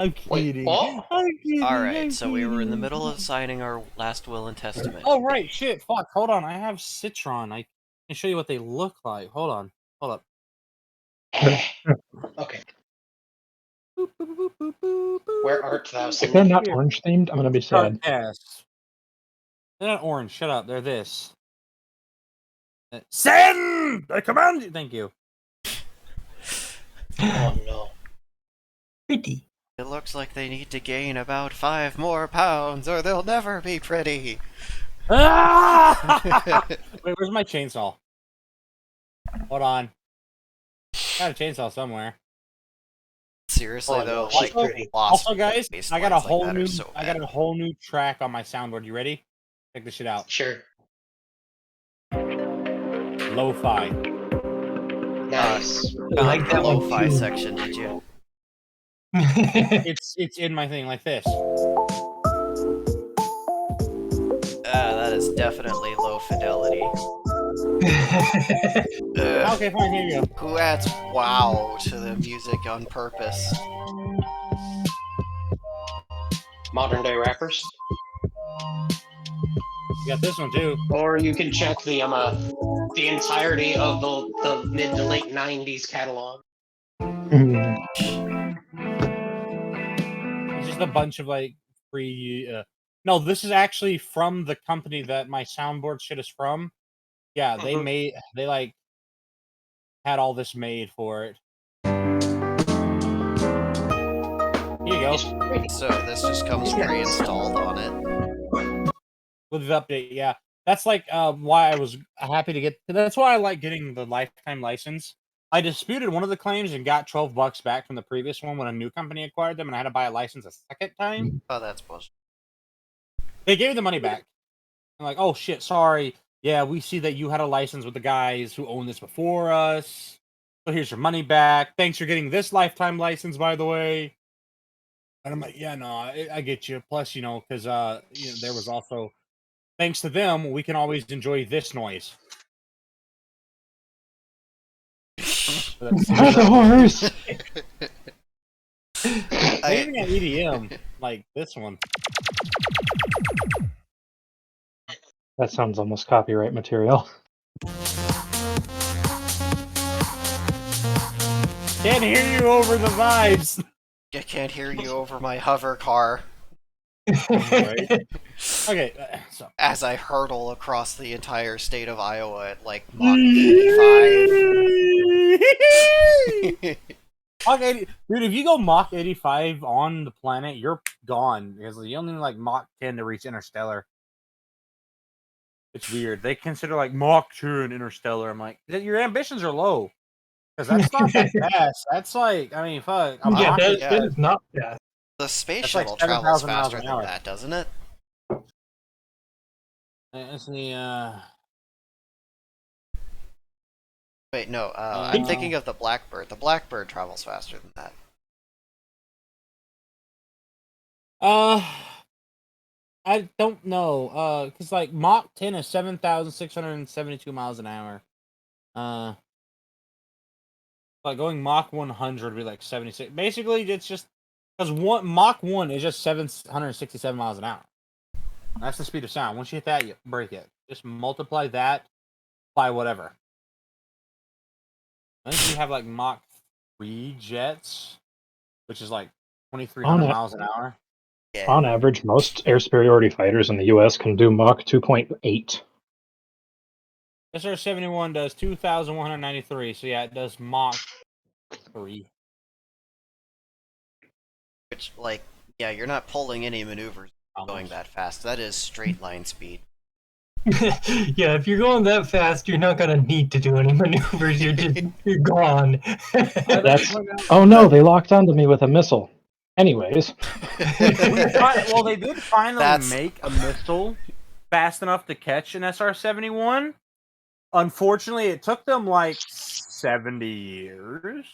I'm Wait, kidding. what? I'm kidding. Alright, I'm so we were in the kidding. middle of signing our last will and testament. Oh right, shit. Fuck. Hold on. I have Citron. I can show you what they look like. Hold on. Hold up. Okay. Boop, boop, boop, boop, boop, Where boop, art thou, boop. If they're Cindy? not Here. orange themed, I'm gonna be sad. Yes. They're not orange. Shut up. They're this. Send! I command you. Thank you. Oh no. Pretty. It looks like they need to gain about 5 more pounds or they'll never be pretty. Ah! Wait, where's my chainsaw? Hold on. Got a chainsaw somewhere. Seriously Oh, though, no, she's like pretty. lost Also, guys, waste I got a lines like whole that new. are so I got bad. a whole new track on my soundboard. You ready? Check this shit out. Sure. Lo-fi. Nice. I like The that one lo-fi too. section, did you? It's in my thing like this. That is definitely low fidelity. Okay, fine. Here you go. Who adds wow to the music on purpose? Modern day rappers. You got this one too. Or you can check the entirety of the mid to late '90s catalog. It's just a bunch of like free. No, this is actually from the company that my soundboard shit is from. Yeah, they Mhm. like had all this made for it. Here you go. It's pretty. So this just comes pre-installed on it. With the update, yeah. That's like why I was happy to get. That's why I like getting the lifetime license. I disputed one of the claims and got $12 back from the previous one when a new company acquired them, and I had to buy a license a second time. Oh, that's bullshit. They gave me the money back. I'm like, oh shit, sorry. Yeah, we see that you had a license with the guys who owned this before us. So here's your money back. Thanks for getting this lifetime license, by the way. And I'm like, yeah, no, I get you. Plus, because there was also thanks to them, we can always enjoy this noise. That's a horse. They even got EDM like this one. That sounds almost copyright material. Can't hear you over the vibes. I can't hear you over my hover car Right? Okay, so as I hurtle across the entire state of Iowa at like Mach 85. Mach 80, dude. If you go Mach 85 on the planet, you're gone because you only need like Mach 10 to reach interstellar. It's weird. They consider like Mach 2 and interstellar. I'm like, your ambitions are low because that's not that fast. That's like, I mean, fuck. A Yeah, Mach that, is, that is not fast. The space That's like shuttle travels 7,000 miles faster an than hour. that, doesn't it? It's the Wait, no, I'm thinking of the Blackbird. The Blackbird travels faster than that. I don't know. Because like Mach 10 is 7,672 miles an hour. Like going Mach 100 would be like 76. Basically, it's just because Mach 1 is just 767 miles an hour. That's the speed of sound. Once you hit that, you break it. Just multiply that by whatever. I think you have like Mach 3 jets, which is like 2,300 miles an hour. Yeah. On average, most air superiority fighters in the U.S. can do Mach 2.8. SR-71 does 2,193. So yeah, it does Mach 3. Which, like, yeah, you're not pulling any maneuvers going Almost. that fast. That is straight line speed. Yeah, if you're going that fast, you're not gonna need to do any maneuvers. You're gone. That's oh no, they locked onto me with a missile. Anyways, Well, they did finally That's- make a missile fast enough to catch an SR-71. Unfortunately, it took them like 70 years.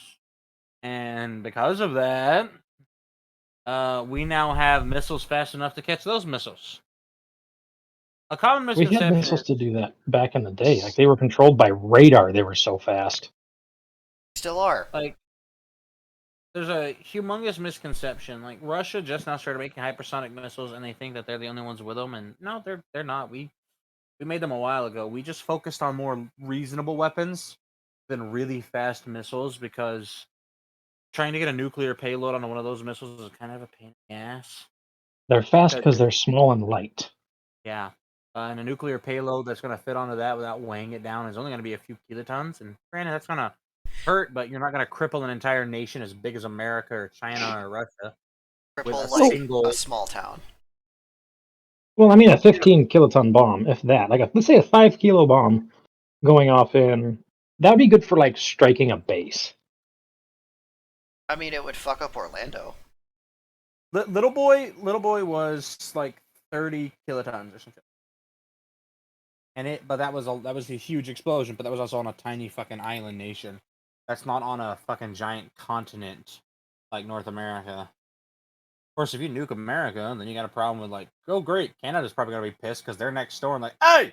And because of that, we now have missiles fast enough to catch those missiles. A common we had misconception missiles is, to do that back in the day. Like they were controlled by radar. They were so fast. Still are. like, there's a humongous misconception. Like Russia just now started making hypersonic missiles, and they think that they're the only ones with them. And no, they're not. We made them a while ago. We just focused on more reasonable weapons than really fast missiles because trying to get a nuclear payload on one of those missiles is kind of a pain in the ass. They're fast because they're small and light. Yeah. And a nuclear payload that's going to fit onto that without weighing it down is only going to be a few kilotons. And granted, that's going to hurt, but you're not going to cripple an entire nation as big as America or China or Russia. Cripple a like single- a small town. Well, I mean, a 15 kiloton bomb, if that. Like, let's say a 5 kilo bomb going off in. That'd be good for, like, striking a base. I mean, it would fuck up Orlando. Little boy was like 30 kilotons or something. But that was a huge explosion, but that was also on a tiny fucking island nation. That's not on a fucking giant continent like North America. Of course, if you nuke America, then you got a problem with like, oh great, Canada's probably gonna be pissed because they're next door and like, hey,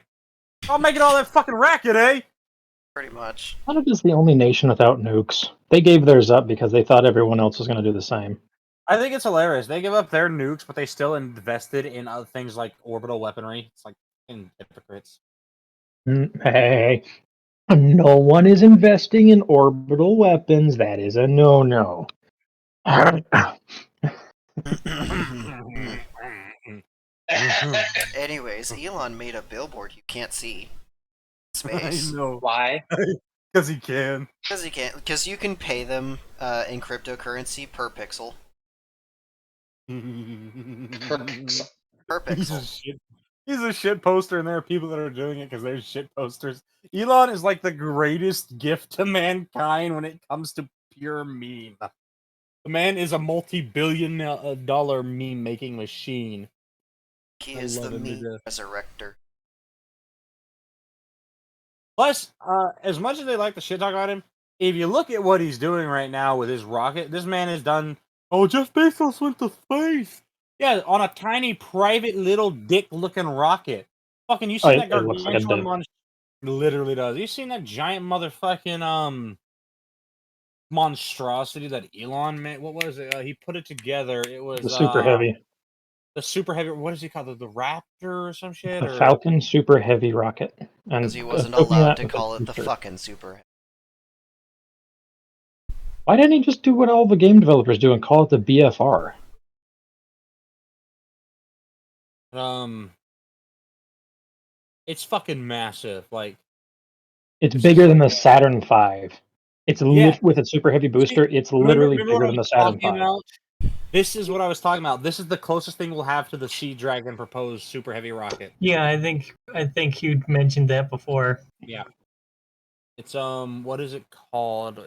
I'm making all that fucking racket, eh? Pretty much. Canada's the only nation without nukes. They gave theirs up because they thought everyone else was going to do the same. I think it's hilarious. They give up their nukes, but they still invested in other things like orbital weaponry. It's like hypocrites. Hey, no one is investing in orbital weapons. That is a no-no. Anyways, Elon made a billboard you can't see. Space. I know. Why? Because he can. Because you can pay them in cryptocurrency per pixel. Per He's a pixel. shit. He's a shit poster, and there are people that are doing it because they're shit posters. Elon is like the greatest gift to mankind when it comes to pure meme. The man is a multi-billion dollar meme making machine. He I is the love him to meme death. resurrector. Plus, as much as they like to shit talk about him, if you look at what he's doing right now with his rocket, this man has done. Oh, Jeff Bezos went to space. Yeah, on a tiny private little dick-looking rocket. Fucking, you seen that it looks like a gargantuan dick. monster? It literally does. You seen that giant motherfucking monstrosity that Elon made? What was it? He put it together. It was The super heavy. the super heavy. What is he called? The Raptor or some shit? The Or Falcon Super Heavy rocket. And Because he wasn't equipping allowed that to with a call it the booster. fucking super. Why didn't he just do what all the game developers do and call it the BFR? it's fucking massive. Like. It's bigger than the Saturn V. It's Yeah. with a super heavy booster. It's literally Remember what bigger I than the was Saturn talking V. about? This is what I was talking about. This is the closest thing we'll have to the Sea Dragon proposed super heavy rocket. Yeah, I think you mentioned that before. Yeah. It's what is it called?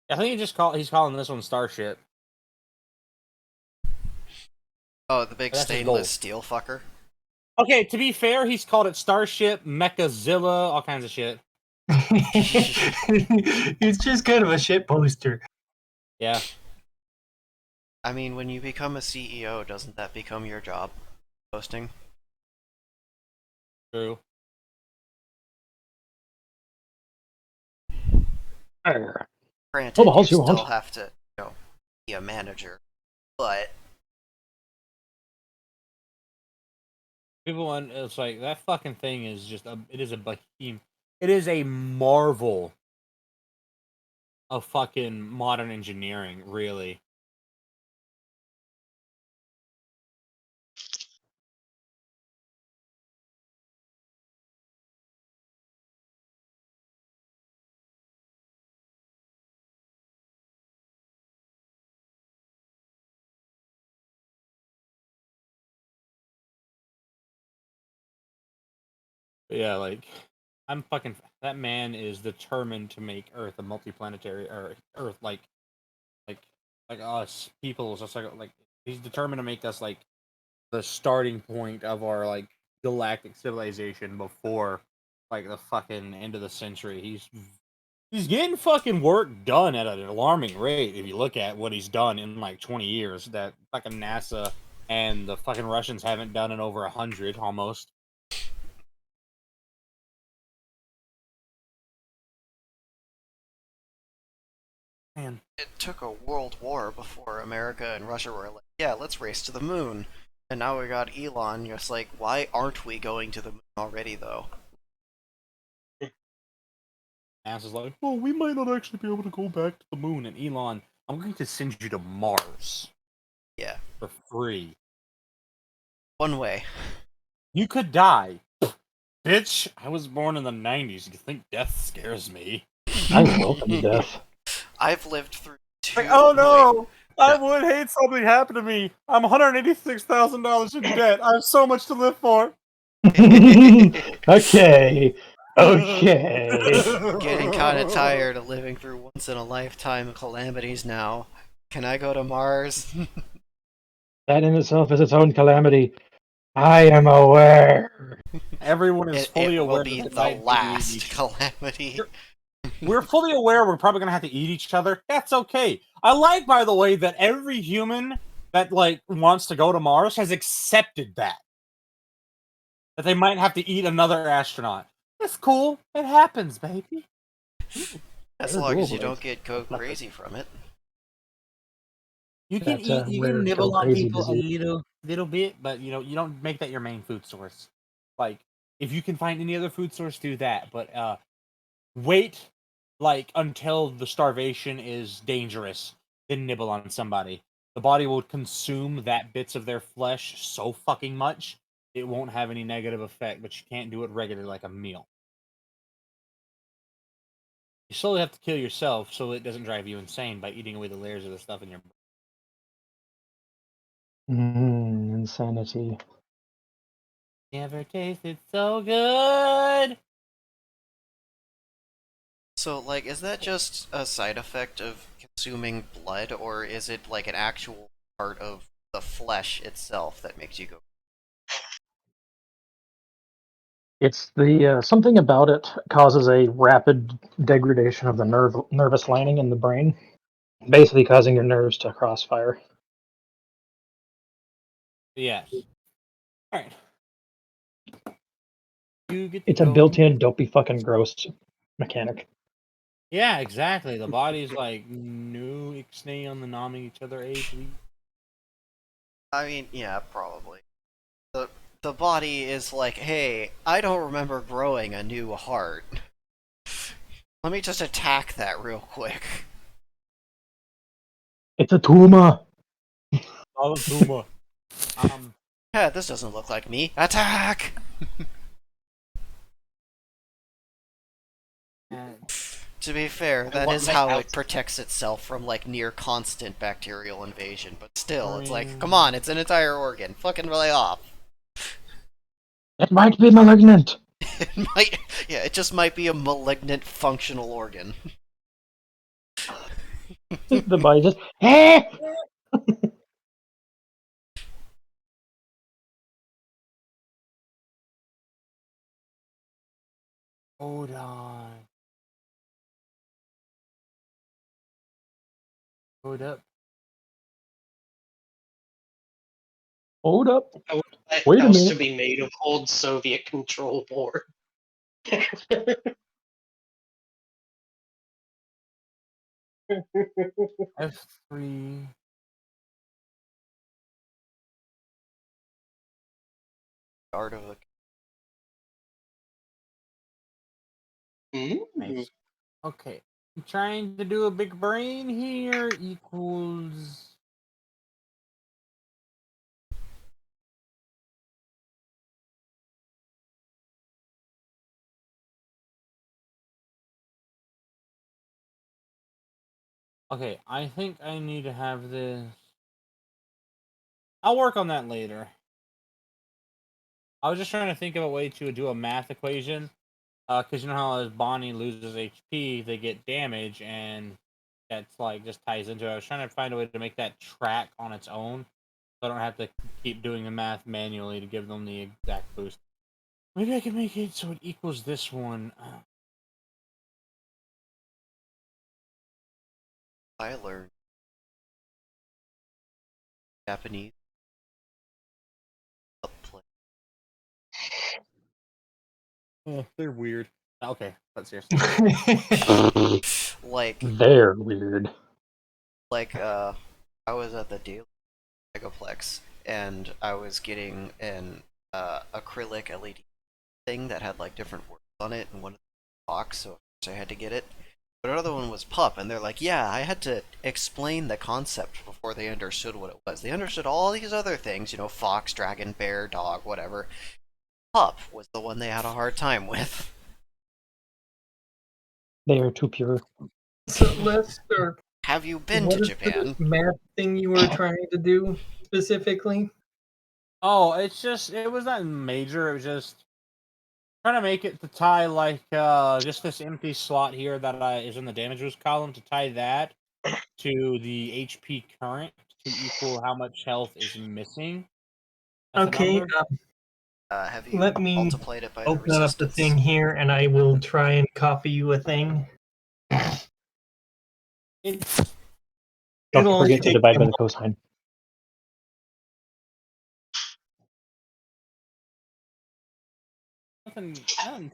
I think he's calling this one Starship. Oh, the big That's his goal. stainless steel fucker. Okay, to be fair, he's called it Starship, Mechazilla, all kinds of shit. It's just kind of a shit poster. Yeah. I mean, when you become a CEO, doesn't that become your job? Posting? True. Granted, Oh, the you house you still want. have to, be a manager. But People want it's like that fucking thing is just it is a behemoth. It is a marvel of fucking modern engineering, really. But yeah, like I'm fucking that man is determined to make Earth a multiplanetary Earth like us people just like he's determined to make us like the starting point of our like galactic civilization before like the fucking end of the century. He's getting fucking work done at an alarming rate if you look at what he's done in like 20 years that fucking NASA and the fucking Russians haven't done in over 100 almost. Man, It took a world war before America and Russia were like, yeah, let's race to the moon. And now we got Elon just like, why aren't we going to the moon already, though? NASA's like, well, we might not actually be able to go back to the moon. And Elon, I'm going to send you to Mars Yeah. for free. One way. You could die. Bitch, I was born in the 90s. You think death scares me? I welcome death. I've lived through two. Like, oh no! Wait, I no. would hate something happened to me. I'm $186,000 in debt. I have so much to live for. Okay. Okay. Getting kind of tired of living through once in a lifetime calamities now. Can I go to Mars? That in itself is its own calamity. I am aware. Everyone is fully it aware will be that the they might last eat each- calamity. We're fully aware we're probably gonna have to eat each other. That's okay. I like, by the way, that every human that like wants to go to Mars has accepted that they might have to eat another astronaut. It's cool. It happens, baby. As They're long as you doable. don't get go crazy from it. You can That's eat, a you rare can kill nibble on crazy people a disease. little bit, but you don't make that your main food source. Like, if you can find any other food source, do that. But wait, like until the starvation is dangerous, then nibble on somebody. The body will consume that bits of their flesh so fucking much it won't have any negative effect. But you can't do it regularly like a meal. You slowly have to kill yourself so it doesn't drive you insane by eating away the layers of the stuff in your. Insanity. Never tasted so good. So, like, is that just a side effect of consuming blood, or is it like an actual part of the flesh itself that makes you go? It's the something about it causes a rapid degradation of the nervous lining in the brain, basically causing your nerves to crossfire. Yes. All right. You get to It's a go. built-in dopey fucking gross mechanic. Yeah, exactly. The body's like, no, ixnay on the nomming each other, please. I mean, yeah, probably. The the body is like, hey, I don't remember growing a new heart. Let me just attack that real quick. It's a tumor. Alatuma. Yeah, this doesn't look like me. Attack! To be fair, that want is my how house- it protects itself from like near constant bacterial invasion. But still, it's like, Mm. come on, it's an entire organ. Fucking lay off. It might be malignant. It might, yeah, it just might be a malignant functional organ. The body just eh! Hold on. Hold up. Hold up. I want that Wait a house to minute. be made of old Soviet control board. F3. Art of a Nice. Okay. I'm trying to do a big brain here equals. Okay, I think I need to have this. I'll work on that later. I was just trying to think of a way to do a math equation. Because you know how as Bonnie loses HP, they get damage, and that's like just ties into it. I was trying to find a way to make that track on its own, so I don't have to keep doing the math manually to give them the exact boost. Maybe I can make it so it equals this one. I learned Japanese. They're weird. Okay, but seriously. Like, They're weird. I was at the daily Megaplex, and I was getting an acrylic LED thing that had like different words on it, and one of the box, so I had to get it. But another one was pup, and they're like, yeah, I had to explain the concept before they understood what it was. They understood all these other things, fox, dragon, bear, dog, whatever. Pup was the one they had a hard time with. They are too pure. So, Lester, Have you been what to is the Japan? math thing you were trying to do specifically? Oh, it was not major. It was just trying to make it to tie like just this empty slot here that is in the damage boost column to tie that to the HP current to equal how much health is missing. That's the Okay, number. Have you let me multiplied it by the open up the resistance? thing here, and I will try and copy you a thing. It, Don't It'll only forget to take divide me by a the cosine. nothing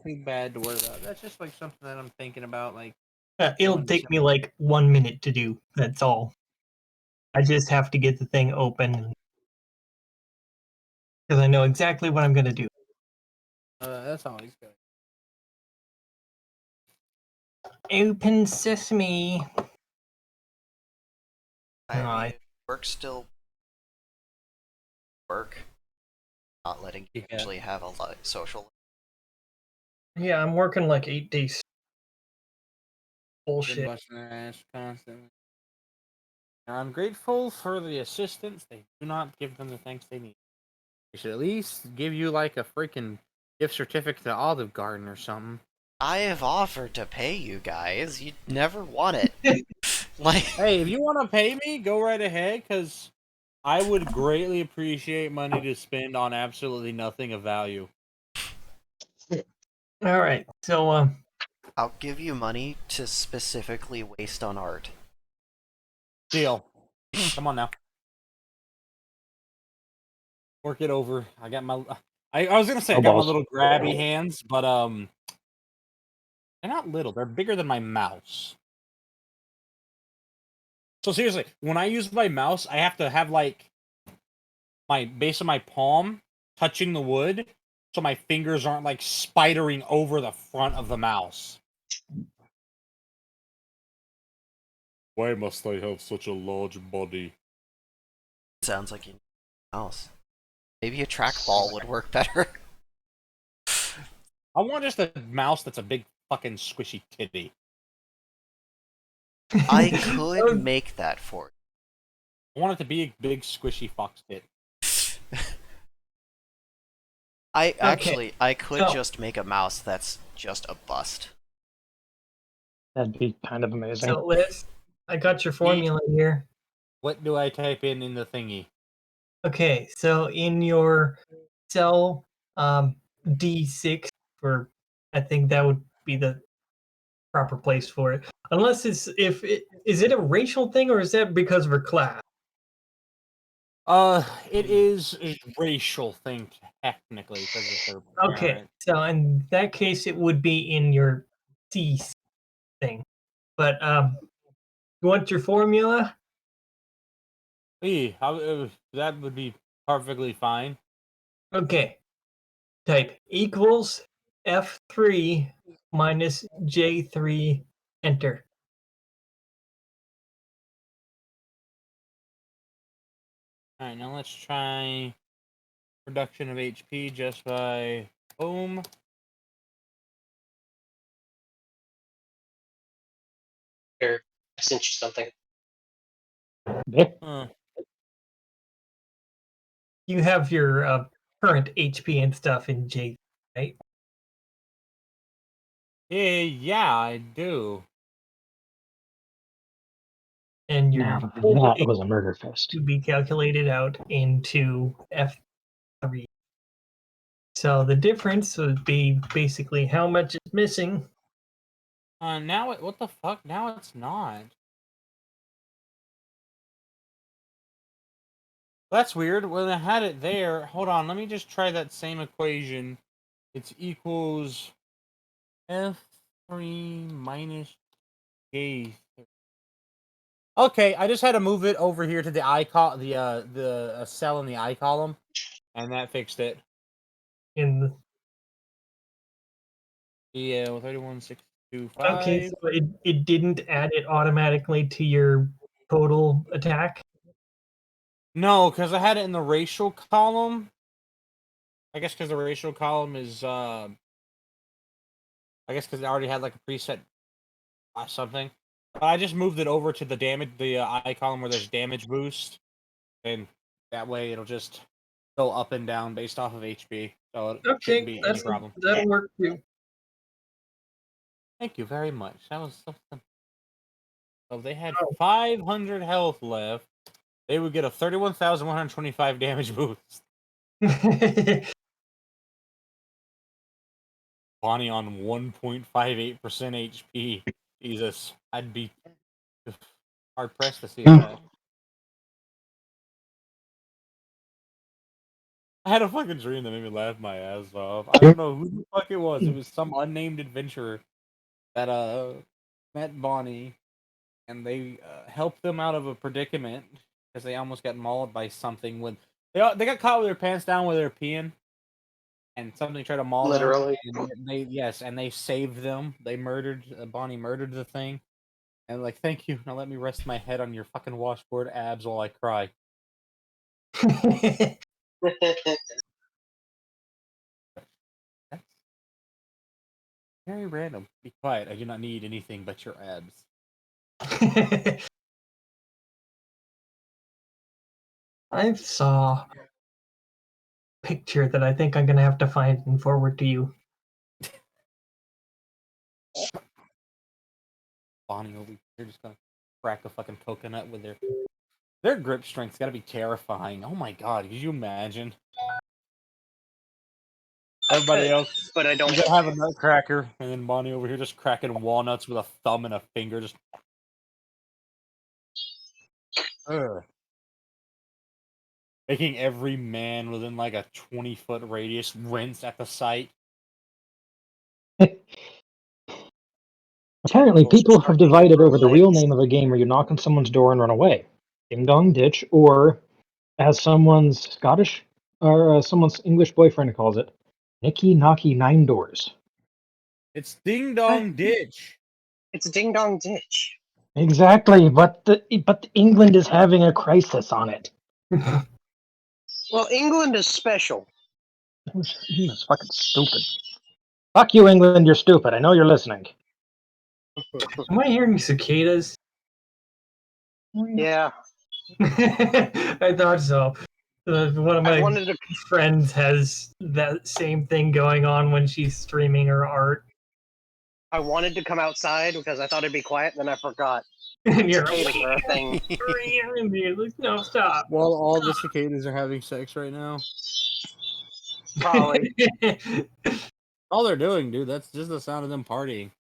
too bad to worry about. That's just like something that I'm thinking about. Like, It'll doing take me some- like 1 minute to do. That's all. I just have to get the thing open because I know exactly what I'm going to do. that's always good. Open sesame. I No, mean, work still work, not letting you Yeah. actually have a social. Yeah, I'm working like 8 days. Been Bullshit. busting their ass constantly. And I'm grateful for the assistance. They do not give them the thanks they need. They should at least give you like a freaking gift certificate to Olive Garden or something. I have offered to pay you guys. You never want it. Like, Hey, if you want to pay me, go right ahead, because I would greatly appreciate money to spend on absolutely nothing of value. All right, so I'll give you money to specifically waste on art. Deal. Come on now. Work it over. I got my. I was gonna say I got my Snowballs. little grabby hands, but they're not little. They're bigger than my mouse. So seriously, when I use my mouse, I have to have like my base of my palm touching the wood, so my fingers aren't like spidering over the front of the mouse. Why must I have such a large body? Sounds like you need a mouse. Maybe a trackball would work better. I want just a mouse that's a big fucking squishy titty. I could make that for I want it to be a big squishy fox tit. you. I could So- just make a mouse that's just a bust. That'd be kind of amazing. So Liz, I got your formula here. What do I type in the thingy? Okay, so in your cell D6, or I think that would be the proper place for it. Unless is it a racial thing or is that because of her class? It is a racial thing technically because it's her Okay, parent. so in that case, it would be in your C thing. But you want your formula? That would be perfectly fine. Okay, type equals F3 minus J3, enter. All right, now let's try production of HP just by boom. Here, I sent you something. Yeah. You have your current HP and stuff in J, right? Yeah, I do. And your Now total that was a murder fest. to be calculated out into F3. So the difference would be basically how much is missing. Now what the fuck? Now it's not. That's weird. When I had it there, hold on. Let me just try that same equation. It's equals F3 minus Okay. Okay, I just had to move it over here to the the cell in the I column, and that fixed it. In the, Yeah, 31,625. okay, so it didn't add it automatically to your total attack. No, because I had it in the racial column. I guess because the racial column is I guess because it already had like a preset something. But I just moved it over to the damage, the I column where there's damage boost, and that way it'll just go up and down based off of HP. So it shouldn't Okay, be any problem. that'll work too. Thank you very much. That was something. So they had Oh. 500 health left. They would get a 31,125 damage boost. Bonnie on 1.58% HP. Jesus, I'd be hard pressed to see that. I had a fucking dream that made me laugh my ass off. I don't know who the fuck it was. It was some unnamed adventurer that met Bonnie, and they helped them out of a predicament because they almost got mauled by something. When they got caught with their pants down where they're peeing, and something tried to maul Literally. them. And they saved them. They murdered Bonnie murdered the thing, and like, thank you. Now let me rest my head on your fucking washboard abs while I cry. That's very random. Be quiet. I do not need anything but your abs. I saw a picture that I think I'm gonna have to find and forward to you. Bonnie over here just gonna crack a fucking coconut with their grip strength's gotta be terrifying. Oh my god, could you imagine? Everybody else, But I you don't. gotta have a nutcracker, and then Bonnie over here just cracking walnuts with a thumb and a finger, just. Ugh. Making every man within like a 20-foot radius wince at the sight. Apparently, Most people have destructive divided over the real legs. name of a game where you knock on someone's door and run away. Ding Dong Ditch, or as someone's Scottish or someone's English boyfriend calls it, Nicky Knocky Nine Doors. It's Ding Dong Ditch. It's a ding dong ditch. Exactly, but England is having a crisis on it. Well, England is special. England's fucking stupid. Fuck you, England. You're stupid. I know you're listening. Am I hearing cicadas? Yeah, I thought so. One of I my wanted to. friends has that same thing going on when she's streaming her art. I wanted to come outside because I thought it'd be quiet, then I forgot. And you're Cicadas are a thing. like, no, stop. While all the cicadas are having sex right now. Probably. All they're doing, dude, that's just the sound of them partying.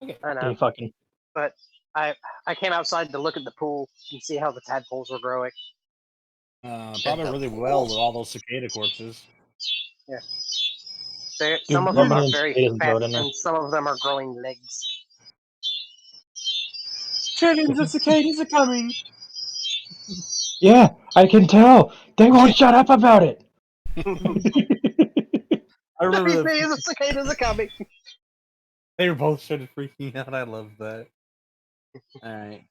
Okay. I Hey, know. fucking. But I came outside to look at the pool and see how the tadpoles were growing. Probably the really well pools. with all those cicada corpses. Yeah. Dude, Some of grab them me are them very cicadas and throw fat, it in there. and some of them are growing legs. Trillions of cicadas are coming. Yeah, I can tell. They won't shut up about it. I remember The cicadas are coming. they were both started freaking out. I love that. Alright.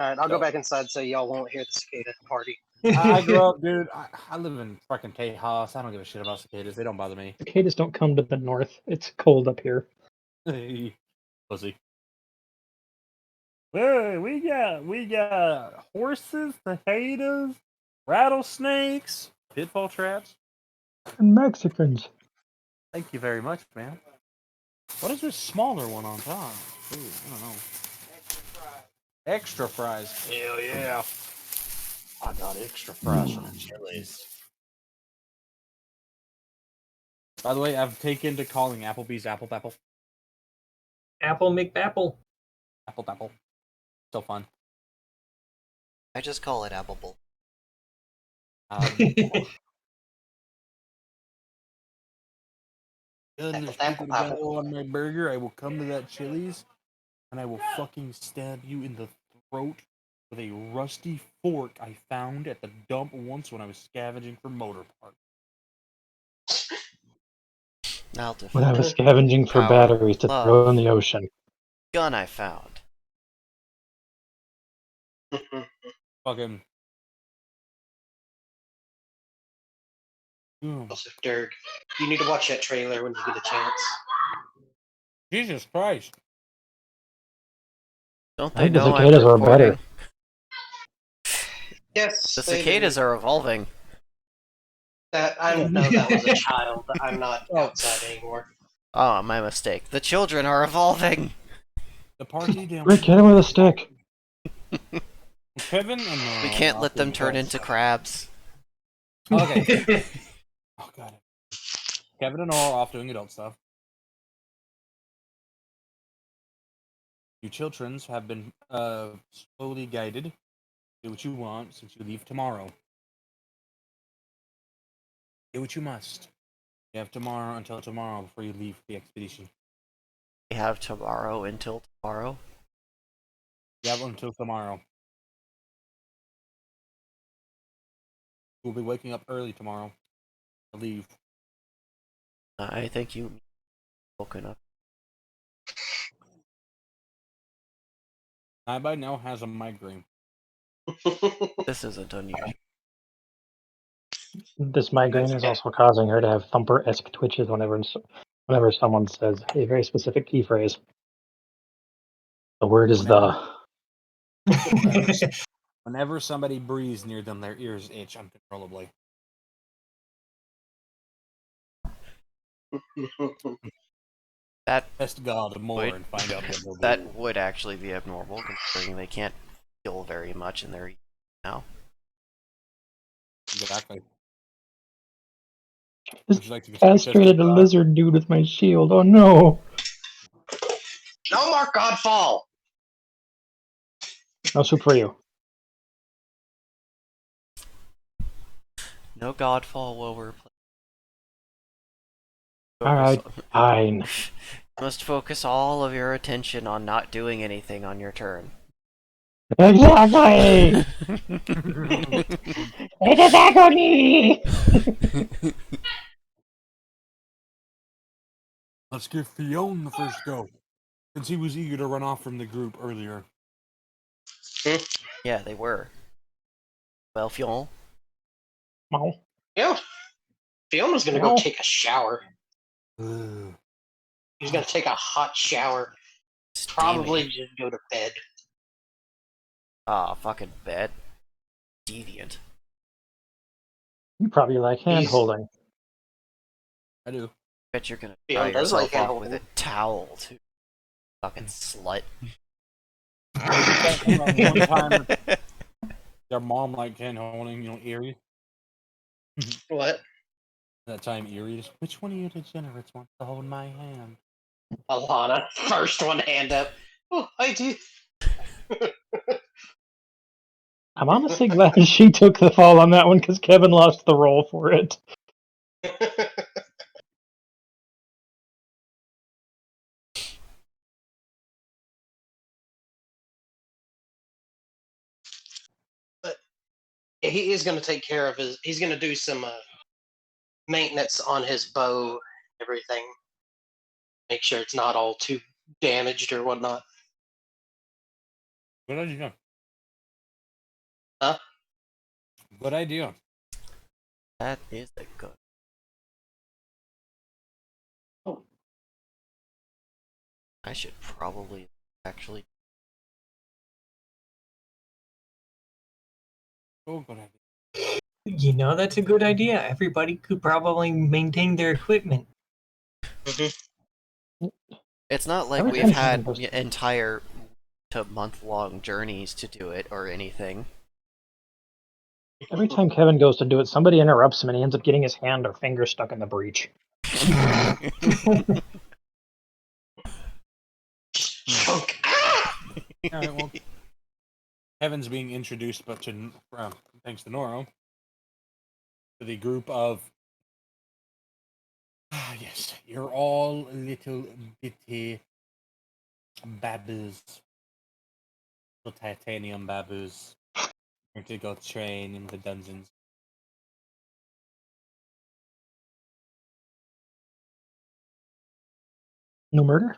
Alright, I'll go So- back inside so y'all won't hear the cicada party. I grew up, dude. I live in fucking Tejas. I don't give a shit about cicadas. They don't bother me. Cicadas don't come to the north. It's cold up here. Pussy. Hey, we got horses, cicadas, rattlesnakes, pitfall traps. And Mexicans. Thank you very much, man. What is this smaller one on top? Ooh, I don't know. Extra fries. Hell yeah. I got extra fries from Chili's. By the way, I've taken to calling Applebee's Apple Apple. Apple McBapple. Apple Apple. Still fun. I just call it apple bowl. Good, there's Apple, people to go on my burger. I will come to that Chili's and I will fucking stab you in the throat with a rusty fork I found at the dump once when I was scavenging for motor parts. I'll When I defend was scavenging for Power, batteries to throw in love. the ocean. gun I found. Fucking. Also, Dirk, you need to watch that trailer when you get a chance. Jesus Christ. Don't I they think the know I'm cicadas are recording? better. Yes, The they cicadas do. are evolving. That I don't know. That was a child. I'm not outside anymore. Oh, my mistake. The children are evolving. The party damn. Rick, hit him with a stick. Kevin and Nora We can't are let off them doing turn adult into stuff. crabs. Okay. Oh god. Kevin and Nora are off doing adult stuff. You childrens have been slowly guided. Do what you want since you leave tomorrow. Do what you must. You have tomorrow until tomorrow before you leave the expedition. We have tomorrow until tomorrow. You have until tomorrow. We'll be waking up early tomorrow to leave. I think you woken up. I by now has a migraine. This isn't unusual. This migraine That's is okay. also causing her to have thumper-esque twitches whenever someone says a very specific key phrase. The word is Whenever somebody breathes near them, their ears itch uncontrollably. That Test God more Wait. and find out what they'll do. that would actually be abnormal, considering they can't feel very much in their now. Exactly. Just Would you like to be castrated a lizard dude with my shield. Oh no! No more Godfall. No soup for you. No Godfall while we're playing. Alright, fine. You must focus all of your attention on not doing anything on your turn. Exactly! It is agony! Let's give Fionn the first go, since he was eager to run off from the group earlier. Yeah, they were. Well, Fionn. Meow. Yeah. Fiona's gonna go Meow. take a shower. Ugh. He's gonna take a hot shower. Probably just go to bed. Ah, fucking bed. Deviant. You probably like hand He's- holding. I do. Bet you're gonna Fionn dry does yourself like off with a hand-holding. towel, too. Fucking slut. One time, their mom liked hand holding, Erie. What? That time, Erie just, which one of you degenerates wants to hold my hand? Alana, first one hand up. Oh, I do. I'm honestly glad she took the fall on that one because Kevin lost the role for it. But he is going to take care of his. He's going to do some maintenance on his bow, everything. Make sure it's not all too damaged or whatnot. Good idea. Huh? Good idea. That is a good. I should probably actually. Oh, good idea. You know, that's a good idea. Everybody could probably maintain their equipment. It's not like Every we've time had someone goes- entire to month-long journeys to do it or anything. Every time Kevin goes to do it, somebody interrupts him and he ends up getting his hand or finger stuck in the breach. Chunk. Ah! All right, well, Kevin's being introduced, but thanks to Noro, to the group of. Yes, you're all a little bitty baboos. The titanium baboos. We're to go train in the dungeons. No murder?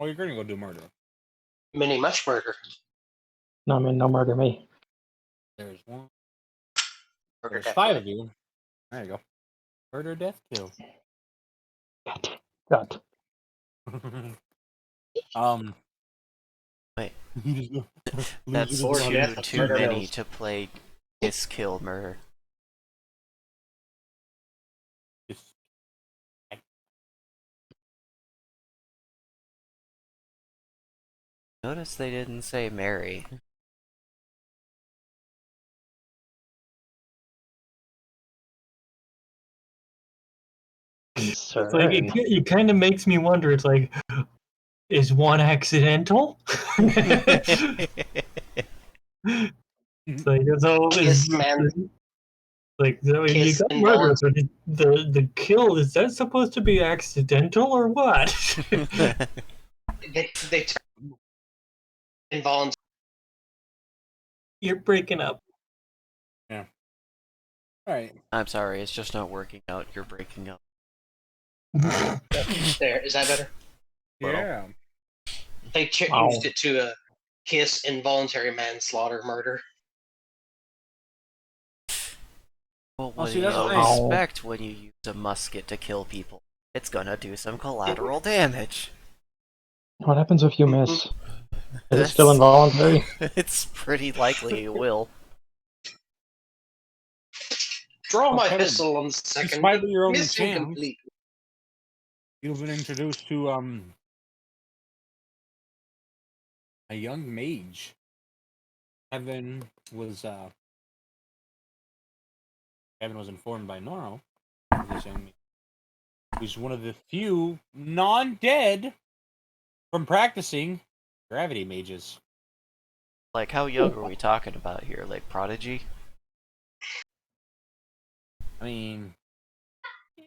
Oh, you're gonna go do murder. Mini much murder. No, I mean, no murder me. There's one. Murder There's death, 5 right? of you. There you go. Murder, death, kill. God. um. Wait. Loser That's Or doesn't know how to death, too murder many kills. to play kiss kill murder. Just- Notice they didn't say Mary. It's like Concern. it kind of makes me wonder. It's like, is one accidental? It's like so Kiss man, like so you kiss got murder, involuntary. but the kill, is that supposed to be accidental or what? They turn involuntary. You're breaking up. All right. I'm sorry, it's just not working out. You're breaking up. There, is that better? Little. Yeah. They Wow. changed it to a kiss involuntary manslaughter murder. Well, Oh, what see, do you that's the thing. expect when you use a musket to kill people? It's gonna do some collateral damage. What happens if you miss? Is it still That's- involuntary? It's pretty likely you will. Draw Oh, my Kevin, pistol on the second. despite your own Missing chance, completely. you've been introduced to a young mage. Kevin was informed by Noro of this young mage. He's one of the few non-dead from practicing gravity mages. Like, how young are we talking about here? Like, Prodigy? I mean,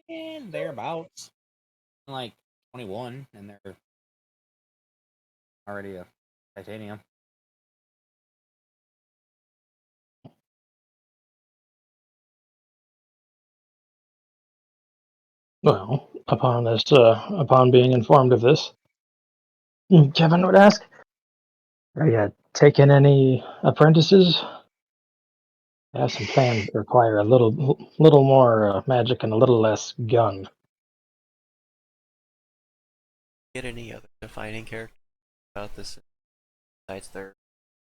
and thereabouts. Like 21, and they're already a titanium. Well, upon being informed of this, Kevin would ask, "Are you taking any apprentices? I have some plans that require a little more magic and a little less gun." Get any other defining character about this besides their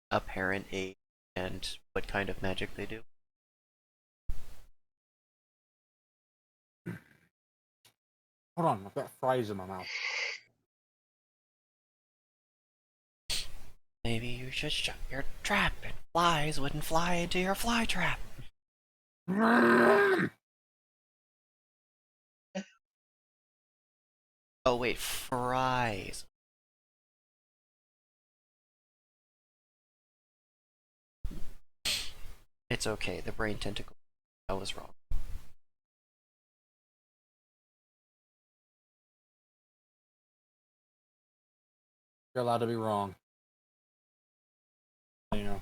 apparent age and what kind of magic they do? Hold on, I've got fries in my mouth. Maybe you should shut your trap and flies wouldn't fly into your fly trap. Oh wait, fries. It's okay, the brain tentacle. I was wrong. You're allowed to be wrong. You know.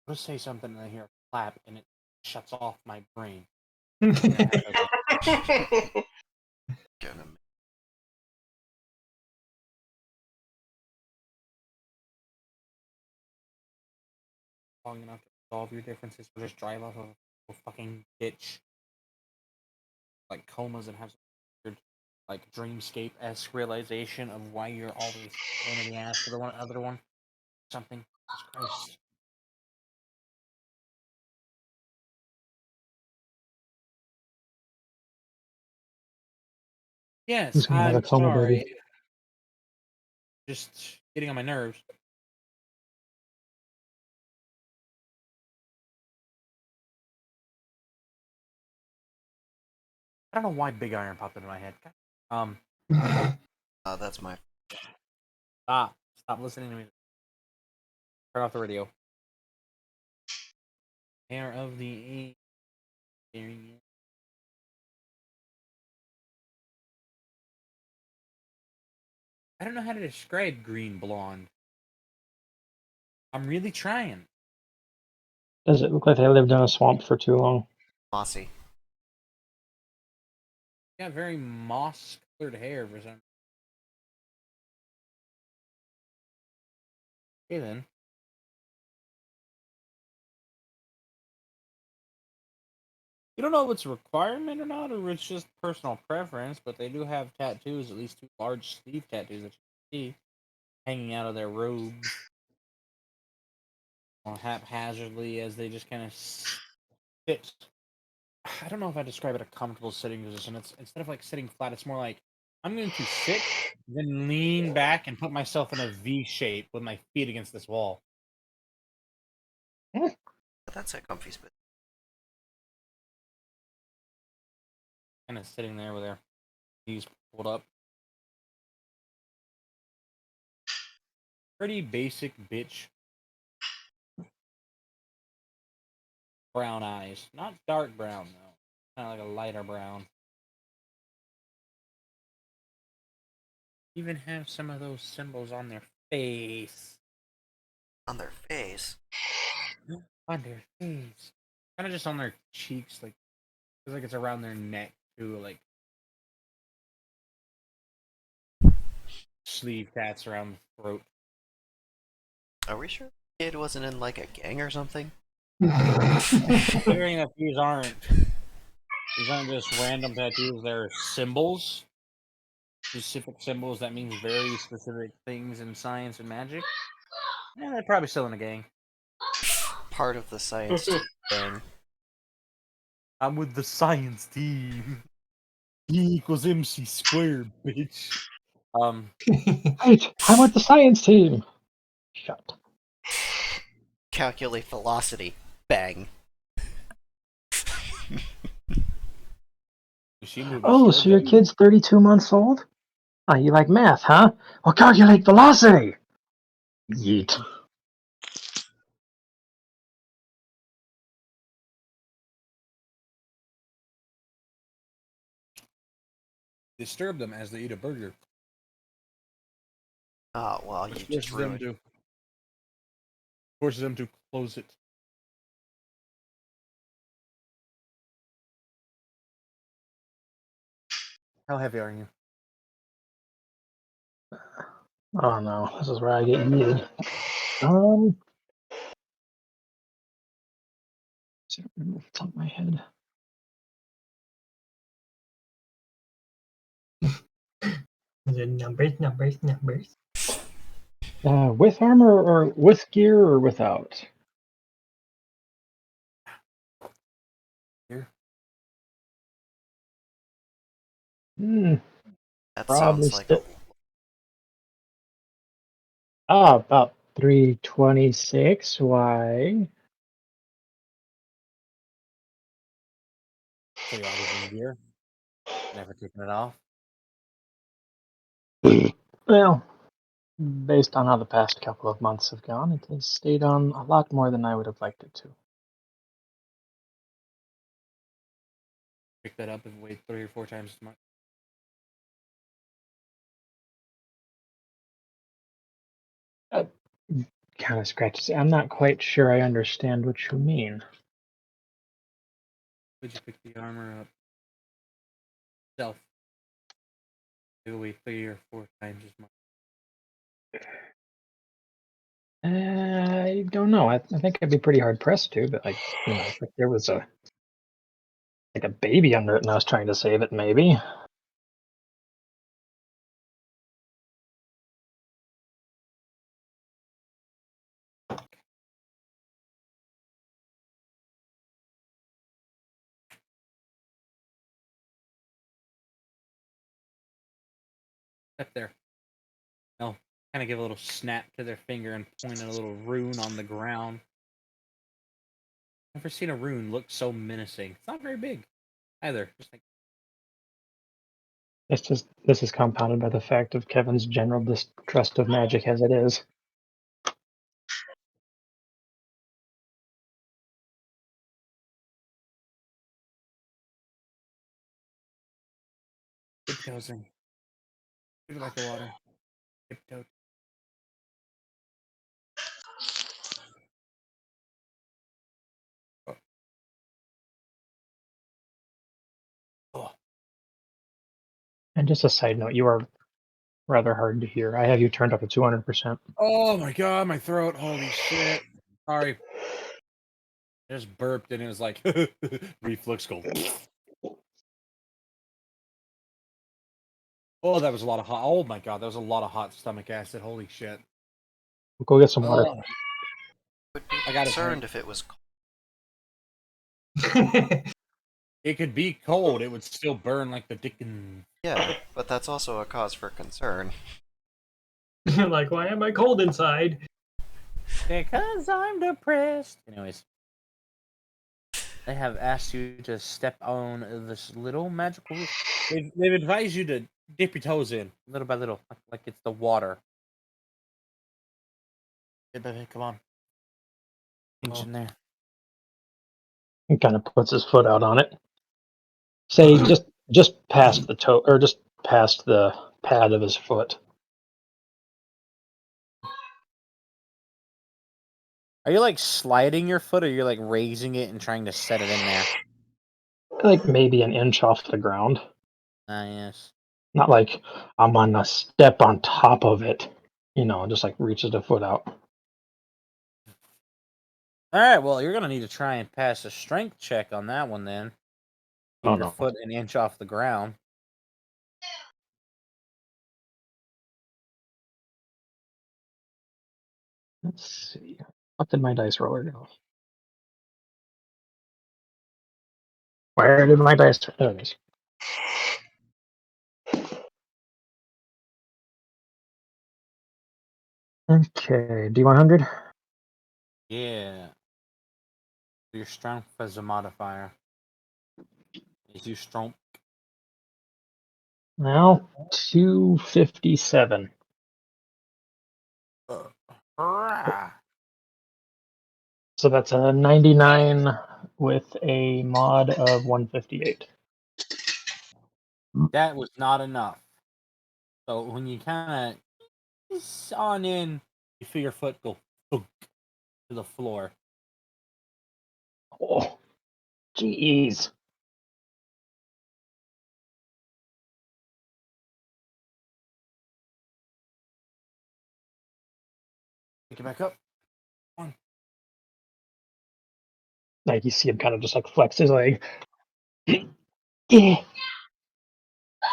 I'll just say something and I hear a clap and it shuts off my brain. Long enough to solve your differences or just drive off of a fucking ditch. Like comas and have some weird, like dreamscape-esque realization of why you're always pain in the ass for the other one. Something. Jesus Christ. Yes, Who's gonna have a I'm coma sorry. baby? Just getting on my nerves. I don't know why Big Iron popped into my head. That's my. Stop listening to me. Turn off the radio. Hair of the I don't know how to describe green blonde. I'm really trying. Does it look like they lived in a swamp for too long? Mossy. Got very moss colored hair for some. Okay then. You don't know if it's a requirement or not, or it's just personal preference, but they do have tattoos, at least 2 large sleeve tattoos that you can see hanging out of their robes haphazardly as they just kind of sit. I don't know if I describe it a comfortable sitting position. It's instead of like sitting flat, it's more like I'm going to sit, then lean back and put myself in a V shape with my feet against this wall. That's a comfy spot. Kind of sitting there with their knees pulled up. Pretty basic bitch. Brown eyes. Not dark brown, though. Kind of like a lighter brown. Even have some of those symbols on their face. On their face. On their face. Kind of just on their cheeks, like feels like it's around their neck too, like sleeve tats around the throat. Are we sure the kid wasn't in like a gang or something? Considering that these aren't just random tattoos, they're symbols. Specific symbols that means very specific things in science and magic. Yeah, they're probably still in a gang. Part of the science team gang. I'm with the science team. E equals MC squared, bitch. Right, I'm with the science team. Shut. Calculate velocity. Bang. Oh, so your kid's 32 months old? Oh, you like math, huh? Well, calculate velocity. Yeet. Disturb them as they eat a burger. Oh, well, you just ruined. Forces them to close it. How heavy are you? Oh no, this is where I get yeeted. Top of my head. The numbers. With armor or with gear or without? Here. Hmm. That Probably sounds like a. about 326. Why? So you're always in gear. Never taking it off. Well, based on how the past couple of months have gone, it has stayed on a lot more than I would have liked it to. Pick that up and weigh 3 or 4 times as much. Kind of scratches. I'm not quite sure I understand what you mean. Would you pick the armor up? Self. It'll weigh 3 or 4 times as much. I don't know. I think I'd be pretty hard pressed to, but if there was a baby under it and I was trying to save it, maybe. Step there. They'll kind of give a little snap to their finger and point at a little rune on the ground. Never seen a rune look so menacing. It's not very big either. Just like This is compounded by the fact of Kevin's general distrust of magic as it is. Tiptoesing. Give it like the water. Tiptoe. Oh. And just a side note, you are rather hard to hear. I have you turned up to 200%. Oh my god, my throat. Holy shit. Sorry. I just burped and it was like reflux go. Oh, that was a lot of hot. Oh my god, that was a lot of hot stomach acid. Holy shit. Go get some water. Oh, Would be I got a concerned drink. if it was cold. It could be cold. It would still burn like the Dickens. Yeah, but that's also a cause for concern. Like, why am I cold inside? Because I'm depressed. Anyways, they have asked you to step on this little magical roof. They've advised you to dip your toes in little by little, like it's the water. Hey, baby, come on. Inch in there. He kind of puts his foot out on it. Say just past the toe, or just past the pad of his foot. Are you like sliding your foot, or you're like raising it and trying to set it in there? Like maybe an inch off the ground. Ah, yes. Not like I'm gonna step on top of it. Just like reaches the foot out. All right. Well, you're gonna need to try and pass a strength check on that one then. Keep Oh your no. foot an inch off the ground. Let's see. What did my dice roller go? Where did my dice? There it is. Okay, D100. Yeah. Your strength as a modifier. Is you strong? Now 257. Hurrah! So that's a 99 with a mod of 158. That was not enough. So when you kind of on in, you feel your foot go thunk to the floor. Oh, jeez. Pick it back up. Like you see him kind of just like flex his leg. Yeah.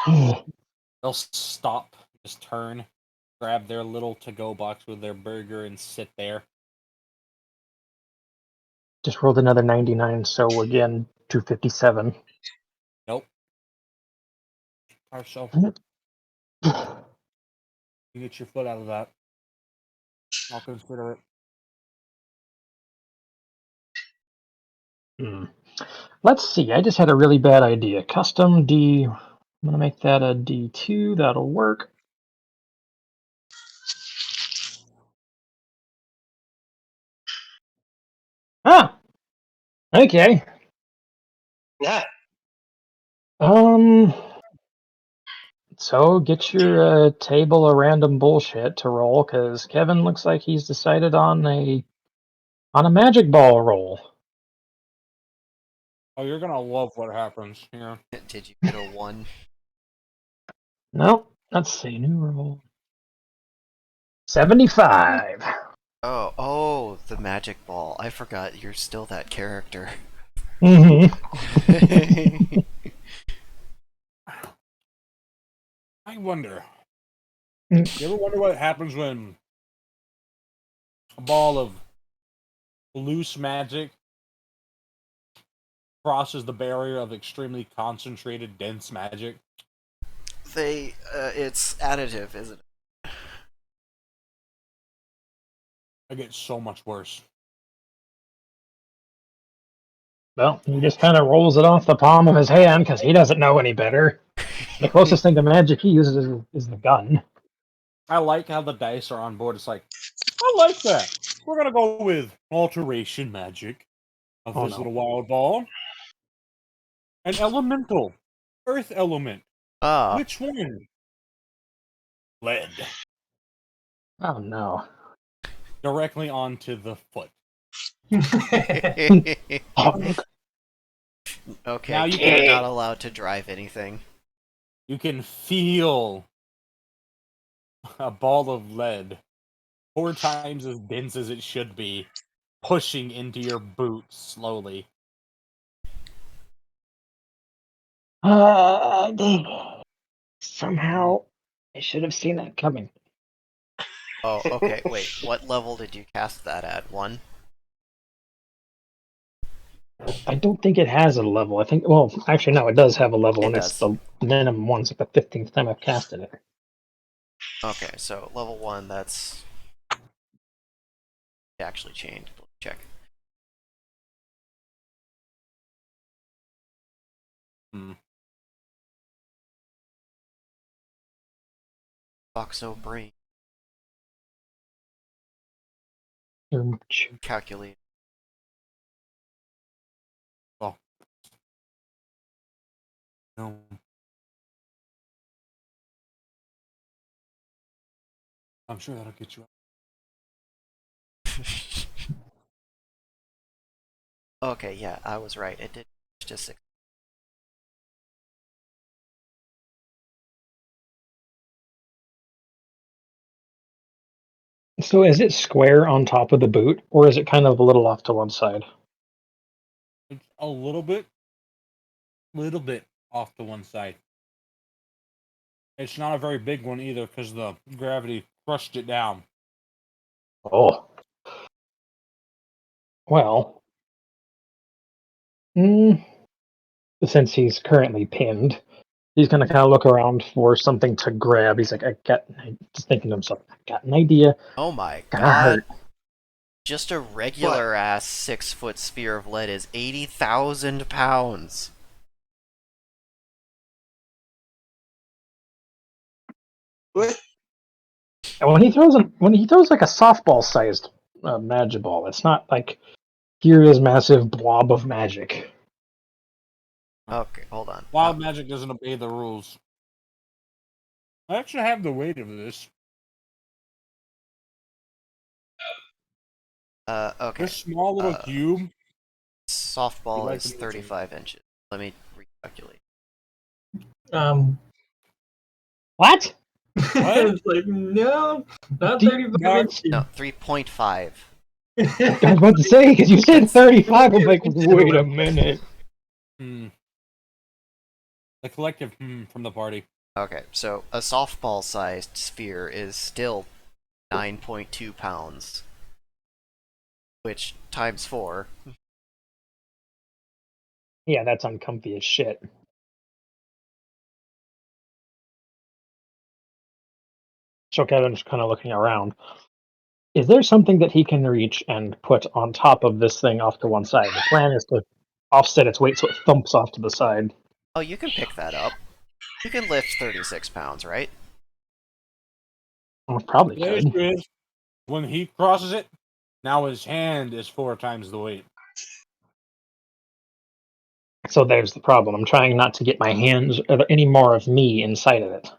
They'll stop, just turn, grab their little to-go box with their burger, and sit there. Just rolled another 99, so again 257. Nope. So you get your foot out of that. I'll consider it. Let's see. I just had a really bad idea. Custom D. I'm gonna make that a D2. That'll work. Ah. Okay. Yeah. So get your table of random bullshit to roll, because Kevin looks like he's decided on a magic ball roll. Oh, you're gonna love what happens here. Did you get a 1? No, let's see. New roll. 75. Oh, the magic ball. I forgot you're still that character. Mm-hmm. I wonder. Mm. You ever wonder what happens when a ball of loose magic crosses the barrier of extremely concentrated, dense magic? It's additive, isn't it? It gets so much worse. Well, he just kind of rolls it off the palm of his hand because he doesn't know any better. The closest thing to magic he uses is the gun. I like how the dice are on board. It's like, I like that. We're gonna go with alteration magic of Oh, this no. little wild ball. An elemental, earth element. Ah, Which one? Lead. Oh no. Directly onto the foot. Oh, okay. Now you You're can not allowed to drive anything. feel a ball of lead 4 times as dense as it should be, pushing into your boot slowly. somehow I should have seen that coming. Oh, okay. Wait, what level did you cast that at? 1? I don't think it has a level. I think, well, actually, no, it does have a level, It and it's does. the minimum one. It's like the 15th time I've casted it. Okay, so level 1, that's actually changed. Check. Hmm. Foxo brain. Calculate. Oh. No. I'm sure that'll get you up. Okay, yeah, I was right. It did just 6. So is it square on top of the boot, or is it kind of a little off to one side? It's a little bit off to one side. It's not a very big one either because the gravity crushed it down. Oh. Well. Mm, since he's currently pinned, he's gonna kind of look around for something to grab. He's like, just thinking to himself, I got an idea. Oh my Gonna god. hurt. Just a regular ass 6-foot sphere of lead is 80,000 pounds. What? And when he throws like a softball sized magic ball, it's not like here is massive blob of magic. Okay, hold on. Wild magic doesn't obey the rules. I actually have the weight of this. Okay. This small little cube. You'd Softball like is to move to- 35 inches. Let me recalculate. What? It's like, no, not Do you 35 not- inches. No, 3.5. I was about to say, because you said 35. I'm like, wait a minute. Hmm. The collective from the party. Okay, so a softball-sized sphere is still 9.2 pounds. Which, times 4. Yeah, that's uncomfy as shit. So Kevin's kind of looking around. Is there something that he can reach and put on top of this thing off to one side? The plan is to offset its weight so it thumps off to the side. Oh, you can pick that up. You can lift 36 pounds, right? Well, probably The could. issue is, when he crosses it, now his hand is 4 times the weight. So there's the problem. I'm trying not to get my hands or any more of me inside of it.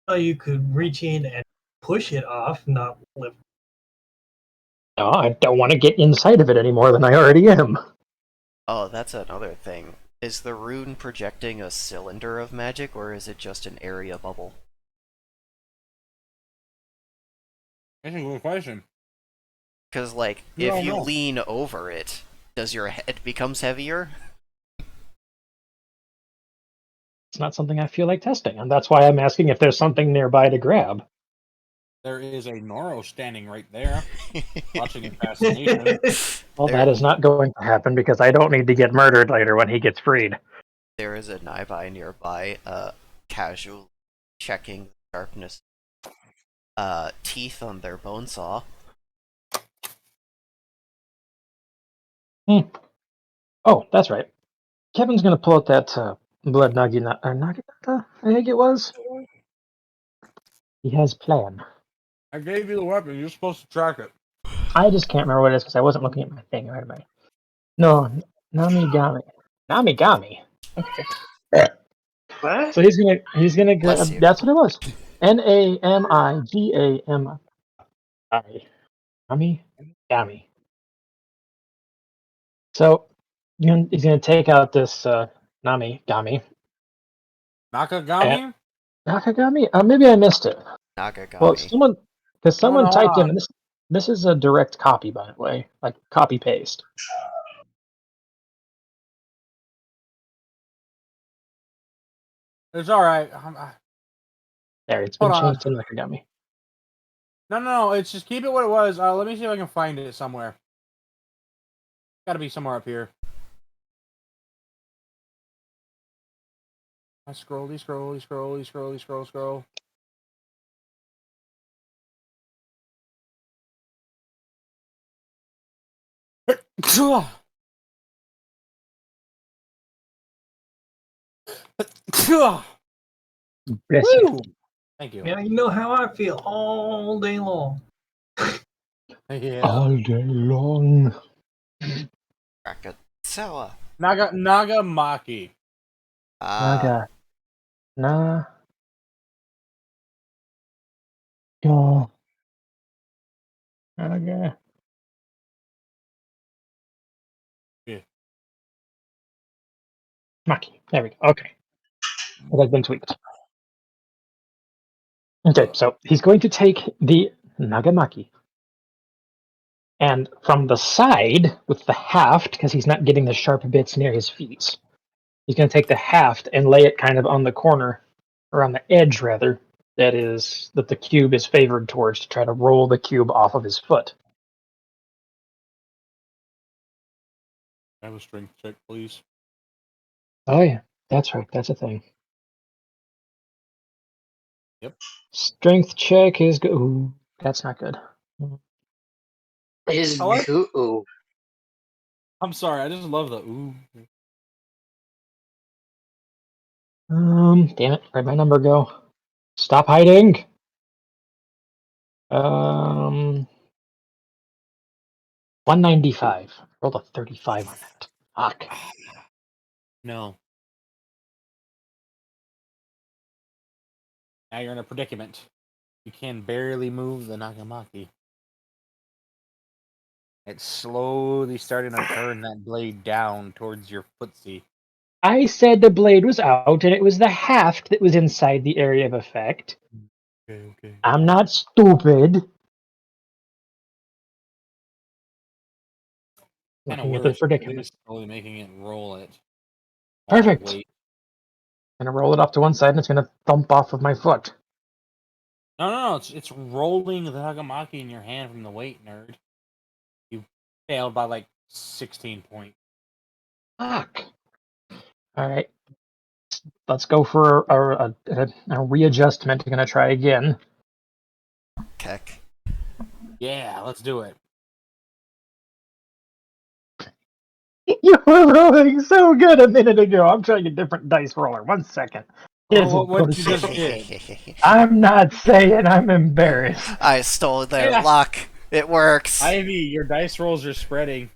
Oh, you could reach in and push it off, not lift. No, I don't want to get inside of it any more than I already am. Oh, that's another thing. Is the rune projecting a cylinder of magic, or is it just an area bubble? That's a good question. Because, like, You if don't you know. lean over it, does your head becomes heavier? It's not something I feel like testing, and that's why I'm asking if there's something nearby to grab. There is a Noro standing right there, watching in fascination. Well, There- that is not going to happen because I don't need to get murdered later when he gets freed. There is a Naibai nearby, casually checking the sharpness, teeth on their bone saw. Oh, that's right. Kevin's gonna pull out that blood Naginata, I think it was. He has plan. I gave you the weapon. You're supposed to track it. I just can't remember what it is because I wasn't looking at my thing right away. No, Namigami. Namigami. Okay. What? So he's gonna Bless you. that's what it was. Namigami. Namigami. So he's gonna take out this Namigami. Nakagami? Nakagami? Maybe I missed it. Well, Nagagami. someone no, hold typed in on. this is a direct copy, by the way, like copy paste. It's all right. There, it's been Hold on. changed to Nakagami. No. It's just keep it what it was. Let me see if I can find it somewhere. Got to be somewhere up here. I scroll. Bless you. Woo! Thank you. Now you know how I feel all day long. Yeah. All day long. Krakatoa. Nagamaki. Naga. Na. Go. Naga. Yeah. Maki. There we go. Okay. It has been tweaked. Okay, so he's going to take the Nagamaki. And from the side, with the haft, because he's not getting the sharp bits near his feet, he's going to take the haft and lay it kind of on the corner, or on the edge, rather, that the cube is favored towards to try to roll the cube off of his foot. Have a strength check, please. Oh, yeah. That's right. That's a thing. Yep. Strength check is good. Ooh, that's not good. Is I like- goo. I'm sorry. I just love the ooh. Damn it. Where'd my number go? Stop hiding. 195. Rolled a 35 on that. Fuck. No. Now you're in a predicament. You can barely move the Nagamaki. It's slowly starting to turn that blade down towards your footsie. I said the blade was out, and it was the haft that was inside the area of effect. Okay. I'm not stupid. Kind of Looking at the worse. predicament. It's slowly making it roll it. Perfect. Wait. I'm gonna roll it off to one side, and it's gonna thump off of my foot. No. It's rolling the Nagamaki in your hand from the weight, nerd. You failed by like 16 points. Fuck. All right. Let's go for a readjustment. I'm gonna try again. Keck. Yeah, let's do it. You were rolling so good a minute ago. I'm trying a different dice roller. 1 second. Well, what you just did. I'm not saying I'm embarrassed. I stole their Yeah. luck. It works. Ivy, your dice rolls are spreading.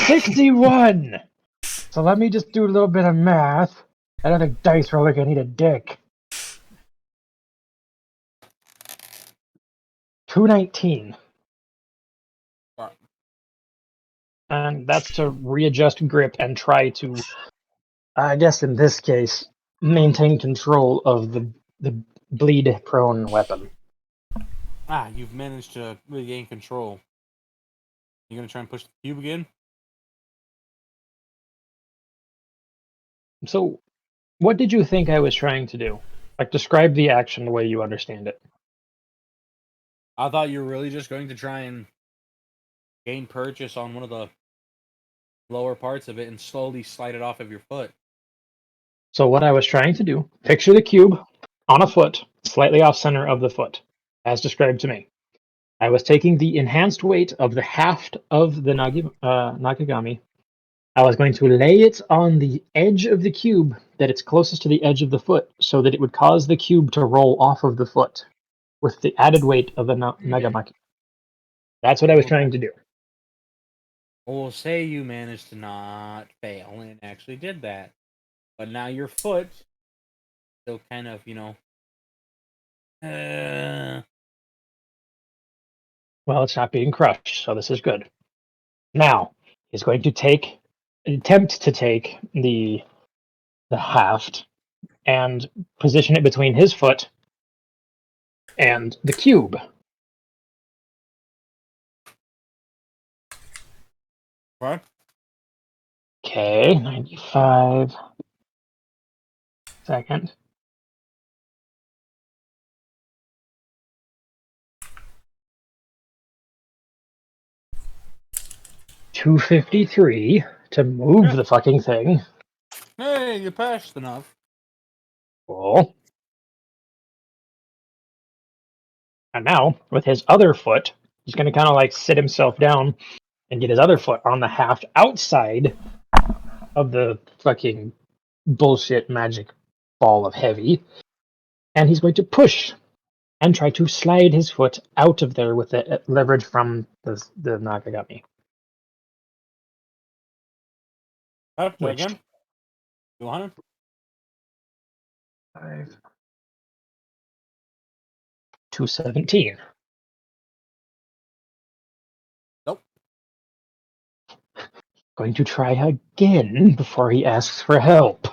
61. So let me just do a little bit of math. Another dice roller can eat a dick. 219. Right. And that's to readjust grip and try to, I guess in this case, maintain control of the bleed prone weapon. You've managed to regain control. You gonna try and push the cube again? So, what did you think I was trying to do? Like, describe the action the way you understand it. I thought you were really just going to try and gain purchase on one of the lower parts of it and slowly slide it off of your foot. So, what I was trying to do, picture the cube on a foot, slightly off center of the foot, as described to me. I was taking the enhanced weight of the haft of the Nakagami. I was going to lay it on the edge of the cube that it's closest to the edge of the foot so that it would cause the cube to roll off of the foot with the added weight of the Megamaki. That's what I was trying to do. Well, say you managed to not fail and actually did that. But now your foot still kind of, Well, it's not being crushed, so this is good. Now, he's going to attempt to take the haft and position it between his foot and the cube. what? Okay, 95 second. $253 to move the fucking thing. Hey, you passed enough. Cool. And now, with his other foot, he's going to kind of like sit himself down and get his other foot on the haft outside of the fucking bullshit magic ball of heavy. And he's going to push and try to slide his foot out of there with the leverage from the Nakagami. Up Which again. 200. 217. Nope. Going to try again before he asks for help.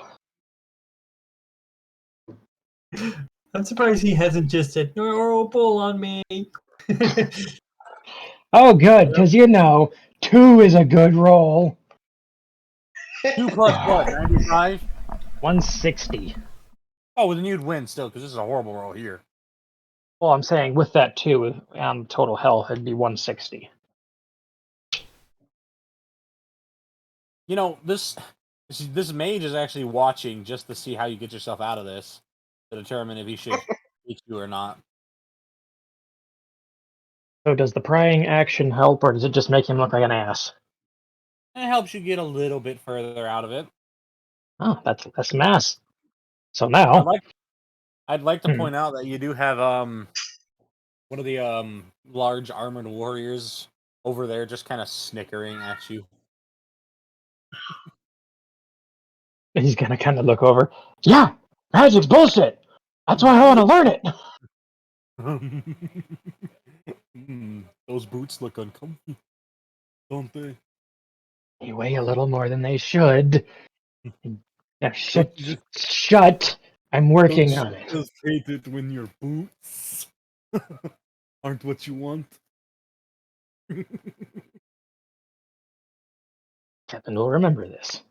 I'm surprised he hasn't just said, "No, pull on me." Oh, good, because 2 is a good roll. 2 plus what? 95? 160. Oh, well, then you'd win still, because this is a horrible roll here. Well, I'm saying with that 2 on total health, it'd be 160. This mage is actually watching just to see how you get yourself out of this to determine if he should beat you or not. So does the prying action help, or does it just make him look like an ass? And it helps you get a little bit further out of it. Oh, that's mass. So now, I'd like to point out that you do have one of the large armored warriors over there just kind of snickering at you. he's gonna kind of look over. Yeah, magic's bullshit. That's why I want to learn it. Those boots look uncomfy, don't they? They weigh a little more than they should. Yeah, shut. I'm working on it. Just hate it when your boots aren't what you want. Kevin will remember this.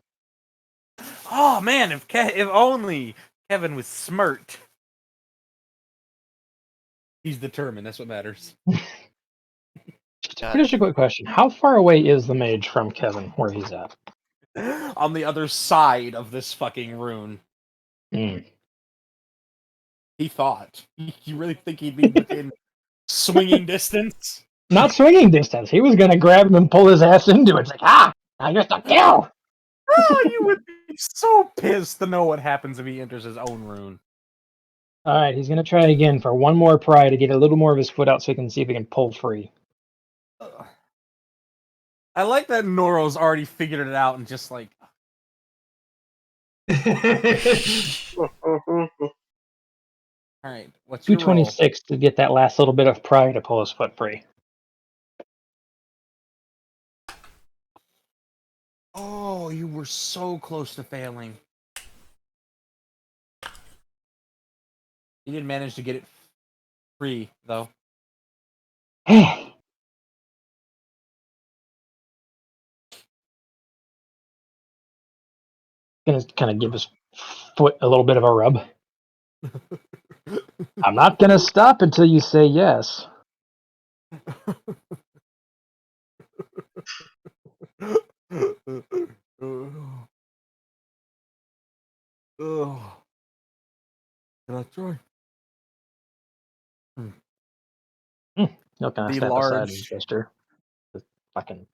Oh man, if only Kevin was smart. He's determined. That's what matters. Just a quick question. How far away is the mage from Kevin, where he's at? On the other side of this fucking rune. Mm. He thought. You really think he'd be within swinging distance? Not swinging distance. He was going to grab him and pull his ass into it. It's like, I get the kill. Oh, you would be so pissed to know what happens if he enters his own rune. All right, he's going to try again for one more pry to get a little more of his foot out so he can see if he can pull free. I like that Noro's already figured it out and just like. All right, what's your roll? 226 to get that last little bit of pry to pull his foot free. Oh, you were so close to failing. You didn't manage to get it free, though. Gonna kind of give his foot a little bit of a rub. I'm not gonna stop until you say yes. Oh. Can I try? He'll kind of The step aside and large- gesture. Just fucking.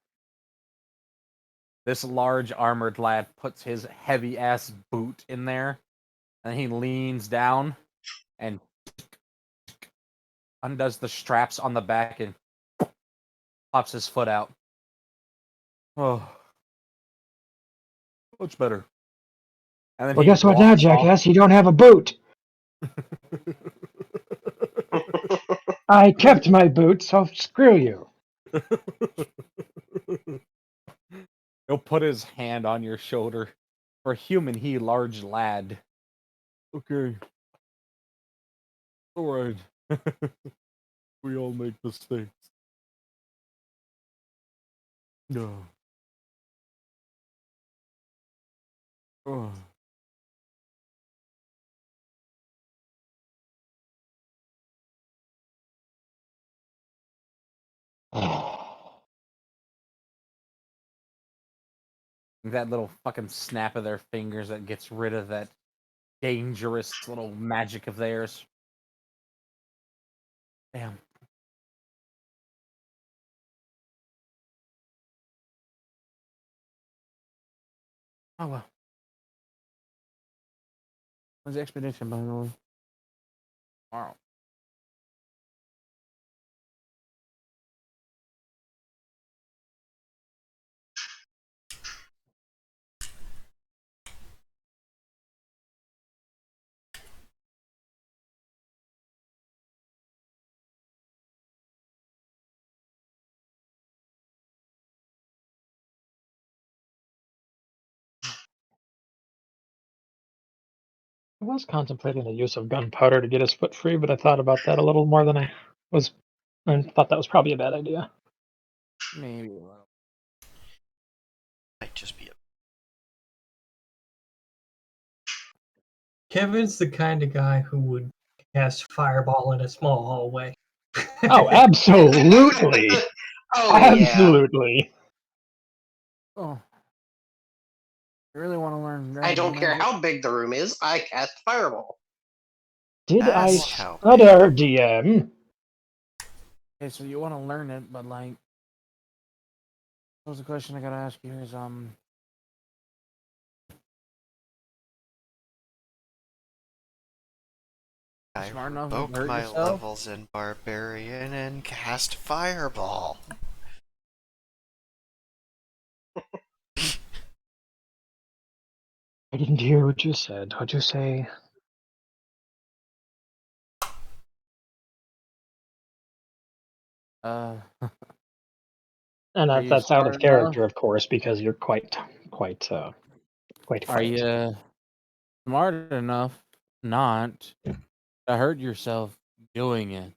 This large armored lad puts his heavy ass boot in there, and he leans down and undoes the straps on the back and pops his foot out. Oh, much better. And then Well, he guess what now, walks off. jackass? You don't have a boot. I kept my boot, so screw you. He'll put his hand on your shoulder. For human, he large lad. Okay. Alright. We all make mistakes. No. Oh. That little fucking snap of their fingers that gets rid of that dangerous little magic of theirs. Damn. Oh well. When's the expedition, by the way? Tomorrow. I was contemplating the use of gunpowder to get his foot free, but I thought about that a little more than I was, and thought that was probably a bad idea. Maybe a little. Might just be a Kevin's the kind of guy who would cast fireball in a small hallway. Oh, absolutely. Oh yeah. Absolutely. Oh. I really want to learn. I don't care magic. how big the room is. I cast fireball. Did I Ask how stutter, DM? Okay, so you want to learn it, but like, what's the question I gotta ask you is I smart enough to revoke hurt my yourself? levels in Barbarian and cast Fireball. I didn't hear what you said. What'd you say? Uh, And are you that's out smart of enough? character, of course, because you're quite Are quiet. you smart enough not to hurt yourself doing it?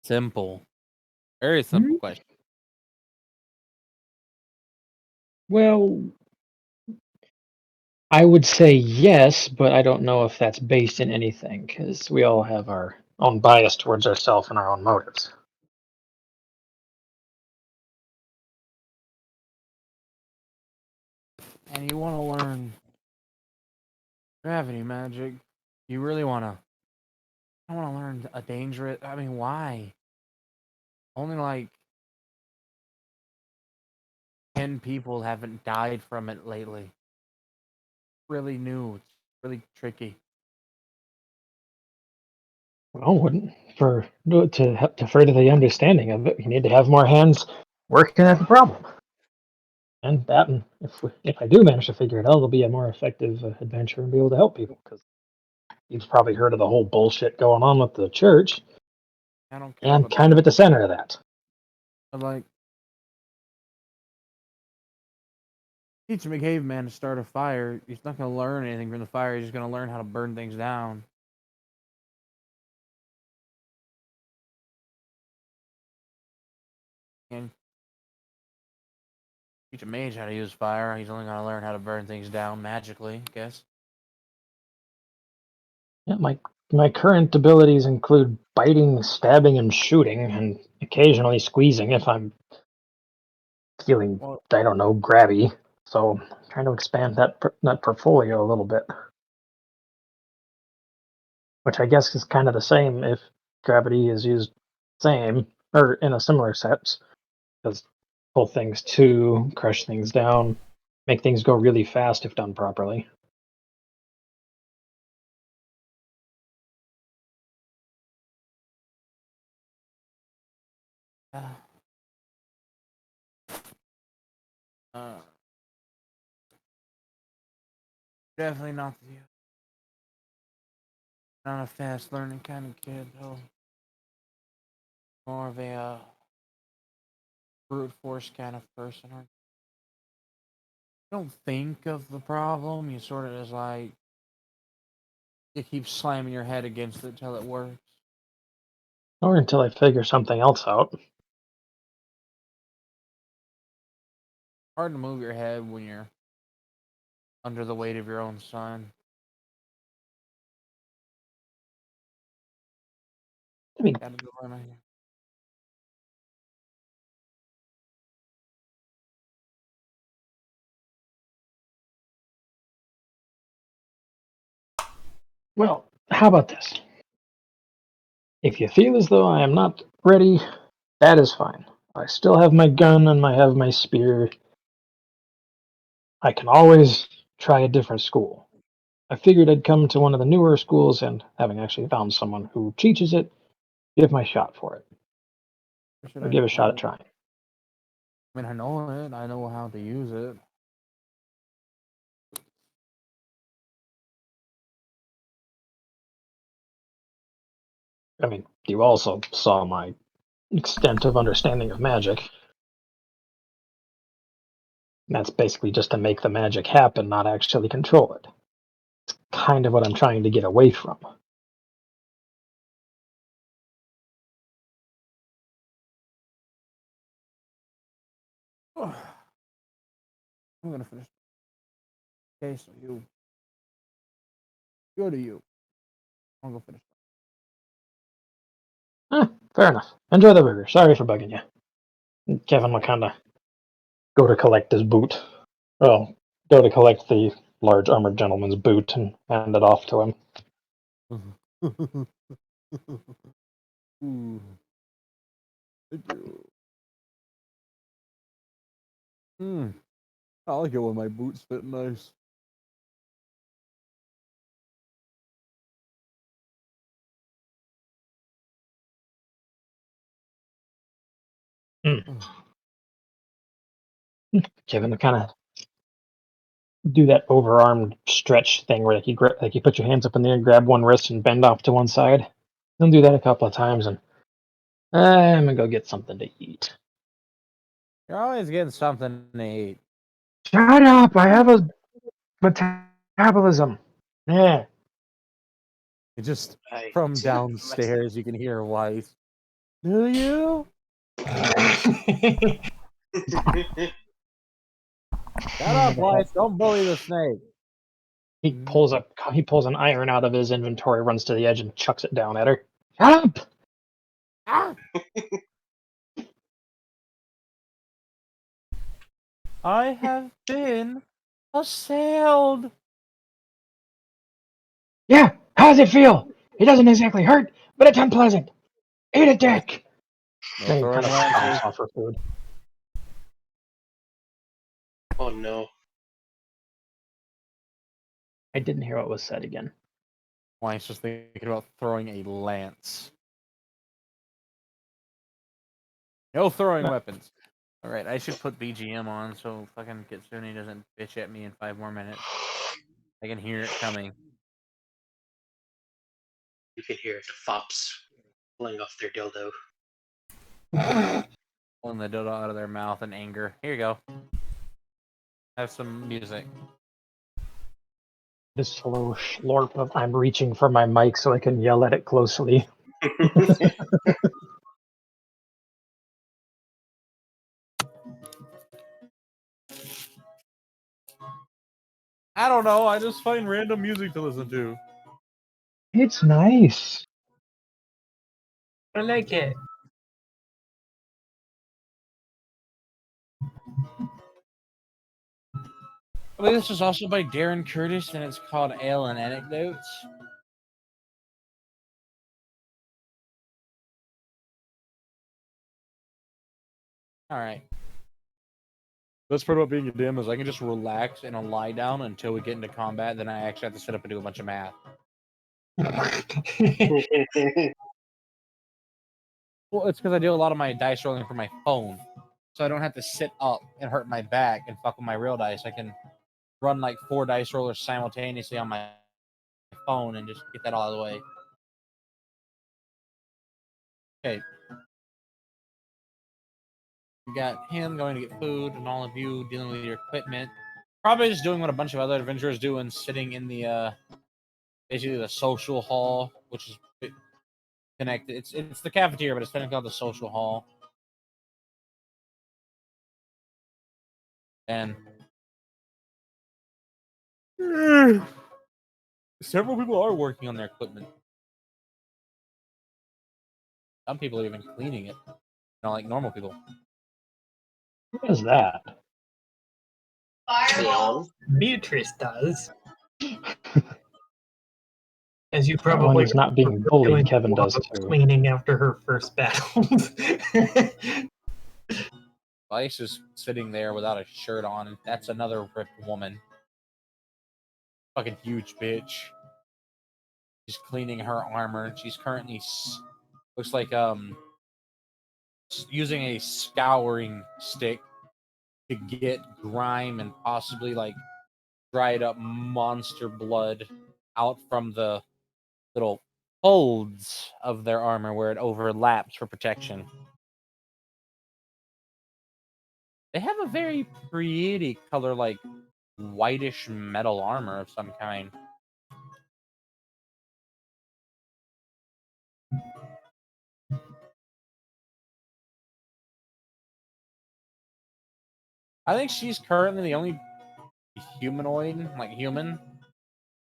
Simple. Very simple question. Well, I would say yes, but I don't know if that's based in anything, because we all have our own bias towards ourselves and our own motives. And you want to learn gravity magic. You really want to. I want to learn a dangerous. I mean, why? Only like 10 people haven't died from it lately. Really new. It's really tricky. Well, wouldn't for to further the understanding of it, you need to have more hands working at the problem. And that, and if I do manage to figure it out, it'll be a more effective adventure and be able to help people. Because you've probably heard of the whole bullshit going on with the church, I don't care and about kind of at the center of that. but like teaching a caveman to start a fire. He's not gonna learn anything from the fire. He's just gonna learn how to burn things down. And teach a mage how to use fire. He's only gonna learn how to burn things down magically, I guess. Yeah, my current abilities include biting, stabbing, and shooting, and occasionally squeezing if I'm feeling, Well, I don't know, grabby. So I'm trying to expand that portfolio a little bit, which I guess is kind of the same if gravity is used same or in a similar sense, because pull things to, crush things down, make things go really fast if done properly. Uh, definitely not the not a fast learning kind of kid though. More of a brute force kind of person. You don't think of the problem. You sort of just like you keep slamming your head against it till it works. Or until I figure something else out. Hard to move your head when you're under the weight of your own son. I mean, Gotta go on here. well, how about this? If you feel as though I am not ready, that is fine. I still have my gun and I have my spear. I can always try a different school. I figured I'd come to one of the newer schools and, having actually found someone who teaches it, give my shot for it. Where should Or I give a shot go? at trying. I mean, I know it. I know how to use it. I mean, you also saw my extent of understanding of magic. That's basically just to make the magic happen, not actually control it. It's kind of what I'm trying to get away from. I'm gonna finish. Okay, so you go to you. I'll go finish. Fair enough. Enjoy the burger. Sorry for bugging you. Kevin will kind of go to collect his boot. Well, go to collect the large armored gentleman's boot and hand it off to him. Ooh. Thank you. I like it when my boots fit nice. Kevin will kind of do that overarmed stretch thing where like you put your hands up in the air, grab one wrist, and bend off to one side. He'll do that a couple of times, and I'm gonna go get something to eat. You're always getting something to eat. Shut up! I have a metabolism. Yeah. It just Right. from downstairs you can hear her voice. Do you? Shut up, Weiss. Don't bully the snake. He pulls an iron out of his inventory, runs to the edge, and chucks it down at her. Shut up! Ah! I have been assailed. Yeah. How does it feel? It doesn't exactly hurt, but it's unpleasant. Eat a dick. No Then he throwing kind of lances. stomps off her food. Oh no. I didn't hear what was said again. Weiss just thinking about throwing a lance. No throwing weapons. Alright, I should put BGM on so fucking Kitsune doesn't bitch at me in 5 more minutes. I can hear it coming. You can hear the fops pulling off their dildo. Pulling the dildo out of their mouth in anger. Here you go. Have some music. This slow slurp of I'm reaching for my mic so I can yell at it closely. I don't know, I just find random music to listen to. It's nice. I like it. I believe this is also by Darren Curtis and it's called Ale and Anecdotes. Alright. Best part about being a DM is I can just relax and I'll lie down until we get into combat. Then I actually have to sit up and do a bunch of math. Well, it's because I do a lot of my dice rolling from my phone, so I don't have to sit up and hurt my back and fuck with my real dice. I can run like 4 dice rollers simultaneously on my phone and just get that all out of the way. Okay. We got him going to get food, and all of you dealing with your equipment. Probably just doing what a bunch of other adventurers do and sitting in the basically the social hall, which is connected. It's the cafeteria, but it's technically called the social hall. And several people are working on their equipment. Some people are even cleaning it, not like normal people. What is that? Leon. Beatrice does. As you That probably one is not being remember, bullied. doing Kevin a lot does of too. cleaning after her first battle. Vice is sitting there without a shirt on, and that's another ripped woman. Fucking huge bitch. She's cleaning her armor. She's currently looks like using a scouring stick to get grime and possibly like dried up monster blood out from the little folds of their armor where it overlaps for protection. They have a very pretty color, like whitish metal armor of some kind. I think she's currently the only humanoid, like human,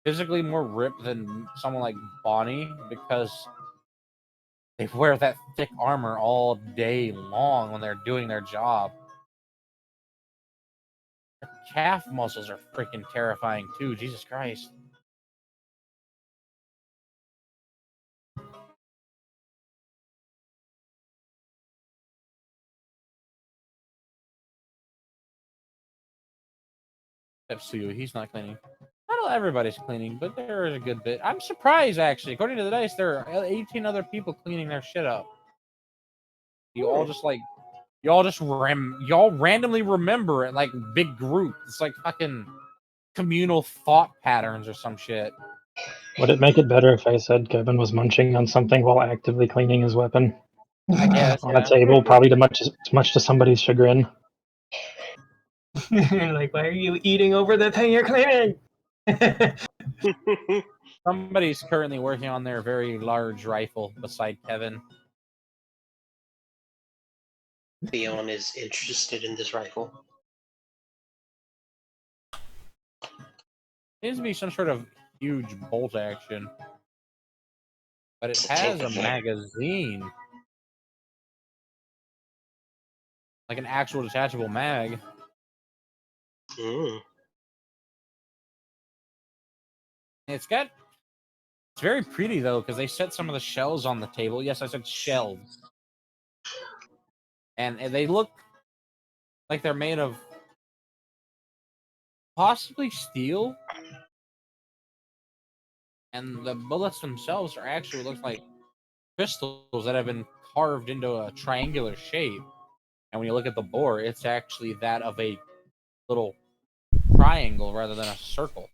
physically more ripped than someone like Bonnie because they wear that thick armor all day long when they're doing their job. Their calf muscles are freaking terrifying too. Jesus Christ. Except Suyu, he's not cleaning. Not everybody's cleaning, but there is a good bit. I'm surprised, actually. According to the dice, there are 18 other people cleaning their shit up. You all just like, y'all randomly remember it like big group. It's like fucking communal thought patterns or some shit. Would it make it better if I said Kevin was munching on something while actively cleaning his weapon I guess, on yeah. a table, probably much to somebody's chagrin? Like, why are you eating over the thing you're cleaning? Somebody's currently working on their very large rifle beside Kevin. Leon is interested in this rifle. Seems to be some sort of huge bolt action. But it has a magazine. Like an actual detachable mag. Mm. It's very pretty though, because they set some of the shells on the table. Yes, I said shells. And they look like they're made of possibly steel. And the bullets themselves are actually what looks like crystals that have been carved into a triangular shape. And when you look at the bore, it's actually that of a little triangle rather than a circle.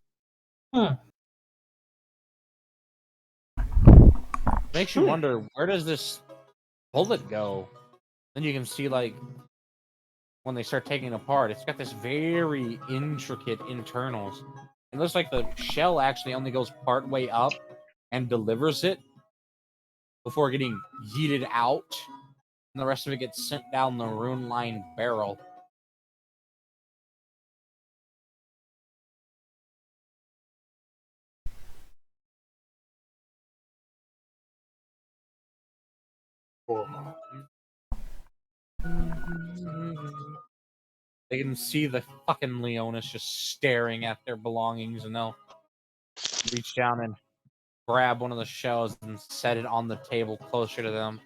Makes you wonder, where does this bullet go? Then you can see, like, when they start taking it apart, it's got this very intricate internals. It looks like the shell actually only goes part way up and delivers it before getting yeeted out, and the rest of it gets sent down the rune-lined barrel. They can see the fucking Leonis just staring at their belongings, and they'll reach down and grab one of the shells and set it on the table closer to them.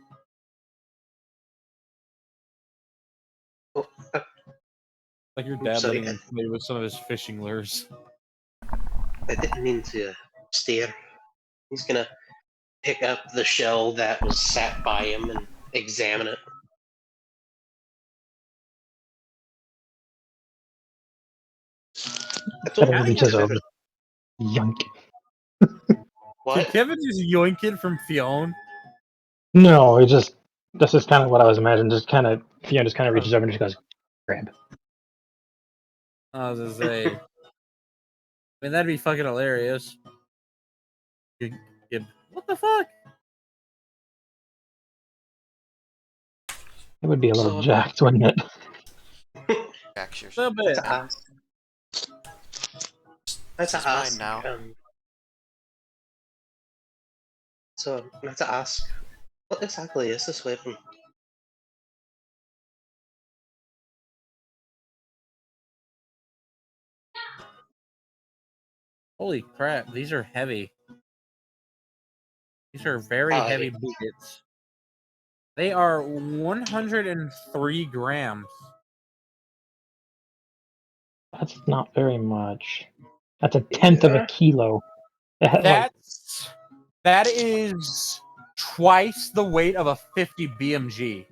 Like your I'm dad sorry, letting him play with some of his fishing lures. I didn't mean to stare. He's gonna pick up the shell that was sat by him and examine it. I told Better you, reach us Kevin. over. Yoink. Did What? Kevin just yoinking from Fionn? No, it just this is kind of what I was imagining. Just kind of Fiona just kind of reaches Oh. over and just goes, grab. I was gonna say. I mean, that'd be fucking hilarious. What the fuck? It would be a little So jacked, wouldn't it? Jack's your A little that's bit. a ask. That's This a is mine ask. now. So that's a ask. What exactly is this weapon? Holy crap, these are heavy. These are very How heavy heavy? bullets. They are 103 grams. That's not very much. That's a tenth of a Yeah. kilo. Like, That is twice the weight of a 50 BMG.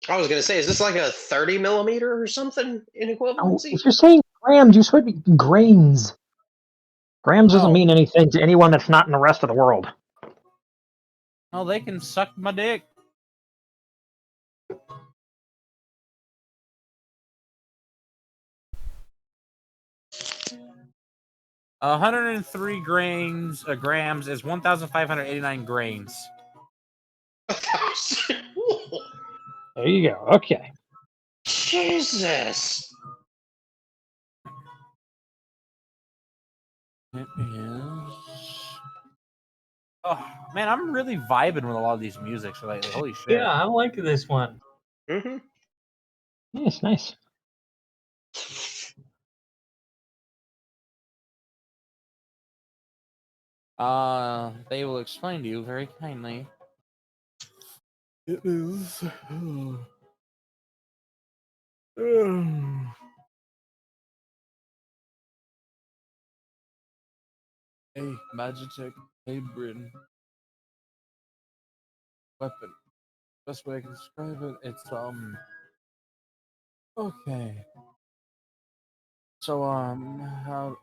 I was gonna say, is this like a 30 millimeter or something in oh, equivalency? if you're saying grams, you should be grains. Grams doesn't Oh, mean anything to anyone that's not in the rest of the world. oh, they can suck my dick. A 103 grams is 1,589 grains. There you go. Okay. Jesus. It is. Oh man, I'm really vibing with a lot of these musics lately. Holy shit! Yeah, I like this one. Mm-hmm. Nice, nice. They will explain to you very kindly. It is. A Magitech hybrid weapon. Best way I can describe it, it's okay. So how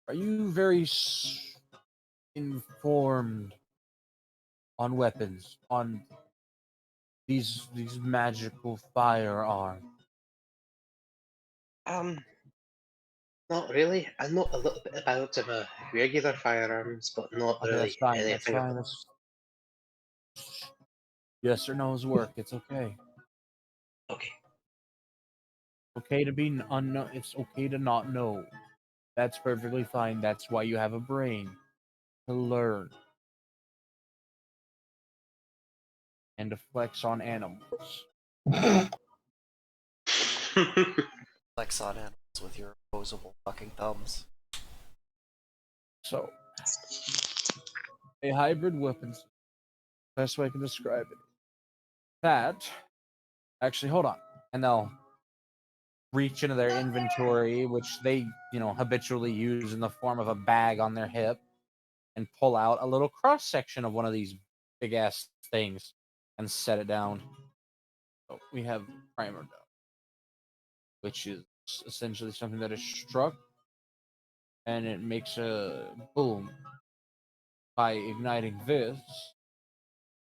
are you very informed on weapons, on these magical firearms? Not really. I know a little bit about regular firearms, but not Okay, that's really fine. That's anything fine. about. That's yes or no's work. It's okay. Okay. Okay to be unknown. It's okay to not know. That's perfectly fine. That's why you have a brain to learn and to flex on animals. Flex on animals with your opposable fucking thumbs. So, a hybrid weapon. Best way I can describe it. That actually, hold on, and they'll reach into their inventory, which they, habitually use in the form of a bag on their hip, and pull out a little cross section of one of these big ass things and set it down. So we have primer down, which is essentially something that is struck and it makes a boom by igniting this,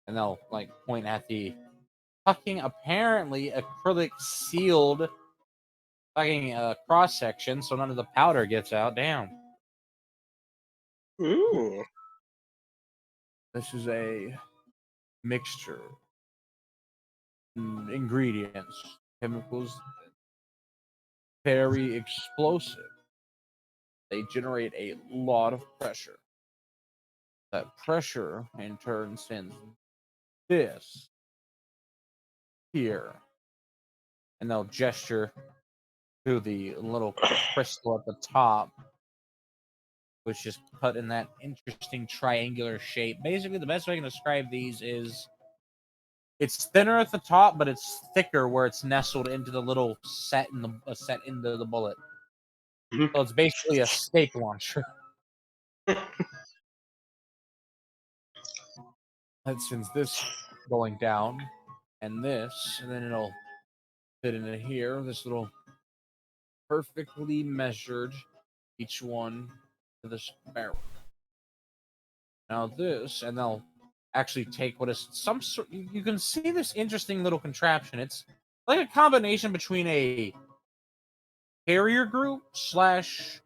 and they'll like point at the fucking apparently acrylic sealed fucking cross section so none of the powder gets out. Damn. Ooh. This is a mixture, ingredients, chemicals, very explosive. They generate a lot of pressure. That pressure, in turn, sends this here, and they'll gesture to the little crystal at the top, which is cut in that interesting triangular shape. Basically, the best way I can describe these is It's thinner at the top, but it's thicker where it's nestled into the little set in the set into the bullet. Mhm. So it's basically a steak launcher. That sends this going down, and this, and then it'll fit into here. This little perfectly measured, each one to this barrel. Now this, and they'll actually take what is some sort. You can see this interesting little contraption. It's like a combination between a carrier group slash.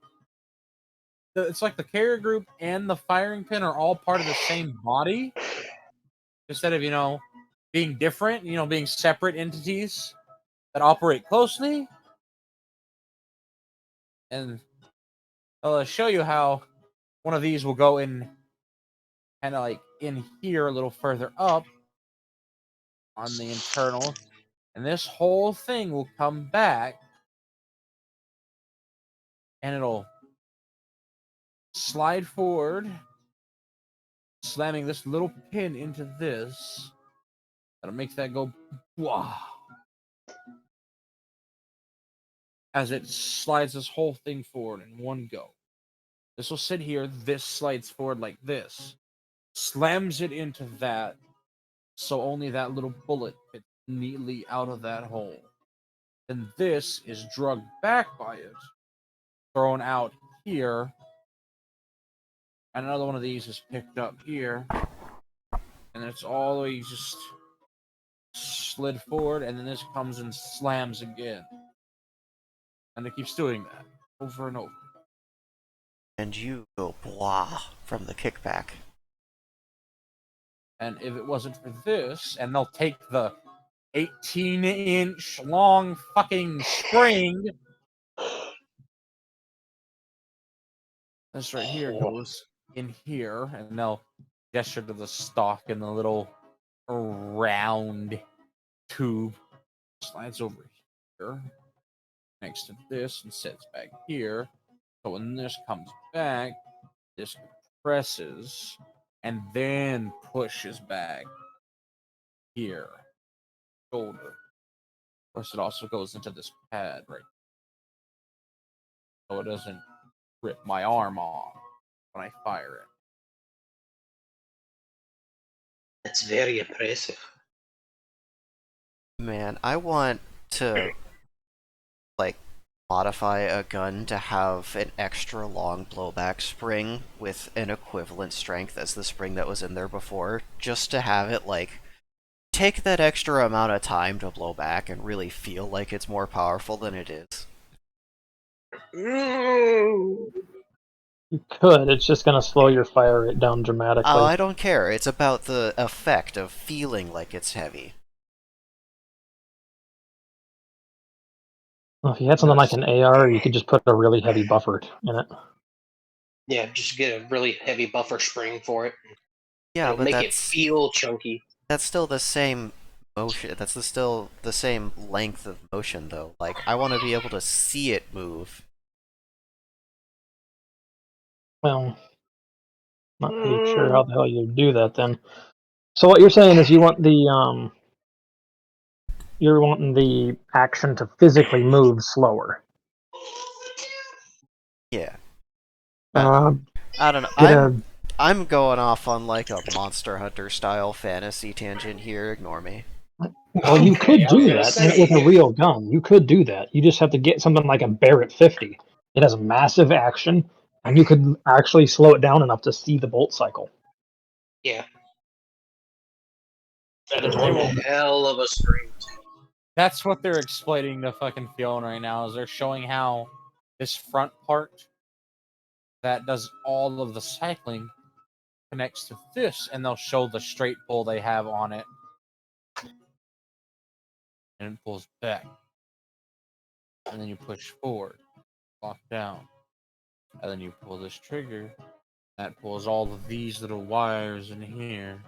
It's like the carrier group and the firing pin are all part of the same body. Instead of being different, being separate entities that operate closely. And I'll show you how one of these will go in, kind of like in here a little further up on the internal, and this whole thing will come back and it'll slide forward, slamming this little pin into this. That'll make that go wow. As it slides this whole thing forward in one go. This will sit here, this slides forward like this, slams it into that, so only that little bullet fits neatly out of that hole. Then this is drugged back by it, thrown out here, and another one of these is picked up here, and it's all the way just slid forward, and then this comes and slams again. And it keeps doing that over and over. And you go blah from the kickback. And if it wasn't for this, and they'll take the 18-inch long fucking spring. This right here goes in here, and they'll gesture to the stock and the little round tube slides over here next to this and sits back here. So when this comes back, this presses and then pushes back here. Shoulder. Of course, it also goes into this pad right, so it doesn't rip my arm off when I fire it. That's very impressive. Man, I want to like modify a gun to have an extra long blowback spring with an equivalent strength as the spring that was in there before, just to have it like take that extra amount of time to blow back and really feel like it's more powerful than it is. Mm. You could. It's just going to slow your fire rate down dramatically. Oh, I don't care. It's about the effect of feeling like it's heavy. Well, if you had something like an AR, you could just put a really heavy buffer in it. Yeah, just get a really heavy buffer spring for it. Yeah, It'll but make it that's feel chunky. that's still the same motion. That's still the same length of motion, though. Like, I want to be able to see it move. Well, not really sure how the hell you do that then. So what you're saying is you want the you're wanting the action to physically move slower. Yeah. Um, I don't know. get a I'm going off on like a Monster Hunter style fantasy tangent here. Ignore me. Well, you Okay, could I was do gonna that say. with a real gun. You could do that. You just have to get something like a Barrett 50. It has massive action, and you could actually slow it down enough to see the bolt cycle. Yeah. That's There's what, one hell of a spring. that's what they're explaining to fucking Fiona right now. Is they're showing how this front part that does all of the cycling connects to this, and they'll show the straight pull they have on it, and it pulls back, and then you push forward, lock down, and then you pull this trigger. That pulls all of these little wires in here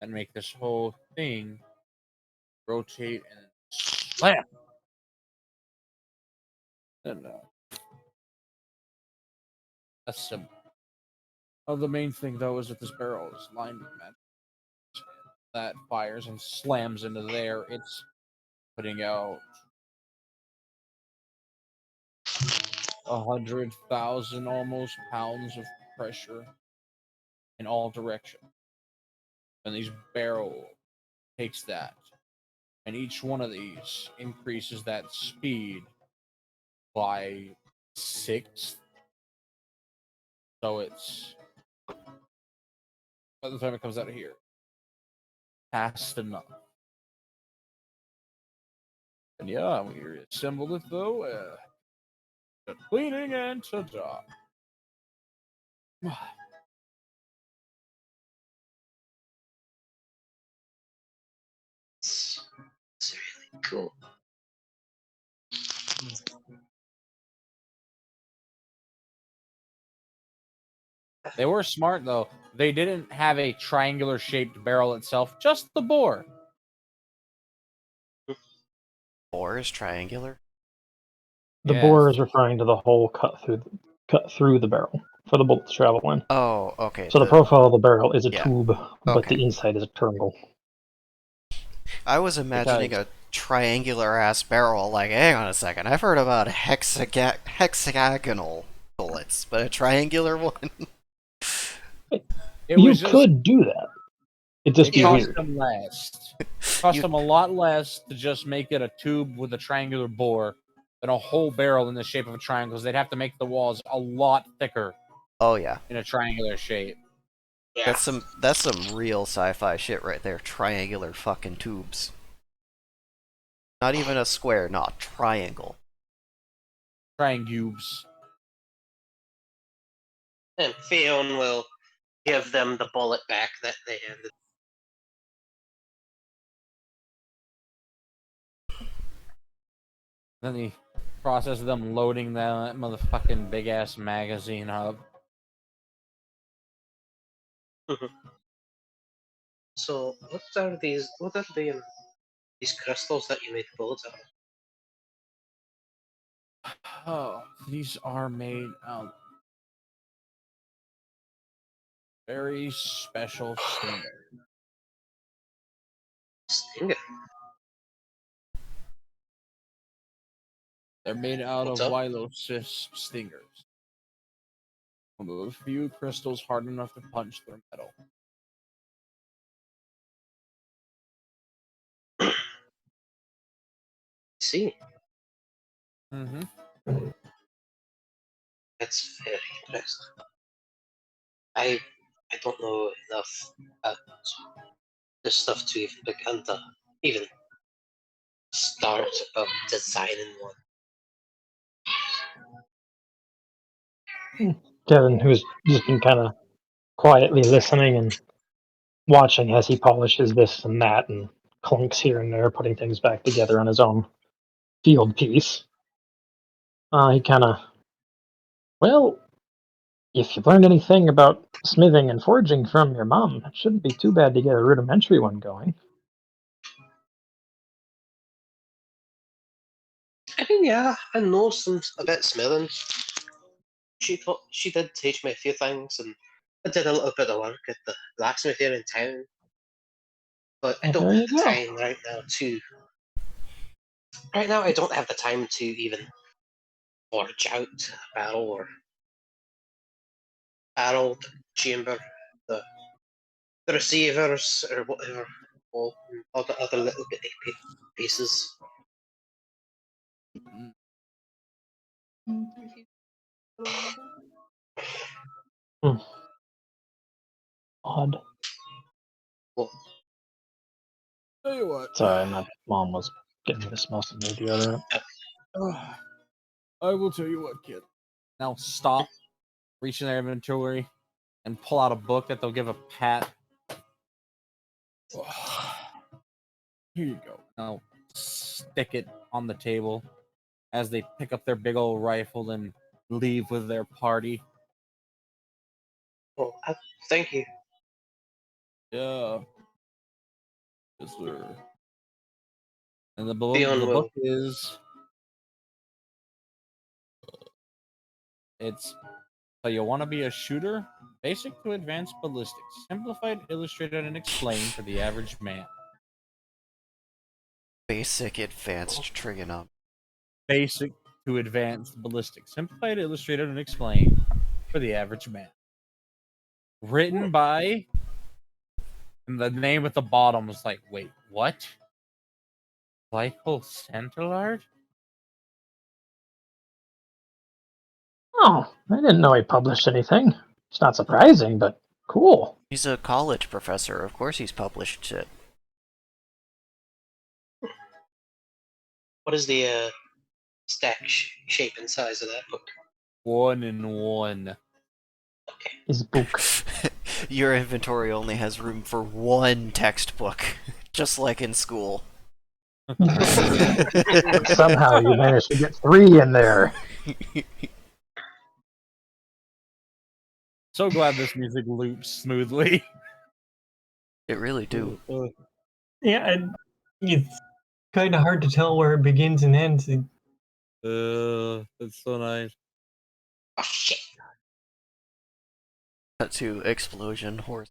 and make this whole thing rotate and slam. And that's simple. The main thing though is that this barrel is lined with magic. that fires and slams into there, it's putting out 100,000 almost pounds of pressure in all directions. And these barrel takes that, and each one of these increases that speed by 6. So it's by the time it comes out of here, fast enough. And yeah, we assembled it though. To cleaning and to dock. It's really cool. They were smart though. They didn't have a triangular shaped barrel itself, just the bore. Bore is triangular. The Yes. bore is referring to the hole cut through the barrel for the bullet to travel in. Oh, okay. So the profile of the barrel is a yeah. tube, but Okay. the inside is a triangle. I was imagining Because- a triangular ass barrel. Like, hang on a second. I've heard about hexagonal bullets, but a triangular one. It You was just, could do that. It'd just it be cost weird. them less. Cost them a lot less to just make it a tube with a triangular bore than a whole barrel in the shape of a triangle, because they'd have to make the walls a lot thicker Oh yeah, in a triangular shape. Yeah. that's some real sci-fi shit right there. Triangular fucking tubes. Not even a square, not triangle. Triangubes. And Fion will give them the bullet back that they handed. Then the process of them loading that motherfucking big ass magazine hub. So, what are these? What are these crystals that you made bullets out of? Oh, these are made out very special stinger. Stinger. They're made out What's of up? Wylosis stingers. Remove a few crystals hard enough to punch through metal. See, Mm-hmm. that's very interesting. I don't know enough about this stuff to even begin to even start of designing one. Kevin, who's just been kind of quietly listening and watching as he polishes this and that and clunks here and there, putting things back together on his own field piece. He kind of, well, if you've learned anything about smithing and forging from your mom, it shouldn't be too bad to get a rudimentary one going. I mean, yeah, I know some a bit smithing. She did teach me a few things, and I did a little bit of work at the blacksmith here in town. But I Well, don't there have you the go. time right now to. Right now, I don't have the time to even forge out a barrel chamber, the the receivers or whatever, all the other little bitty pieces. Odd. Well, Tell you what. Sorry, my mom was getting me to smell some new deodorant. I will tell you what, kid. Now stop, reach in their inventory, and pull out a book that they'll give a pat. Here you go. Now stick it on the table as they pick up their big old rifle and leave with their party. well, thank you. Yeah. Yes, sir. And the Theon book will. is it's So you want to be a shooter? Basic to advanced ballistics. Simplified, illustrated, and explained for the average man. Basic advanced trigonometry. Basic to advanced ballistics. Simplified, illustrated, and explained for the average man. Written by... And the name at the bottom was like, wait, what? Michael Centelard? Oh, I didn't know he published anything. It's not surprising, but cool. He's a college professor. Of course he's published shit. What is the stack shape and size of that book? 1 in 1. Okay. His book. Your inventory only has room for one textbook, just like in school. Somehow you managed to get 3 in there. So glad this music loops smoothly. It really do. Yeah, and it's kind of hard to tell where it begins and ends. That's so nice. Oh shit! Cut to explosion horse.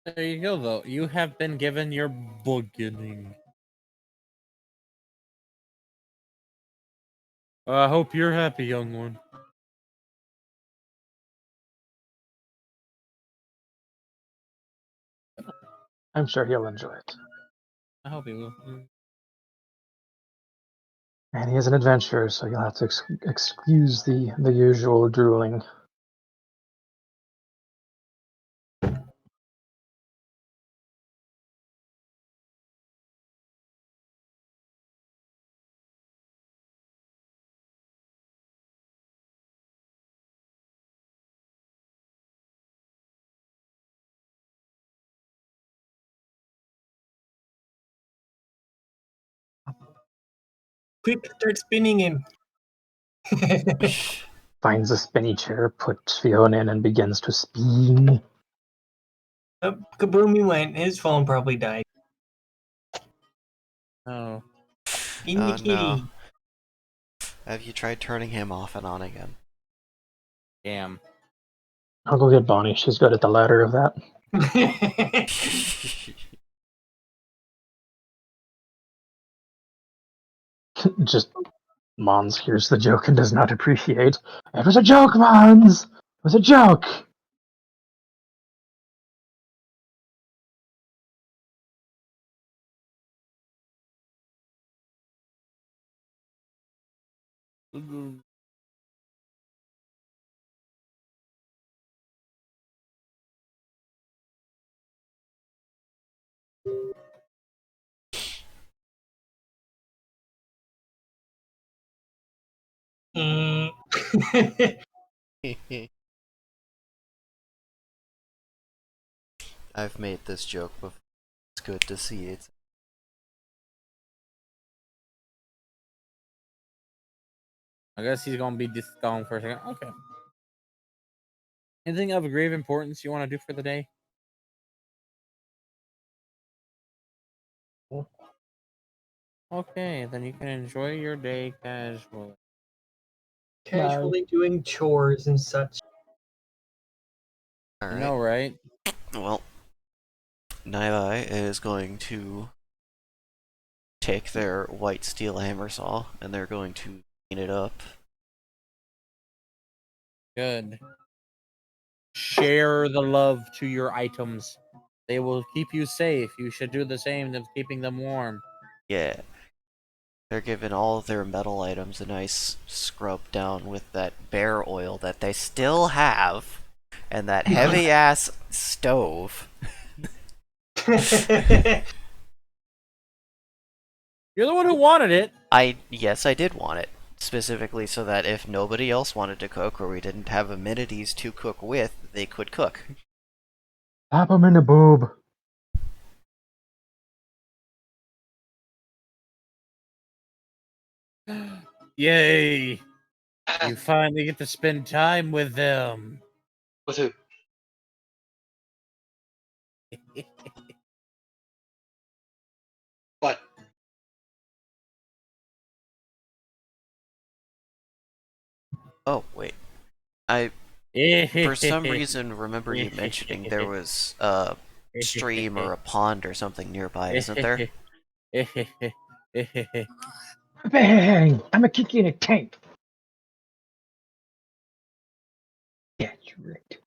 There you go, though. You have been given your beginning. I hope you're happy, young one. I'm sure he'll enjoy it. I hope you will. And he is an adventurer, so you'll have to excuse the usual drooling. Quick, start spinning him. Finds a spinny chair, puts Fiona in, and begins to spin. Oh, kaboom, he went. His phone probably died. Oh. In the Oh, kitty. no. Have you tried turning him off and on again? Damn. I'll go get Bonnie. She's good at the latter of that. Just Mons hears the joke and does not appreciate. It was a joke, Mons! It was a joke! Mm. I've made this joke before. It's good to see it. I guess he's gonna be just gone for a second. Okay. Anything of grave importance you want to do for the day? Okay, then you can enjoy your day casually. Casually doing chores and such. You Alright. know, right? Well, Naibai is going to take their white steel hammer saw and they're going to clean it up. Good. Share the love to your items. They will keep you safe. You should do the same of keeping them warm. Yeah. They're giving all of their metal items a nice scrub down with that bear oil that they still have, and that heavy ass stove. You're the one who wanted it. Yes, I did want it. Specifically so that if nobody else wanted to cook or we didn't have amenities to cook with, they could cook. Pop him in the boob. Yay! Ah, You finally get to spend time with them. with who? What? Oh, wait. I, for some reason, remember you mentioning there was a stream or a pond or something nearby, isn't there? Bang! I'm a kick in a tank. That's right.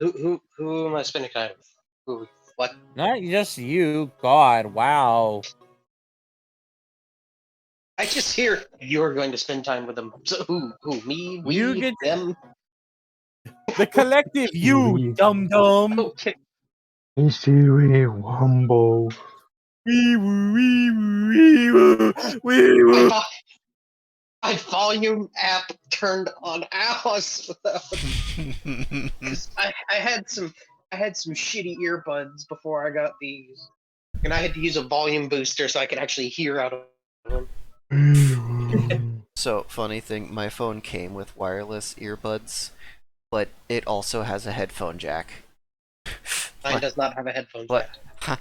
Who am I spending time with? Who? What? Not just you. God, wow. I just hear you're going to spend time with them. So who? Who? Me? We? You get Them? the collective you, We- dum dum. Okay. It's really wumbo. Wee woo, wee woo, wee woo, wee My, woo. my volume app turned on. Because I had some shitty earbuds before I got these, and I had to use a volume booster so I could actually hear out of them. So, funny thing, my phone came with wireless earbuds, but it also has a headphone jack. Mine does not have a headphone What? jack.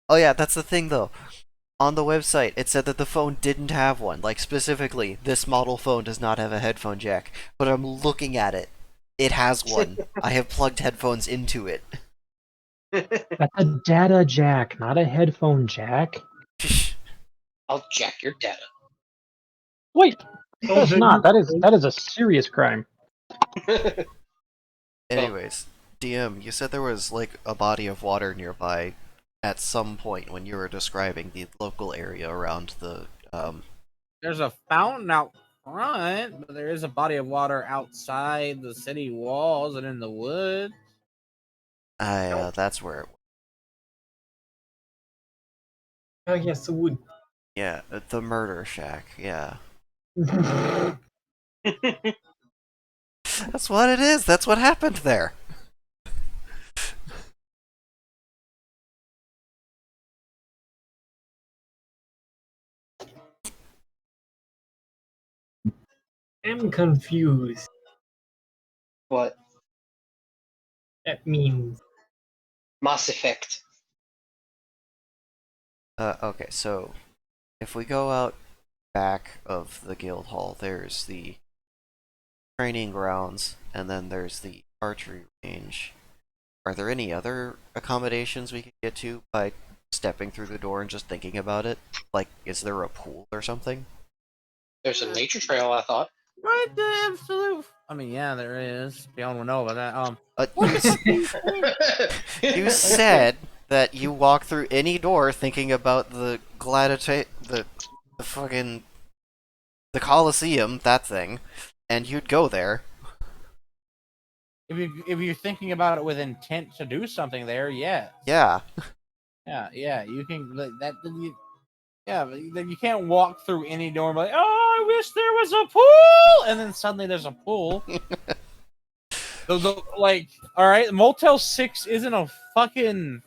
Oh yeah, that's the thing though. On the website, it said that the phone didn't have one. Like, specifically, this model phone does not have a headphone jack. But I'm looking at it. It has one. I have plugged headphones into it. That's a data jack, not a headphone jack. I'll jack your data. Wait, Oh, that's then not. you- That is a serious crime. Anyways, DM, you said there was, like, a body of water nearby at some point when you were describing the local area around the, There's a fountain out front, but there is a body of water outside the city walls and in the woods. that's where it was. Oh yes, it would. Yeah, the murder shack, yeah. That's what it is, that's what happened there. I'm confused. What? That means Mass Effect. Okay, so if we go out back of the guild hall, there's the training grounds, and then there's the archery range. Are there any other accommodations we could get to by stepping through the door and just thinking about it? Like, is there a pool or something? There's a nature trail, I thought. What the absolute? I mean, yeah, there is. You don't know about that. You said that you walk through any door thinking about the the fucking the Colosseum, that thing, and you'd go there. If you're thinking about it with intent to do something there, yes. Yeah. Yeah. You can like, that. Yeah, but you can't walk through any door and be like, "Oh, I wish there was a pool," and then suddenly there's a pool. Like, all right, Motel 6 isn't a fucking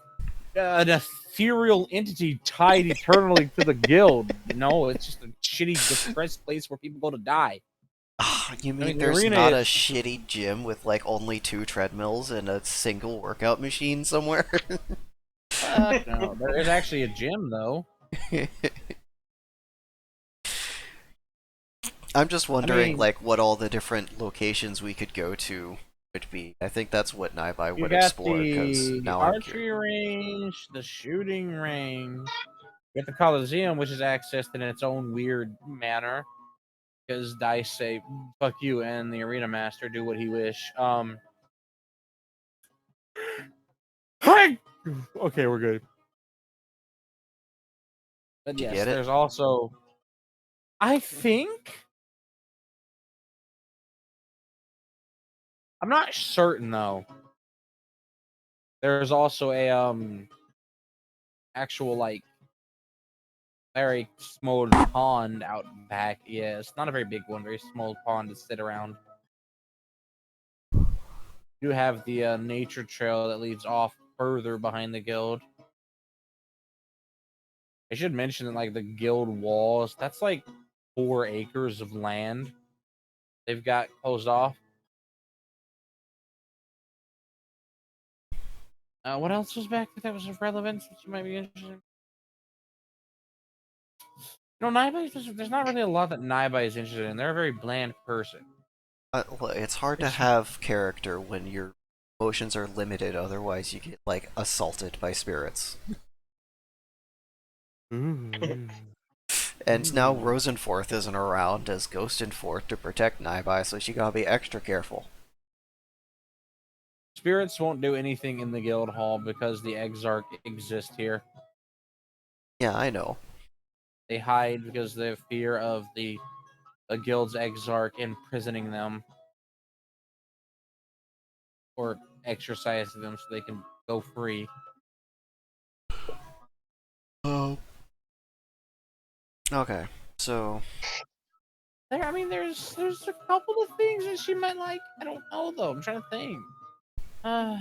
an ethereal entity tied eternally to the guild. No, it's just a shitty, depressed place where people go to die. You mean mean, the there's arena not a is- shitty gym with like only 2 treadmills and a single workout machine somewhere? Fuck no, there is actually a gym though. I'm just wondering, mean- like, what all the different locations we could go to would be. I think that's what Naibai You would got explore, because the now I'm archery curious. range, the shooting range. You got the Coliseum, which is accessed in its own weird manner. Because Dice say "fuck you" and the Arena Master do what he wish. Hi. Okay, we're good. But Did you yes, get it? there's also. I think. I'm not certain though. There's also a actual like very small pond out back. Yeah, it's not a very big one, very small pond to sit around. You have the nature trail that leads off further behind the guild. I should mention that like the guild walls, that's like 4 acres of land they've got closed off. What else was back that was of relevance that you might be interested in? No, Naibai, there's not really a lot that Naibai is interested in. They're a very bland person. It's hard to have character when your emotions are limited, otherwise you get, like, assaulted by spirits. Mm-hmm. And now Rosenforth isn't around as Ghost and Forth to protect Naibai, so she gotta be extra careful. Spirits won't do anything in the guild hall because the Exarch exist here. Yeah, I know. They hide because they have fear of the guild's Exarch imprisoning them or exercising them so they can go free. Oh. Okay, so I mean, there's a couple of things that she might like. I don't know though. I'm trying to think. I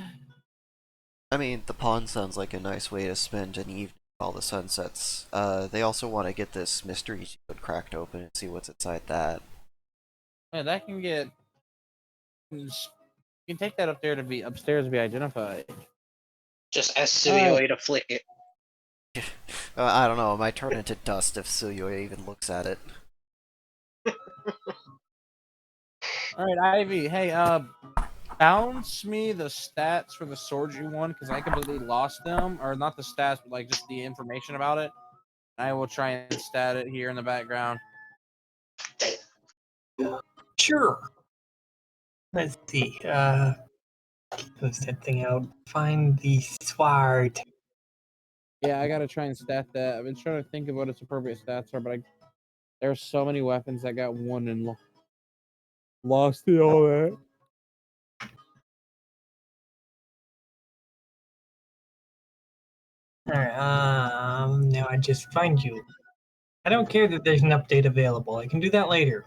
mean, the pond sounds like a nice way to spend an evening while the sun sets. They also want to get this mystery shield cracked open and see what's inside that. Yeah, that can get. You can take that up there to be upstairs to be identified. Just ask Suyoy to flick it. I don't know, it might turn into dust if Suyo even looks at it. All right, Ivy. Hey, bounce me the stats for the sword you won because I completely lost them, or not the stats, but like just the information about it. I will try and stat it here in the background. Sure. Let's see. Close that thing out. Find the sword. Yeah, I gotta try and stat that. I've been trying to think of what its appropriate stats are, but there's so many weapons that got won and lost to all that. Alright, now I just find you. I don't care that there's an update available. I can do that later.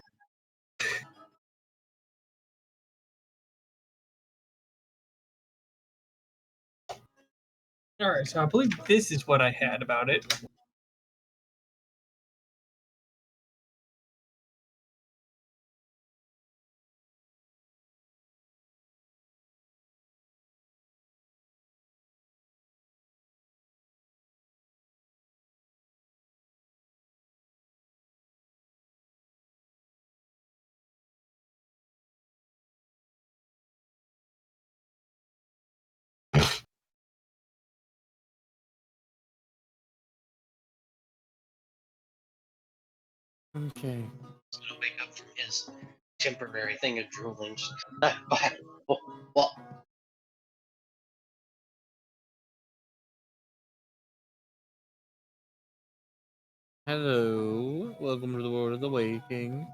Alright, so I believe this is what I had about it. Okay. He's gonna wake up from his temporary thing of drooling. Well, Hello. Welcome to the world of the waking.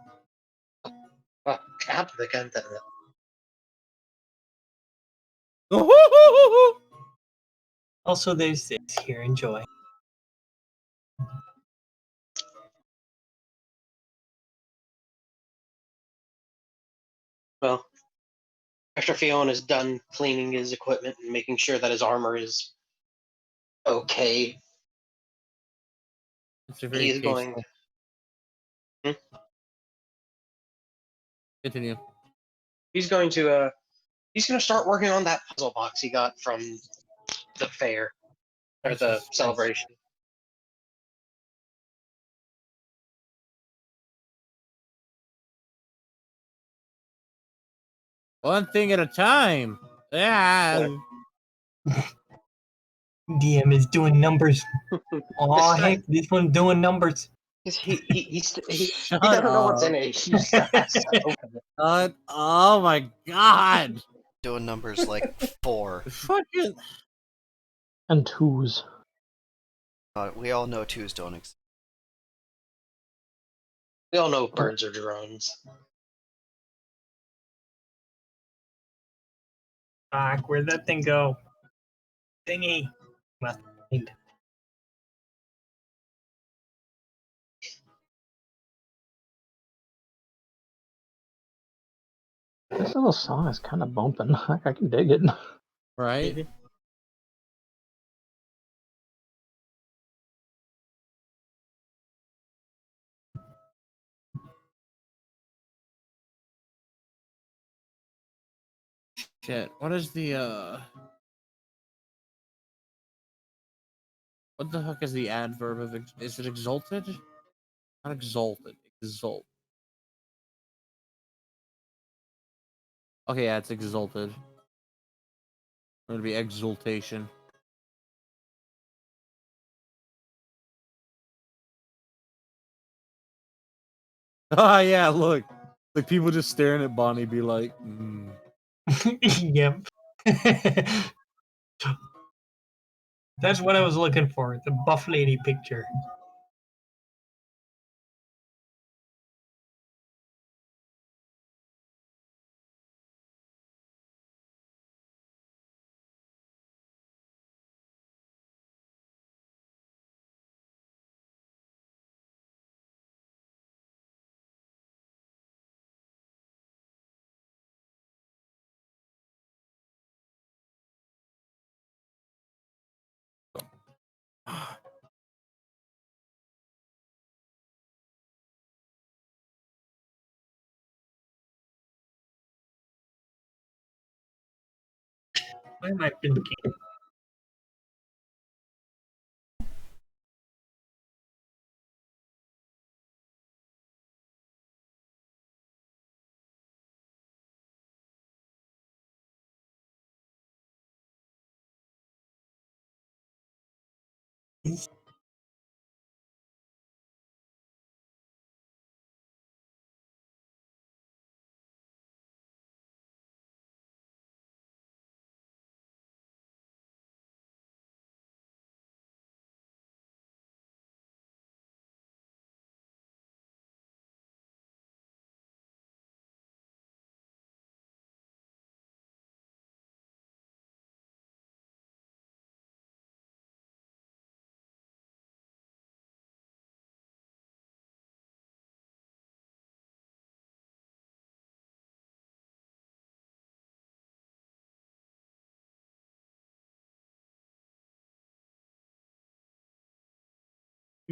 cap the gun. Also, there's this here. Enjoy. Well, after Fiona is done cleaning his equipment and making sure that his armor is okay, It's a very he's going. tasteful. Hmm? Continue. He's going to. He's going to start working on that puzzle box he got from the fair or the celebration. One thing at a time. Yeah. DM is doing numbers. Oh, This heck, this one's doing numbers. he Shut doesn't know what's up. in it. He still has to open it. Oh my god. Doing numbers like 4. Fucking. And twos. We all know 2s don't exist. We all know birds are drones. Fuck, where'd that thing go? Thingy. Must find. This little song is kind of bumping. I can dig it. Right? Shit. What is the what the heck is the adverb of is it exalted? Not exalted. Exalt. Okay, yeah, it's exalted. It would be exultation. Ah, yeah, look. Like people just staring at Bonnie be like, Yep. That's what I was looking for. The buff lady picture. Why am I thinking?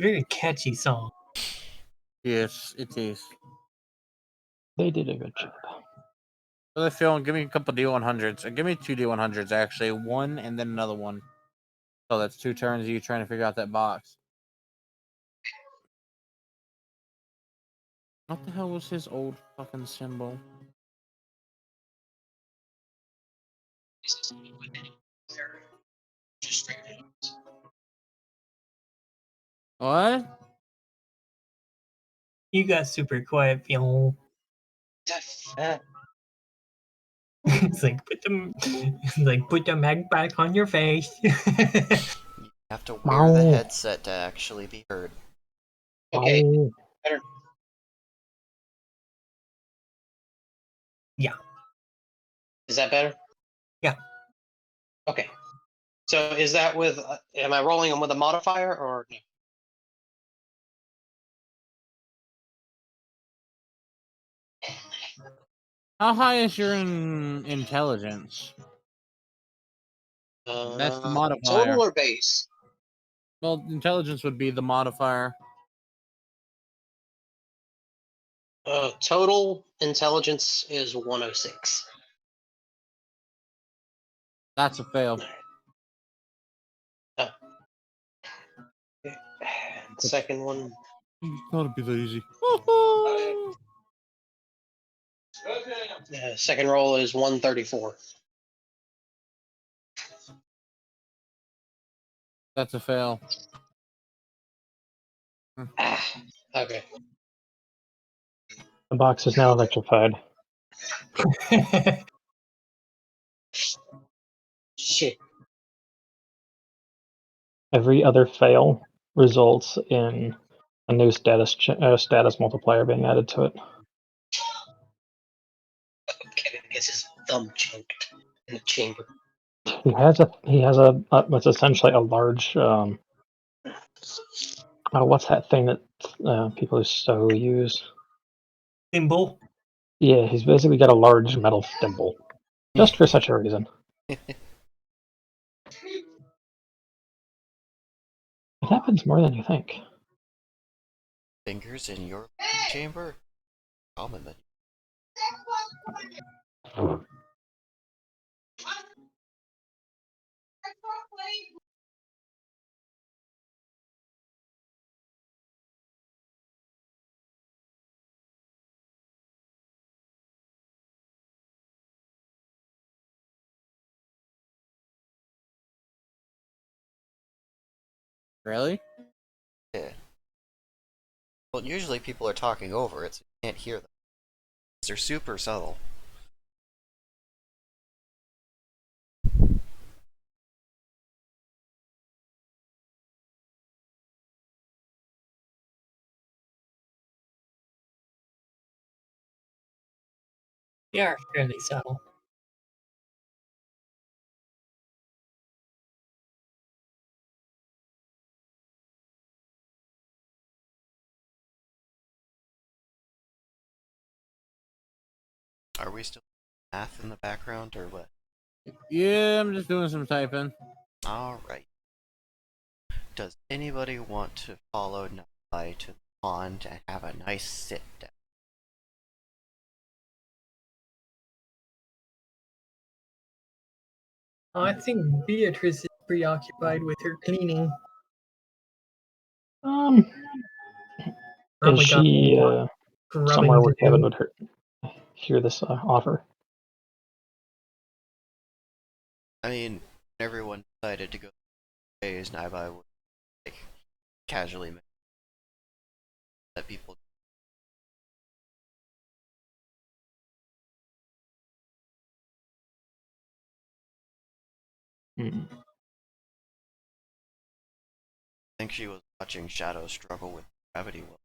Very catchy song. yes, it is. They did a good job. So they film, give me a couple D100s. Give me two D100s actually. One and then another one. So that's 2 turns of you trying to figure out that box. What the hell was his old fucking symbol? What? You got super quiet, Phil. Uh, It's like put the mag back on your face. You have to wear the Wow. headset to actually be heard. okay, Wow. better. Yeah. Is that better? Yeah. Okay. So is that with? Am I rolling them with a modifier or? No? How high is your intelligence? That's the modifier. Total or base? Well, intelligence would be the modifier. Total intelligence is 106. That's a fail. Okay. Second one. Gotta be that easy. Second roll is 134. That's a fail. Okay. The box is now electrified. Shit. Every other fail results in a new status multiplier being added to it. Kevin gets his thumb choked in the chamber. He has a what's essentially a large what's that thing that people who sew use? Thimble. Yeah, he's basically got a large metal thimble, just for such a reason. It happens more than you think. Fingers in your chamber? Common then. Really? Yeah. Well, usually people are talking over it, so you can't hear them. They're super subtle. They are fairly subtle. Are we still math in the background or what? Yeah, I'm just doing some typing. Alright. Does anybody want to follow Nabai to the pond and have a nice sit down? I think Beatrice is preoccupied with her cleaning. Is Probably got she somewhere grubbing where to Kevin do. would hear this offer? I mean, everyone decided to go ways, Nabai would like, casually let people. Hmm. I think she was watching Shadow struggle with gravity well.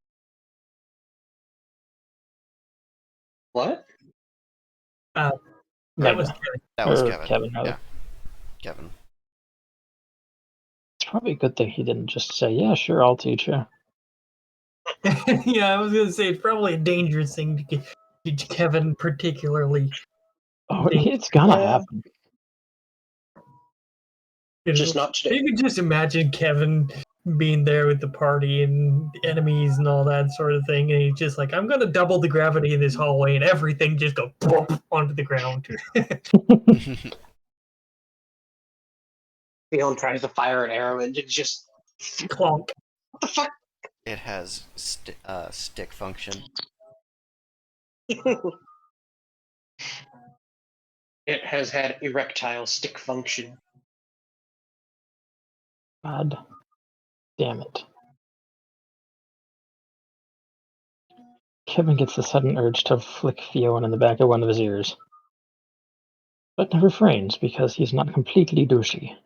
What? That Meg, was Kevin. That was or Kevin. Kevin, rather. Yeah, Kevin. It's probably a good thing he didn't just say, "Yeah, sure, I'll teach you." Yeah, I was gonna say it's probably a dangerous thing to teach Kevin, particularly. Oh, Dangerous. it's gonna Yeah. happen. Just not today. You could just imagine Kevin being there with the party and enemies and all that sort of thing, and he's just like, "I'm gonna double the gravity in this hallway," and everything just go boom onto the ground. Theon tries to fire an arrow and it just Clonk. what the fuck? It has stick function. It has had erectile stick function. God damn it. Kevin gets the sudden urge to flick Fiona in the back of one of his ears, but refrains because he's not completely douchey.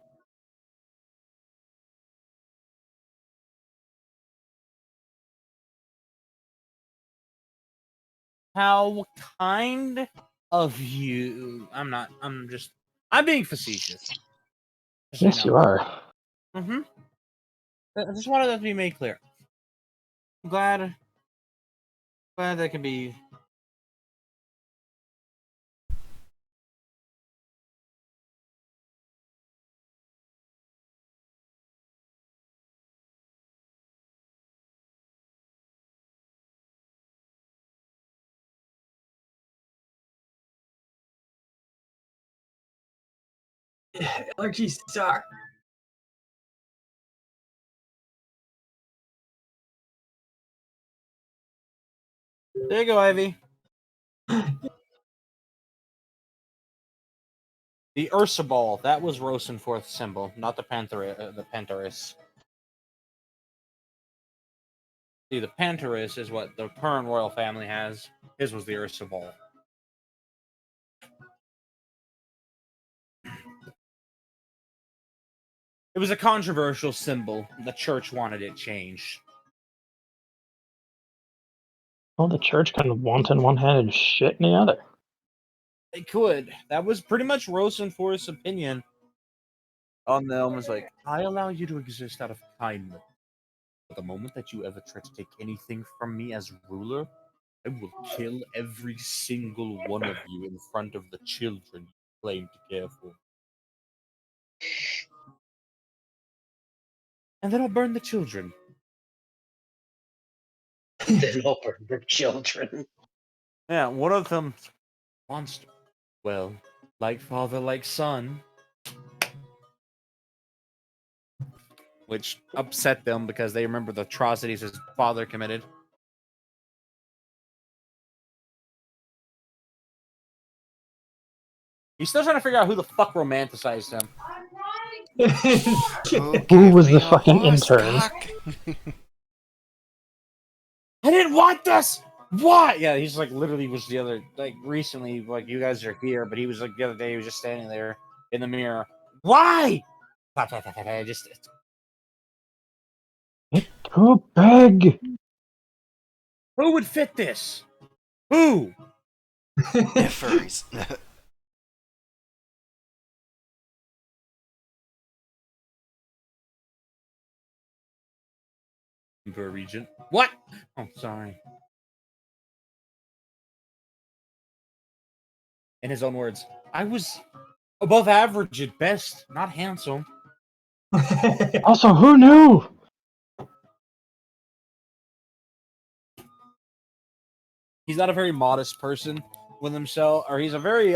How kind of you. I'm being facetious. Just so Yes, you are. Mm-hmm. I just wanted that to be made clear. I'm glad that can be. Allergies suck. There you go, Ivy. The Ursa Ball, that was Rosenforth's symbol, not the Pantherus. See, the Pantherus is what the current royal family has. His was the Ursa Ball. It was a controversial symbol. The church wanted it changed. Well, the church can want in one hand and shit in the other. They could. That was pretty much Rose and Forrest's opinion on them. Was like, I allow you to exist out of kindness. But the moment that you ever try to take anything from me as ruler, I will kill every single one of you in front of the children you claim to care for. And then I'll burn the children. Then I'll burn the children. Yeah, one of them monster. Well, like father, like son. Which upset them because they remember the atrocities his father committed. He's still trying to figure out who the fuck romanticized him. Who was the fucking intern? I didn't want this! What? Yeah, he's like literally was the other, like recently, like you guys are here, but he was like the other day, he was just standing there in the mirror. Why? I just. Too big. Who would fit this? Who? Furries. Emperor Regent. What? Oh, sorry. In his own words, I was above average at best, not handsome. Also, who knew? He's not a very modest person with himself, or he's a very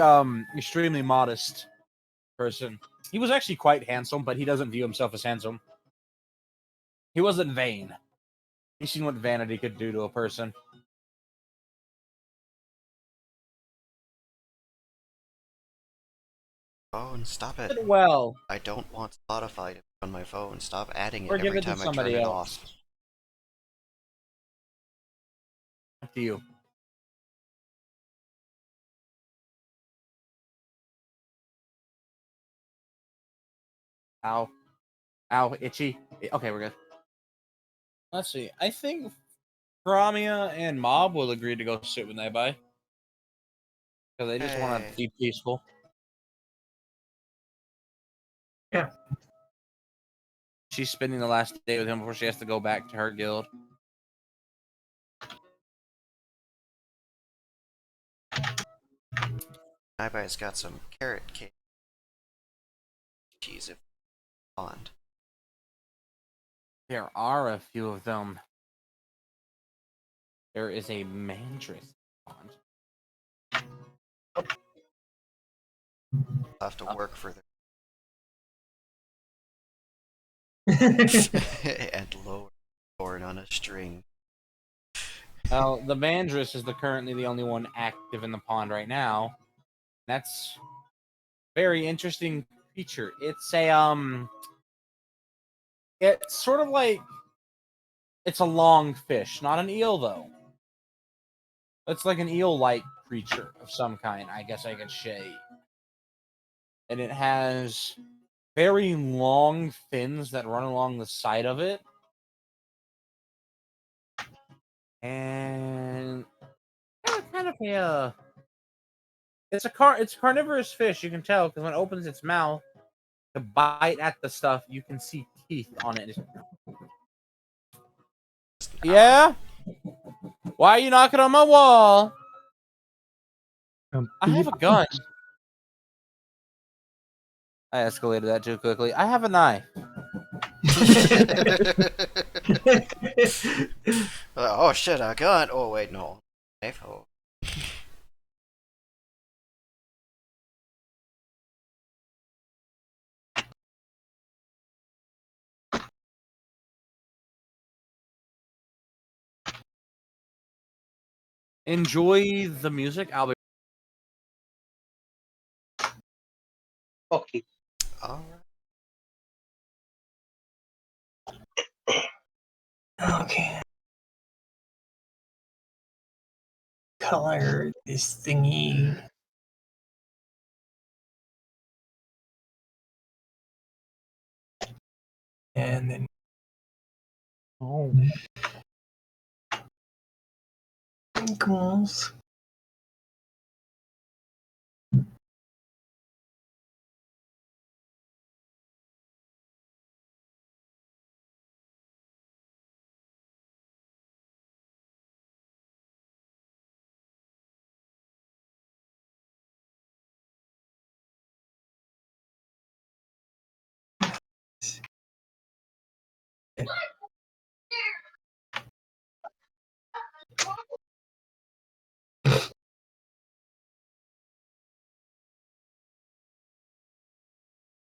extremely modest person. He was actually quite handsome, but he doesn't view himself as handsome. He wasn't vain. He's seen what vanity could do to a person. Phone, stop it. Well, I don't want Spotify to be on my phone. Stop adding it or give every it to time I turn somebody it else. off. Up to you. Ow. Ow, itchy. Okay, we're good. Let's see. I think Karamia and Mob will agree to go sit with Nebai. Because they just want to Hey. be peaceful. Yeah. She's spending the last day with him before she has to go back to her guild. Nibai's got some carrot cake. Cheese if pond. There are a few of them. There is a Mandris pond. I'll have to work for the and lower corn on a string. Well, the Mandris is currently the only one active in the pond right now. That's very interesting feature. It's a it's sort of like it's a long fish, not an eel though. It's like an eel-like creature of some kind, I guess I could say. And it has very long fins that run along the side of it. And kind of a it's a carnivorous fish, you can tell, because when it opens its mouth to bite at the stuff, you can see teeth on it. Yeah? Why are you knocking on my wall? I have a gun. I escalated that too quickly. I have a knife. Oh shit, a gun! Oh wait, no. Knife? Oh. Enjoy the music. I'll be. Okay. Alright. Okay. Color this thingy. And then Oh. Twinkles.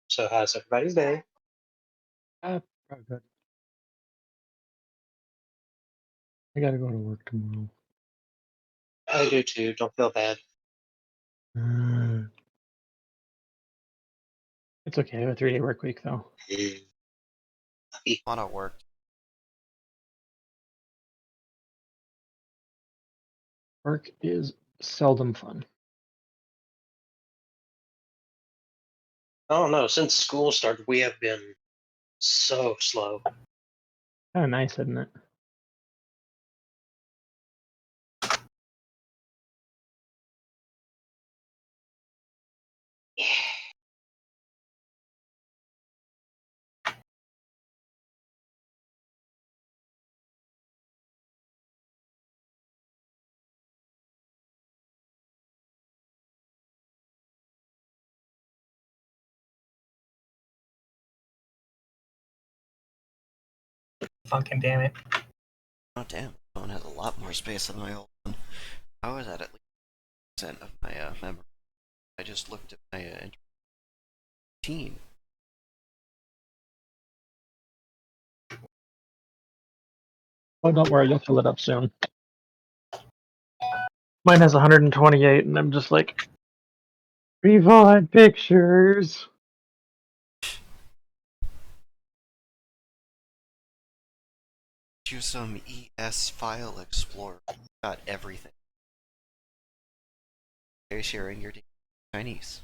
So how's everybody's day? Probably good. I gotta go to work tomorrow. I do too. Don't feel bad. It's okay. I have a 3-day work week though. On at work. Work is seldom fun. I don't know. Since school started, we have been so slow. Kind of nice, isn't it? Fucking damn it. Oh damn, phone has a lot more space than my old one. How is that at least percent of my memory? I just looked at my team. Oh, don't worry. You'll fill it up soon. Mine has 128, and I'm just like, rewind pictures. Use some ES File Explorer. Got everything. Are sharing your Chinese?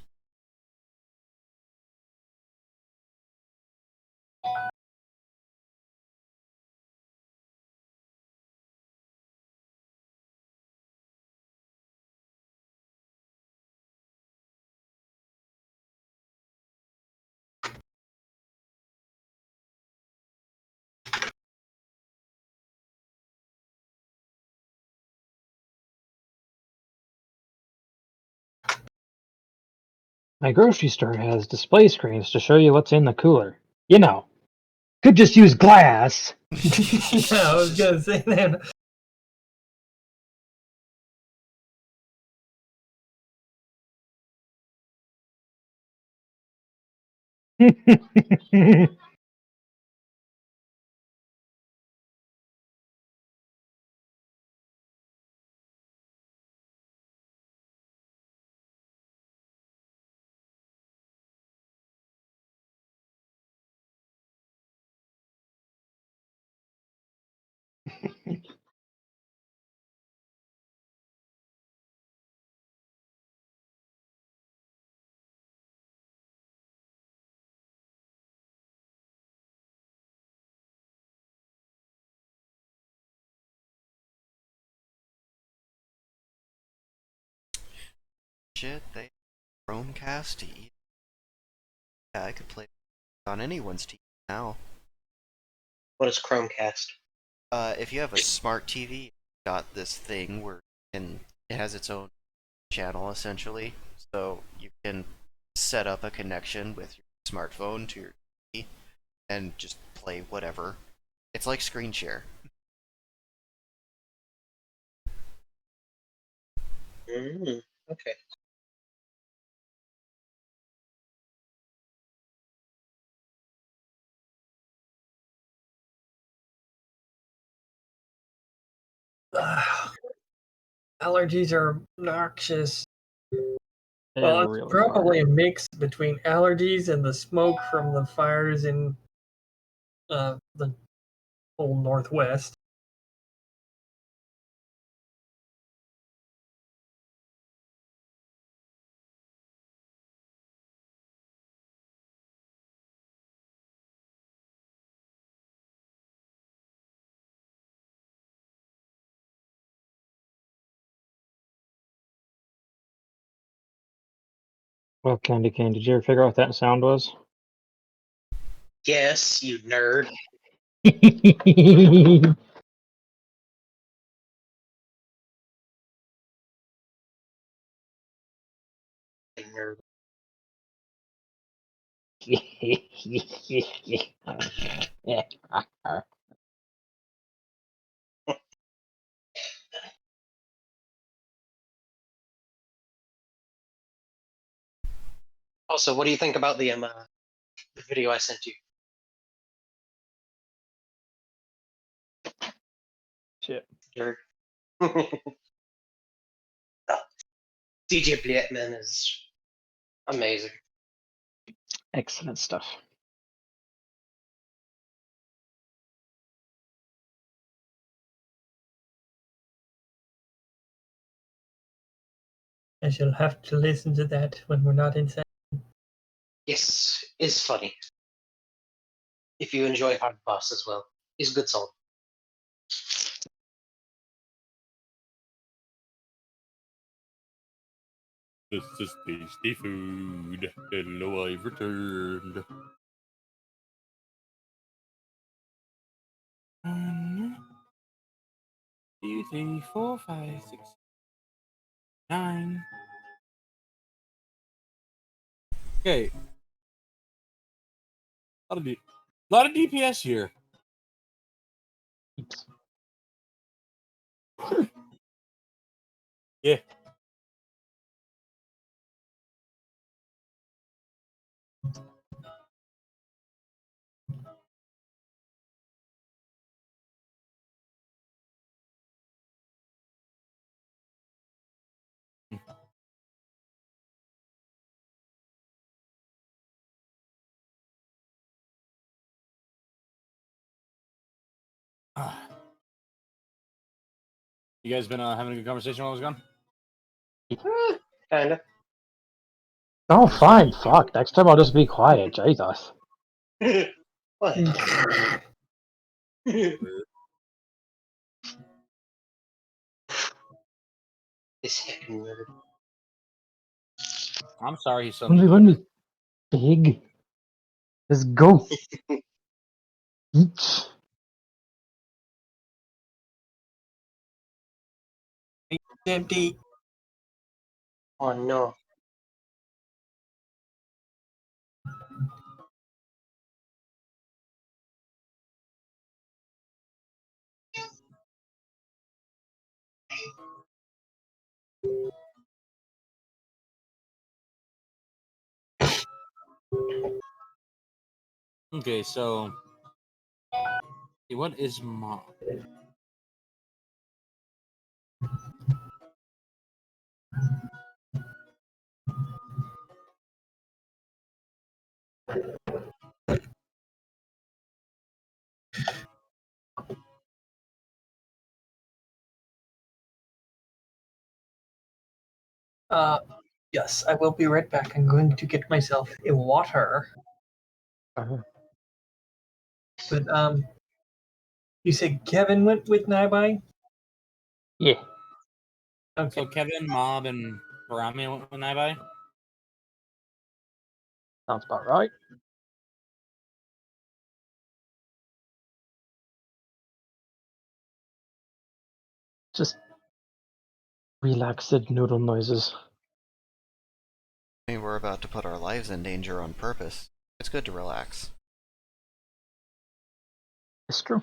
My grocery store has display screens to show you what's in the cooler. You know, could just use glass. Yeah, I was gonna say that. Shit, they Chromecast to eat. Yeah, I could play on anyone's TV now. What is Chromecast? If you have a smart TV, got this thing where it has its own channel essentially, so you can set up a connection with your smartphone to your TV and just play whatever. It's like screen share. Okay. Allergies are obnoxious. They Well, it's really probably a mix between allergies and the smoke from the fires in the whole Northwest. Well, Candy Cane, did you ever figure out what that sound was? Yes, you nerd. Nerd. Also, what do you think about the video I sent you? Shit. Nerd. DJ Blietman is amazing. Excellent stuff. I shall have to listen to that when we're not inside. Yes, is funny. If you enjoy Hard Boss as well, he's a good song. This is tasty food. Hello, I've returned. 1, 2, 3, 4, 5, 6, 9. Okay. Lot of DPS here. Yeah. You guys been having a good conversation while I was gone? Kinda. Oh, fine. Fuck. Next time I'll just be quiet. Jesus. What? This heckin' nerd. I'm sorry he's so Let mean. me. Big. Let's go. Each. Empty. Oh no. Okay, so what is mom? Uh, yes, I will be right back. I'm going to get myself a water. But you said Kevin went with Naibai? Yeah. Okay. So Kevin, Mob, and Barami went with Naibai? Sounds about right. Just relaxed noodle noises. I mean, we're about to put our lives in danger on purpose. It's good to relax. It's true.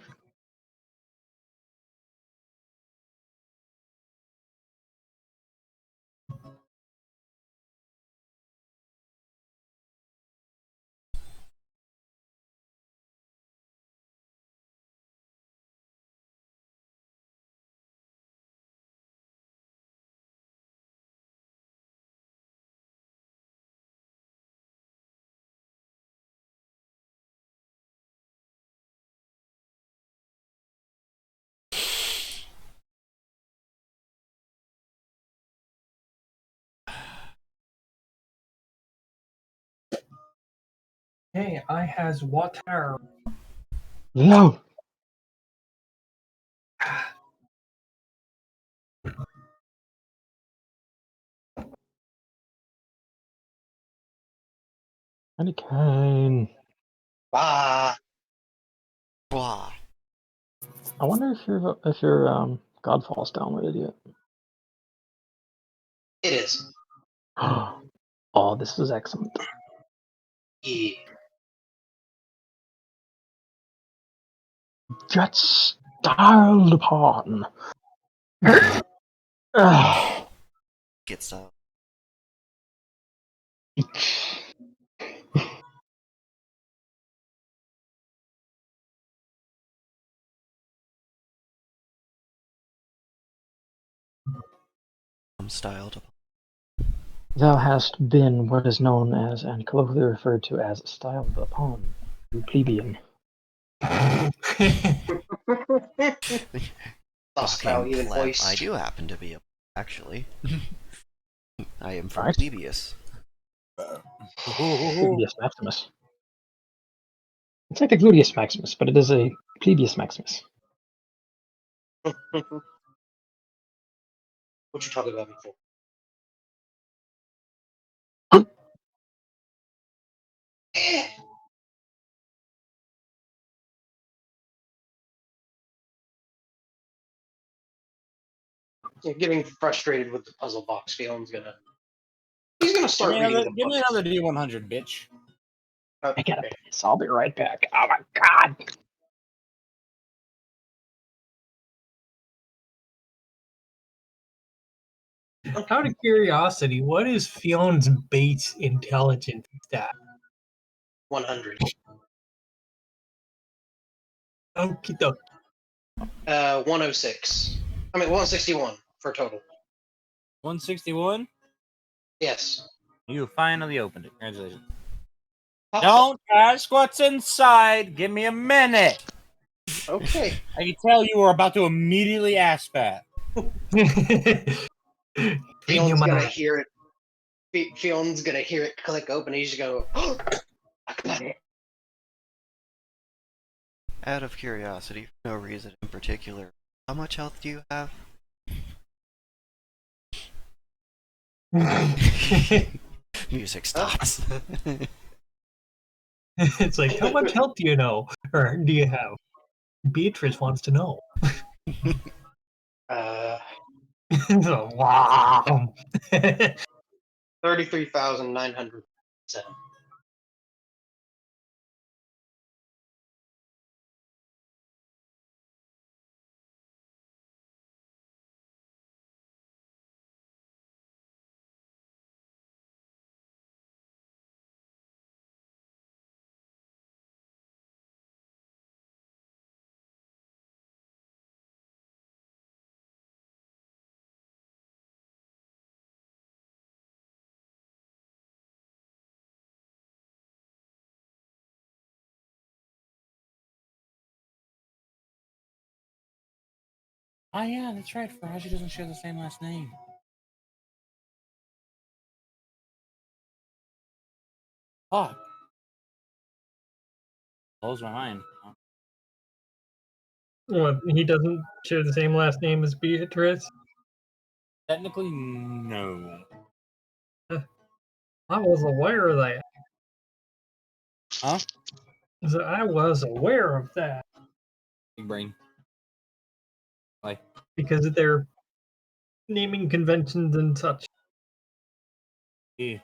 Hey, I has water. No. Candy cane. Bye. Blah. I wonder if your Godfall's downloaded yet. It is. Oh, this is excellent. Yeah. Jet styled upon. Ah. Gets up. Styled. Thou hast been what is known as and colloquially referred to as styled upon, you plebeian. Hostile human pleb. voice. I do happen to be a actually. I am from Right. Plebeius. Gluteus Maximus. It's like the Gluteus Maximus, but it is a Plebeius Maximus. What you talking about me for? Yeah, getting frustrated with the puzzle box feeling's gonna. He's gonna start reading the Give me books. another D100, bitch. I gotta Okay. piss. I'll be right back. Oh my god! Out of curiosity, what is Fion's base intelligence stat? 100. Okie dokie. 106. I mean 161 for total. 161? Yes. You finally opened it. Congratulations. Awesome. Don't ask what's inside. Give me a minute. Okay. I can tell you were about to immediately ask that. Fion's gonna hear it. Fion's gonna hear it click open. He's gonna go. Oh, I got it. Out of curiosity, for no reason in particular, how much health do you have? Music stops. It's like, how much health do you know? Or do you have? Beatrice wants to know. So, wow. 33,907. Oh, yeah, that's right. Faraji doesn't share the same last name. Fuck. Blows my mind. What, he doesn't share the same last name as Beatrice? Technically, no. I was aware of that. Huh? So I was aware of that Big brain. Like, because of their naming conventions and such. yeah.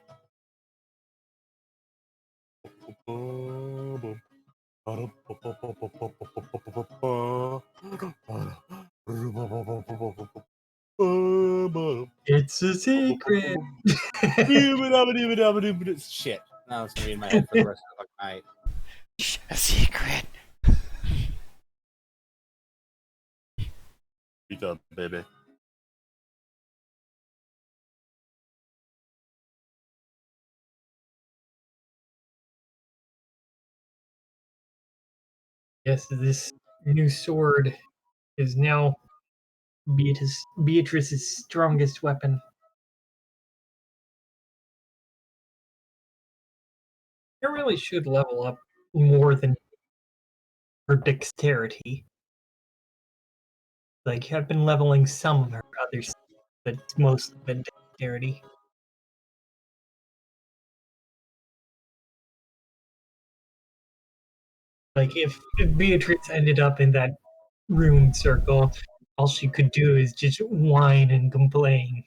It's a secret. Shit. Now it's gonna be in my head for the rest of the fucking night. A secret. Beat up, baby. Yes, this new sword is now Beatrice's strongest weapon. I really should level up more than her dexterity. Like, I've been leveling some of her others, but it's mostly been dexterity. Like if Beatrice ended up in that room circle, all she could do is just whine and complain.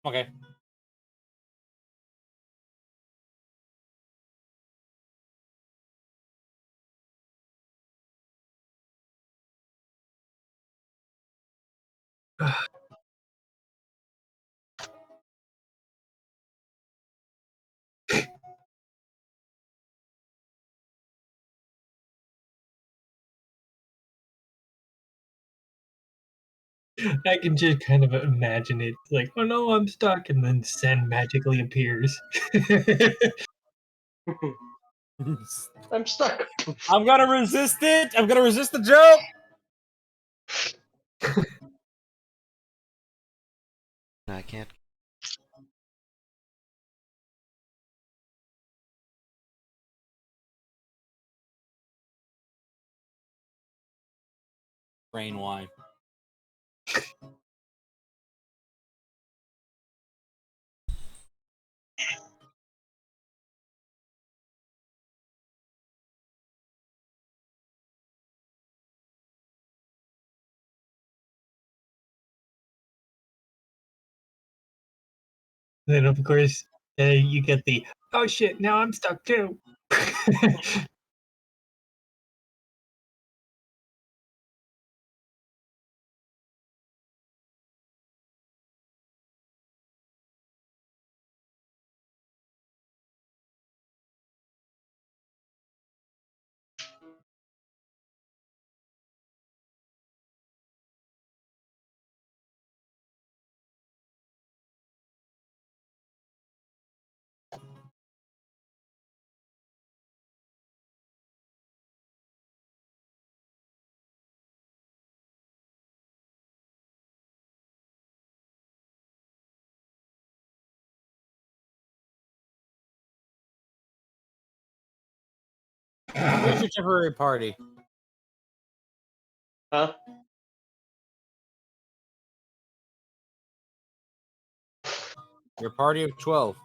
Okay. I can just kind of imagine it like, oh no, I'm stuck, and then Sen magically appears. I'm stuck. I'm gonna resist it. I'm gonna resist the joke. I can't. Brain wine. Then of course you get the oh shit, now I'm stuck too. Where's your temporary party? Huh? Your party of 12.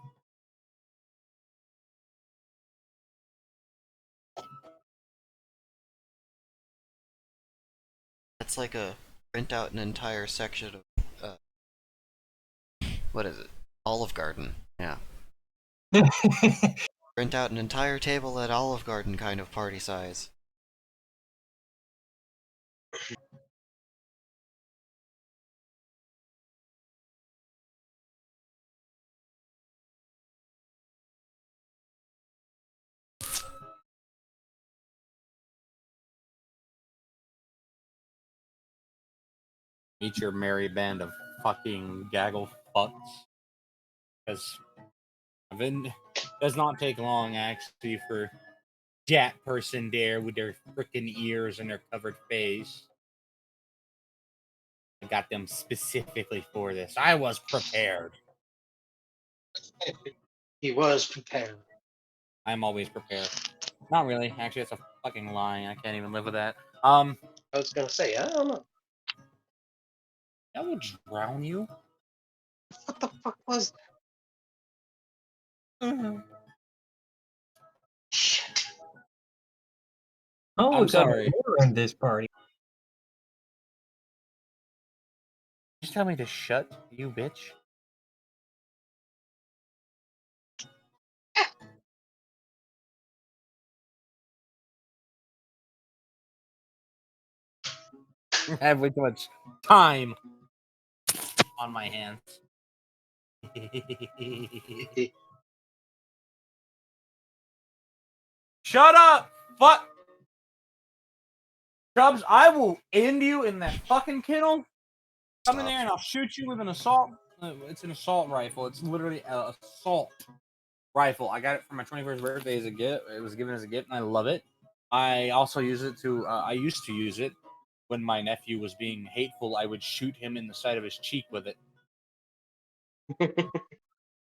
That's like a print out an entire section of what is it? Olive Garden. Yeah. Print out an entire table at Olive Garden kind of party size. Meet your merry band of fucking gaggle fucks. Because it does not take long actually for that person there with their freaking ears and their covered face. I got them specifically for this. I was prepared. He was prepared. I'm always prepared. Not really. Actually, that's a fucking lie. I can't even live with that. I was gonna say, I don't know. That will drown you. What the fuck was that? Shit. Oh, I'm we got sorry. more in this party. Just tell me to shut, you bitch. I have way too much time on my hands. Shut up! Fuck! Chubbs, I will end you in that fucking kennel. Come in there and I'll shoot you with an assault. It's an assault rifle. It's literally an assault rifle. I got it for my 21st birthday as a gift. It was given as a gift, and I love it. I also use it to. I used to use it when my nephew was being hateful. I would shoot him in the side of his cheek with it.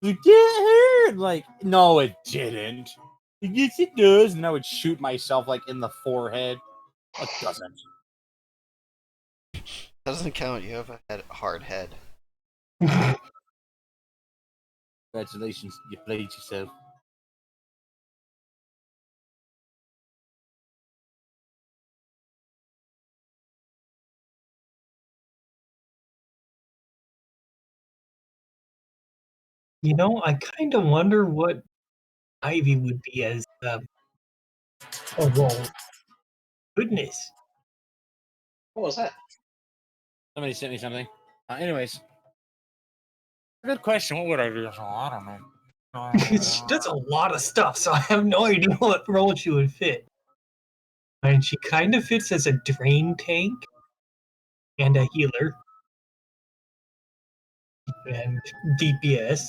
Like, get hurt! Like, no, it didn't. Yes, it does. And I would shoot myself like in the forehead. It doesn't. Doesn't count. You have a hard head. Congratulations, you played yourself. I kind of wonder what Ivy would be as a role. Goodness. What was that? Somebody sent me something. Anyways, good question. What would I do? Oh, I don't know. She does a lot of stuff, so I have no idea what role she would fit. And she kind of fits as a drain tank and a healer and DPS.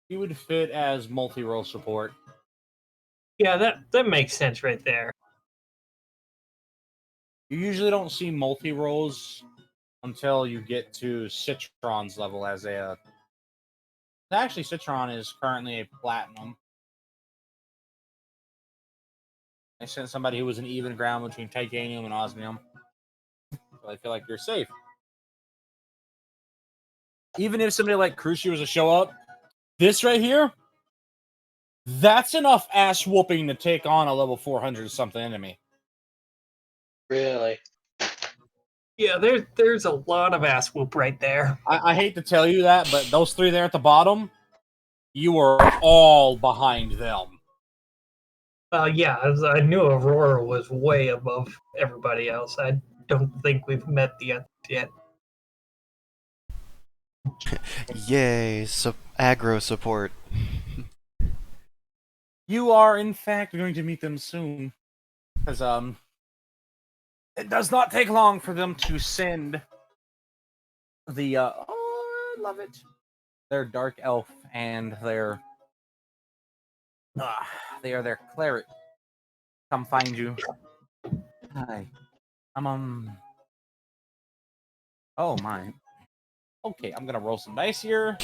He would fit as multi-role support. Yeah, that makes sense right there. You usually don't see multi-roles until you get to Citron's level as a... Actually, Citron is currently a platinum. I sent somebody who was an even ground between titanium and osmium. So I feel like you're safe. Even if somebody like Crucio was to show up, this right here, that's enough ass whooping to take on a level 400 something enemy. Really? Yeah, there's a lot of ass whoop right there. I hate to tell you that, but those three there at the bottom, you are all behind them. Yeah, I knew Aurora was way above everybody else. I don't think we've met the yet. Yay! Aggro support. You are, in fact, going to meet them soon. Because, it does not take long for them to send the, oh, I love it. Their Dark Elf and their, they are their cleric. Come find you. Hi. Oh, my. Okay, I'm gonna roll some dice here.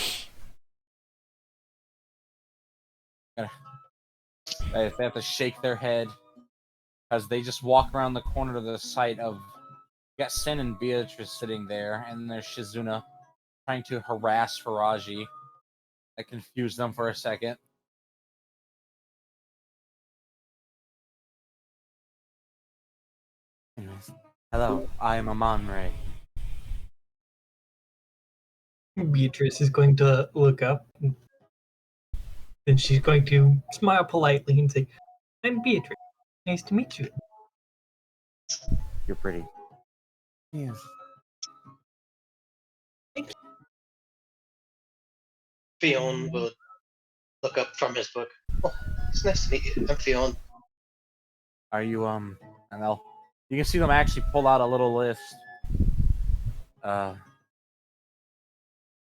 They have to shake their head because they just walk around the corner to the site of. You got Sin and Beatrice sitting there, and there's Shizuna trying to harass Faraji. That confused them for a second. Anyways, hello, I am Amon Ray. Beatrice is going to look up, and she's going to smile politely and say, "I'm Beatrice. Nice to meet you." You're pretty. Yes. Fionn would look up from his book. Oh, it's nice to meet you. I'm Fionn. Are you and they'll you can see them actually pull out a little list.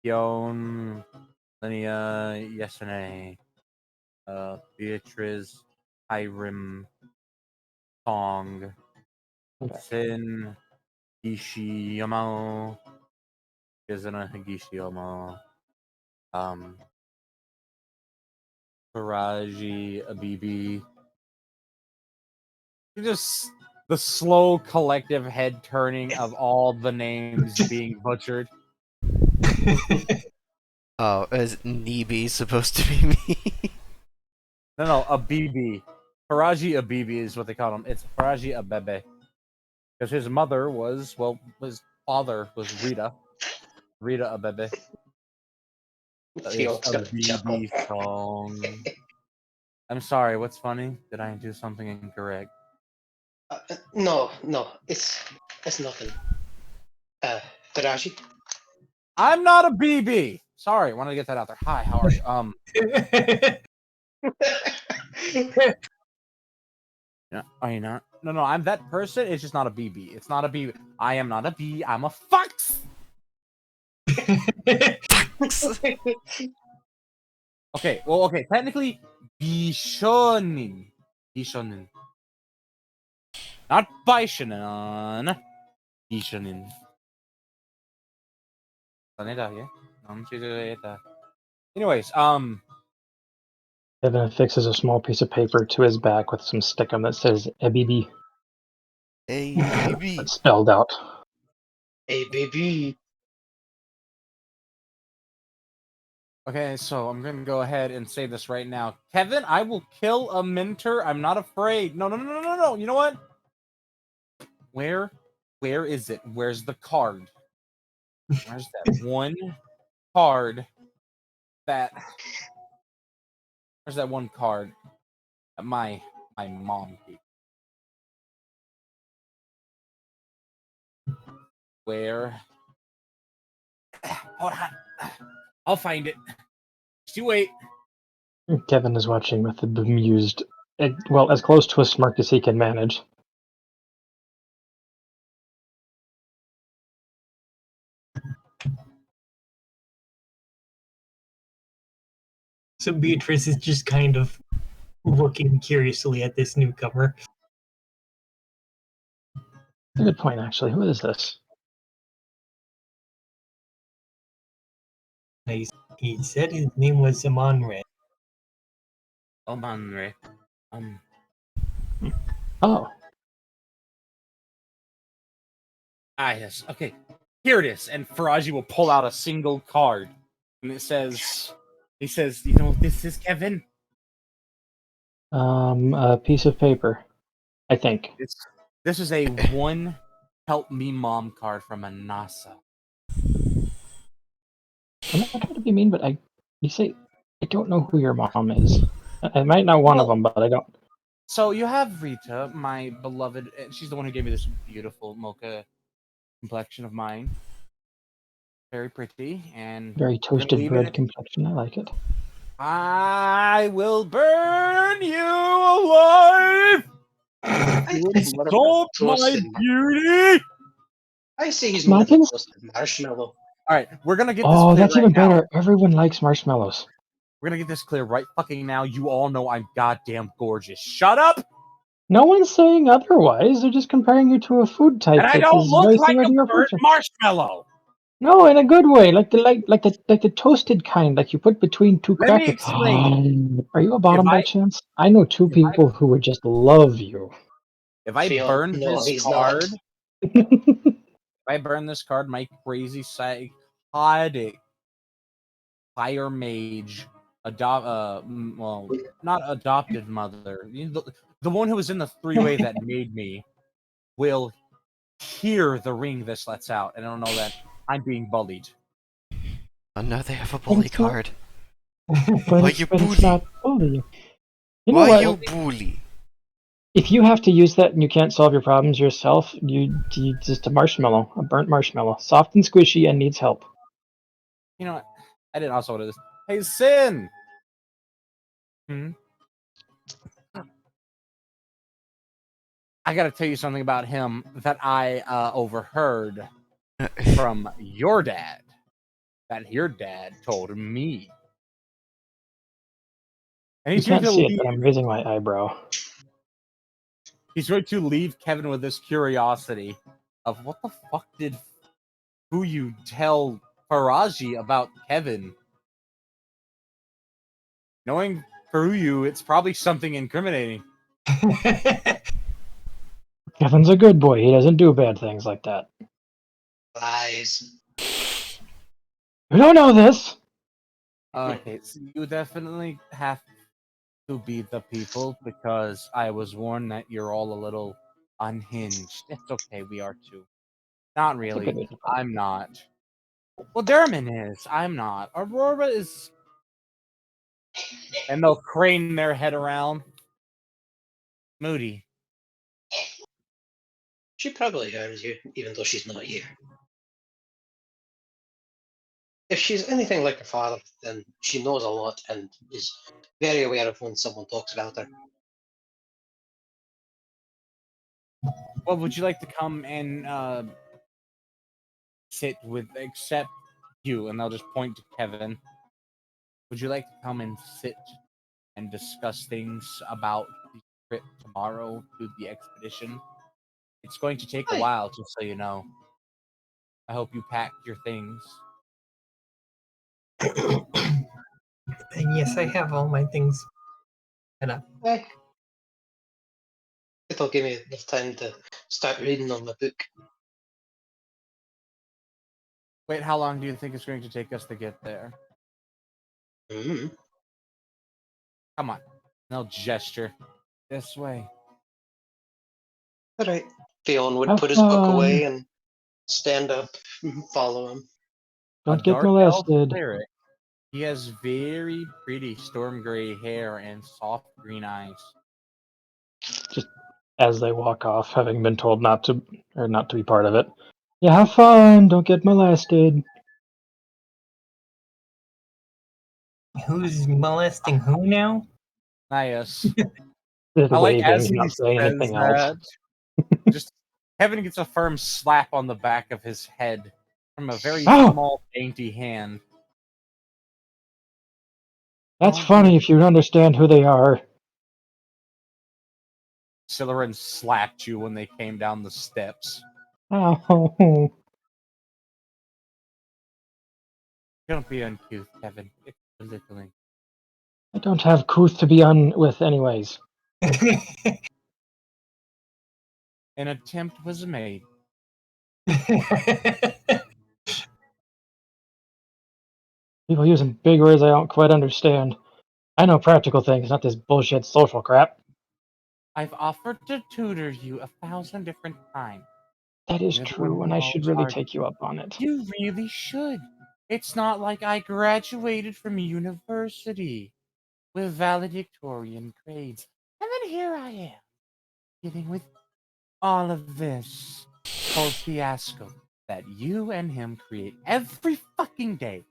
Yon, Linnea, Yesene, Beatrice, Hiram, Song, Sin, Gishiyama, Kizuna Higishiyama, Faraji, Abibi. Just the slow collective head turning of all the names being butchered. Oh, is Nibi supposed to be me? No, Abibi. Faraji Abibi is what they call him. It's Faraji Abebe. Because his mother was, well, his father was Rita. Rita Abebe. It's Fionn's gonna chuckle. Abibi song. I'm sorry, what's funny? Did I do something incorrect? No, it's nothing. Taraji? I'm not a BB. Sorry, wanted to get that out there. Hi, how are you? No, are you not? No, I'm that person. It's just not a BB. It's not a BB. I am not a B. I'm a fox. Okay, well, okay. Technically, Bishonin. Bishonin. Not Bishonin. Bishonin. Saneda, yeah? Anyways, Kevin affixes a small piece of paper to his back with some stickum that says "ABB." ABB. It's spelled out. Hey, baby. okay, so I'm gonna go ahead and say this right now. Kevin, I will kill a mentor. I'm not afraid. No. You know what? Where is it? Where's the card? Where's that one card that where's that one card that my mom gave? Where? Hold on. I'll find it. Just you wait. Kevin is watching with a bemused, well, as close to a smirk as he can manage. So Beatrice is just kind of looking curiously at this newcomer. That's a good point, actually. Who is this? He said his name was Amonre. Oh man, Ray. Oh, Yes. Okay. Here it is. And Faraji will pull out a single card. And he says, you know what this is, Kevin? a piece of paper, I think. This is a one help me mom card from Anasa. I'm not trying to be mean, but you say, I don't know who your mom is. I might know one of them, but I don't. So you have Rita, my beloved, and she's the one who gave me this beautiful mocha complexion of mine. Very pretty, and Very I'm gonna toasted leave bread it. complexion. I like it. I will burn you alive. You What insult my toasted beauty. I see he's more of a Muffins? toasted marshmallow. All right, we're gonna get this Oh, clear that's right even now. better. Everyone likes marshmallows. We're gonna get this clear right fucking now. You all know I'm goddamn gorgeous. Shut up! No one's saying otherwise. They're just comparing you to a food type And I that don't is look very like similar a to your food burnt type. marshmallow. No, in a good way, like the toasted kind, like you put between two Let me crackers. explain. Are you a If bottom by I chance? I know two if I people who would just love you. if I Feel burn no, this he's not. card, if I burn this card, my crazy psychotic fire mage well, not adopted mother, the one who was in the three-way that made me, will hear the ring this lets out, and I don't know that I'm being bullied. Oh no, they have a But bully it's not. card. But, Why it, you but it's bully? not bullying. You know Why what? you bully? If you have to use that and you can't solve your problems yourself, you just a marshmallow, a burnt marshmallow, soft and squishy and needs help. You know what? I didn't also what it is. Hey, Sin! Hmm? I gotta tell you something about him that I overheard from your dad. That your dad told me. And You he's going can't to see it, leave, but I'm raising my eyebrow. he's going to leave Kevin with this curiosity of what the fuck did who you tell Faraji about Kevin? Knowing Fuyu, it's probably something incriminating. Kevin's a good boy. He doesn't do bad things like that. Lies. You don't know this. Okay, so you definitely have to be the people because I was warned that you're all a little unhinged. It's okay, we are too. Not That's a good really. way to put it. I'm not. Well, Derman is. I'm not. Aurora is. And they'll crane their head around. Moody. She probably heard you, even though she's not here. If she's anything like her father, then she knows a lot and is very aware of when someone talks about her. Well, would you like to come and sit with, except you, and they'll just point to Kevin. Would you like to come and sit and discuss things about the trip tomorrow to the expedition? It's going to take a Aye. while, just so you know. I hope you pack your things. Yes, I have all my things set up. Eh, it'll give me enough time to start reading on my book. Wait, how long do you think it's going to take us to get there? Mm. Come on. No gesture. This way. All right. Theon would Have put his book fun. away and stand up and follow him. A Don't get dark elf molested. cleric. He has very pretty storm gray hair and soft green eyes. Just as they walk off, having been told not to be part of it. Yeah, have fun. Don't get molested. Who's molesting who now? Nice. The I like as waving, he not saying says anything else. that, just Kevin gets a firm slap on the back of his head from a very Oh! small, dainty hand. That's Don't funny be- if you understand who they are. Silerin slapped you when they came down the steps. Oh, Don't be uncouth, Kevin. It's belittling. I don't have couth to be on with anyways. An attempt was made. People using big words I don't quite understand. I know practical things, not this bullshit social crap. I've offered to tutor you 1,000 different times. That is You're the one true, and who I should always really argues. take you up on it. You really should. It's not like I graduated from university with valedictorian grades. And then here I am, dealing with all of this whole fiasco that you and him create every fucking day.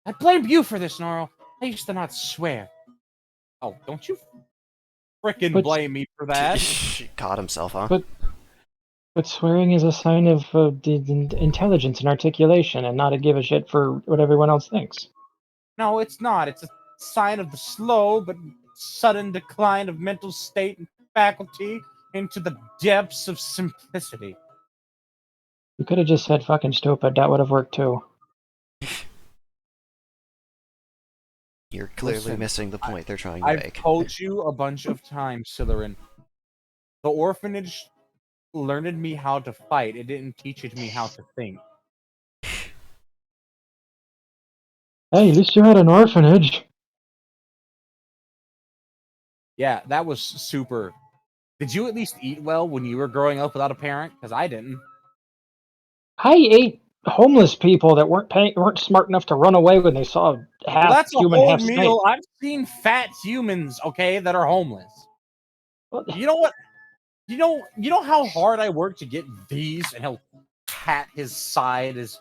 I blame you for this, Norl. I used to not swear. Oh, don't you frickin' But- blame me for that. Caught himself, huh? But swearing is a sign of intelligence and articulation, and not a give a shit for what everyone else thinks. No, it's not. It's a sign of the slow but sudden decline of mental state and faculty into the depths of simplicity. You could have just said fucking stupid. That would have worked too. You're clearly Listen, missing the point they're trying to I've make. told you a bunch of times, Silerin. The orphanage learned me how to fight. It didn't teach it me how to think. Hey, at least you had an orphanage. Yeah, that was super. Did you at least eat well when you were growing up without a parent? Because I didn't. I ate homeless people that weren't smart enough to run away when they saw half Well, that's a human, whole half snake. meal. I've seen fat humans, okay, that are homeless. You know what? You know how hard I work to get these, and he'll pat his side, his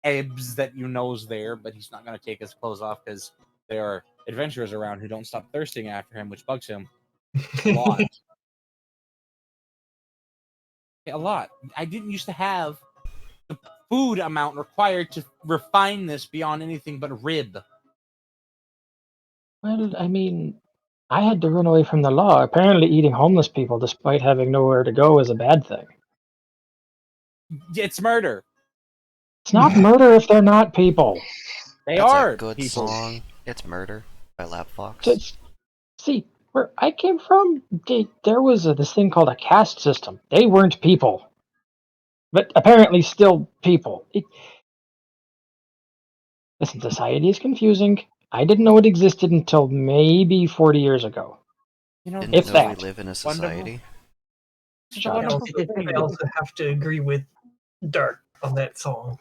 abs that you know's there, but he's not gonna take his clothes off because there are adventurers around who don't stop thirsting after him, which bugs him a lot. A lot. I didn't used to have the food amount required to refine this beyond anything but rib. Well, I mean, I had to run away from the law. Apparently, eating homeless people despite having nowhere to go is a bad thing. It's murder. It's not murder if they're not people. They That's are a good people. song. It's Murder by Lap Fox. See, where I came from, there was this thing called a caste system. They weren't people, but apparently still people. Listen, society is confusing. I didn't know it existed until maybe 40 years ago. You know, Didn't if know that. we live in a society. It's a Shut up. wonderful thing. I also have to agree with Dark on that song.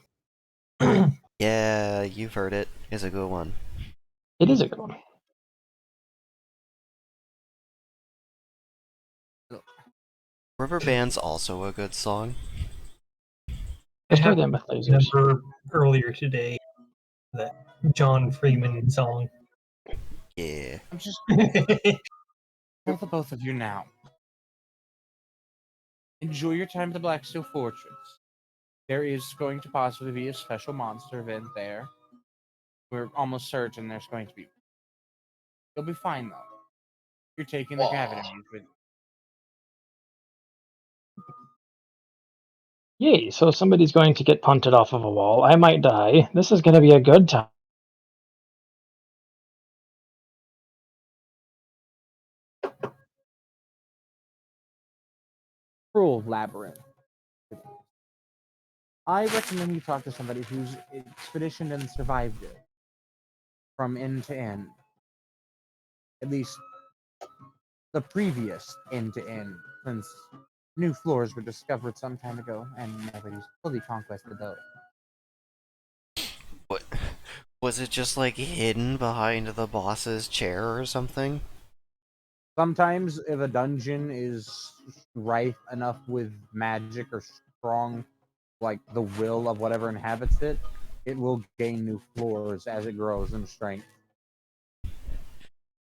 Yeah, you've heard it. It's a good one. It is a good one. River Band's also a good song. Destroy have them with lasers. remember earlier today that John Freeman song. Yeah. I'm just tell the both of you now. Enjoy your time at the Blacksteel Fortress. There is going to possibly be a special monster event there. We're almost certain there's going to be. You'll be fine though. You're taking the Aw. gravity with you. Yay, so somebody's going to get punted off of a wall. I might die. This is going to be a good time. cruel labyrinth. I recommend you talk to somebody who's expeditioned and survived it from end to end. At least the previous end to end, since new floors were discovered some time ago and nobody's fully conquered those. What? Was it just like hidden behind the boss's chair or something? Sometimes, if a dungeon is rife enough with magic or strong, like the will of whatever inhabits it, it will gain new floors as it grows in strength.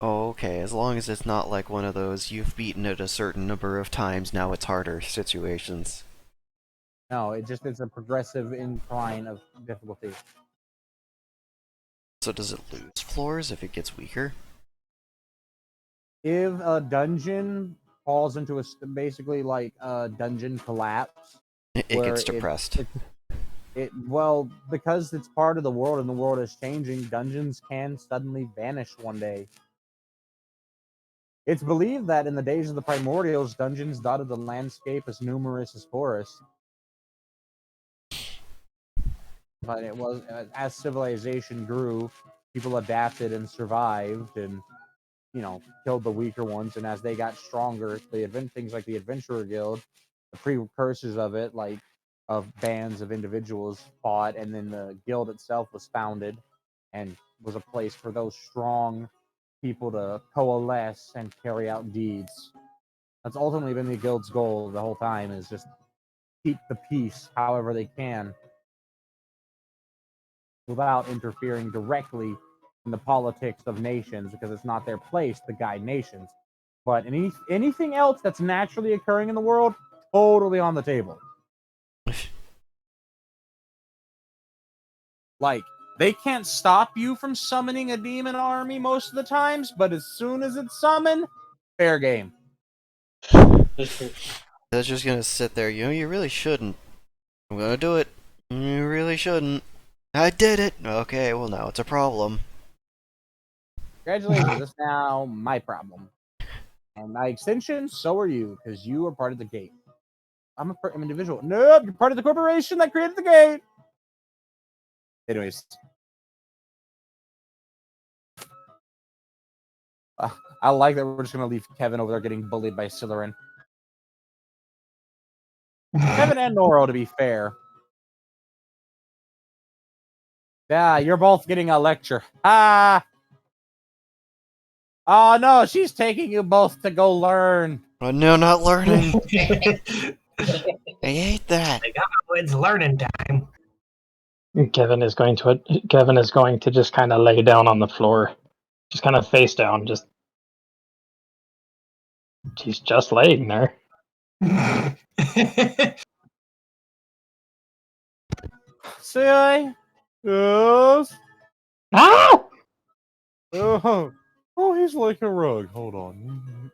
Oh, okay, as long as it's not like one of those you've beaten it a certain number of times, now it's harder situations. No, it's a progressive incline of difficulty. So does it lose floors if it gets weaker? If a dungeon falls into basically like a dungeon collapse, It where gets depressed. well, because it's part of the world and the world is changing, dungeons can suddenly vanish one day. It's believed that in the days of the primordials, dungeons dotted the landscape as numerous as forests. But it was as civilization grew, people adapted and survived, and killed the weaker ones. And as they got stronger, things like the Adventurer Guild, the precursors of it, like of bands of individuals, fought, and then the guild itself was founded, and was a place for those strong people to coalesce and carry out deeds. That's ultimately been the guild's goal the whole time, is just keep the peace however they can without interfering directly in the politics of nations, because it's not their place to guide nations. But anything else that's naturally occurring in the world, totally on the table. Like, they can't stop you from summoning a demon army most of the times, but as soon as it's summoned, fair game. They're just gonna sit there, you really shouldn't. I'm gonna do it. You really shouldn't. I did it! Okay, well now it's a problem. Congratulations, it's now my problem. And by extension, so are you, because you are part of the gate. I'm an individual. Nope, you're part of the corporation that created the gate. Anyways. I like that we're just going to leave Kevin over there getting bullied by Slytherin. Kevin and Noro, to be fair. Yeah, you're both getting a lecture. Ah! Oh no, she's taking you both to go learn. Oh no, not learning! I hate that! It's learning time. Kevin is going to just kind of lay down on the floor, just kind of face down. She's just laying there. Say, yes. Ah! Oh, he's like a rug. Hold on.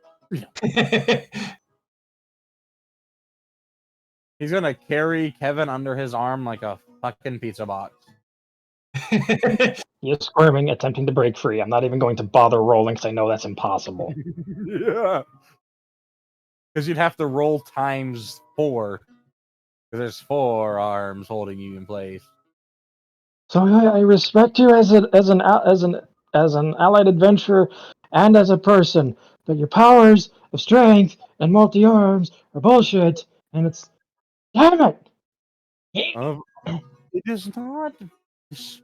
He's gonna carry Kevin under his arm like a fucking pizza box. He is squirming, attempting to break free. I'm not even going to bother rolling because I know that's impossible. Yeah. Because you'd have to roll times 4. Because there's 4 arms holding you in place. So I respect you as an allied adventurer and as a person, but your powers of strength and multi arms are bullshit. And it's damn it. It is not this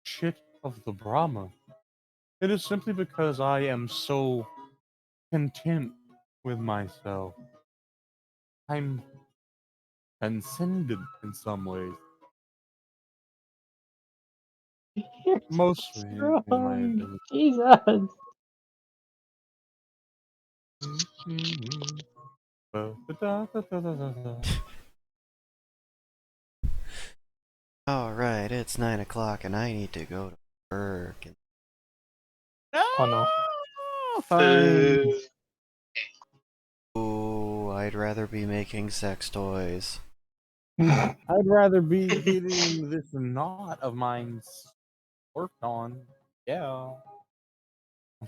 shit of the Brahma. It is simply because I am so content with myself. I'm transcendent in some ways. You're Mostly so in my strong. ability. Jesus. Alright, it's 9 o'clock and I need to go to work. Oh no. Fine. Ooh, I'd rather be making sex toys. I'd rather be getting this knot of mine worked on. Yeah.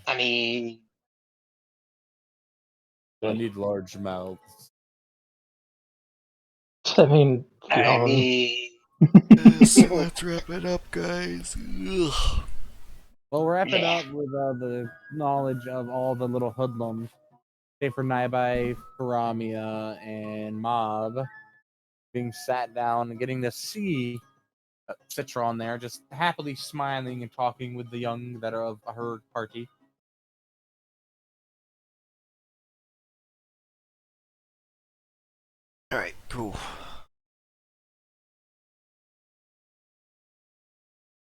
I mean, I need large mouths. I mean, I Fionn, mean, So let's wrap it up, guys. Ugh. We'll wrap it Yeah. up with the knowledge of all the little hoodlums, say for Naibai, Faramia, and Mob, being sat down and getting to see Citron there, just happily smiling and talking with the young that are of her party. Alright, cool.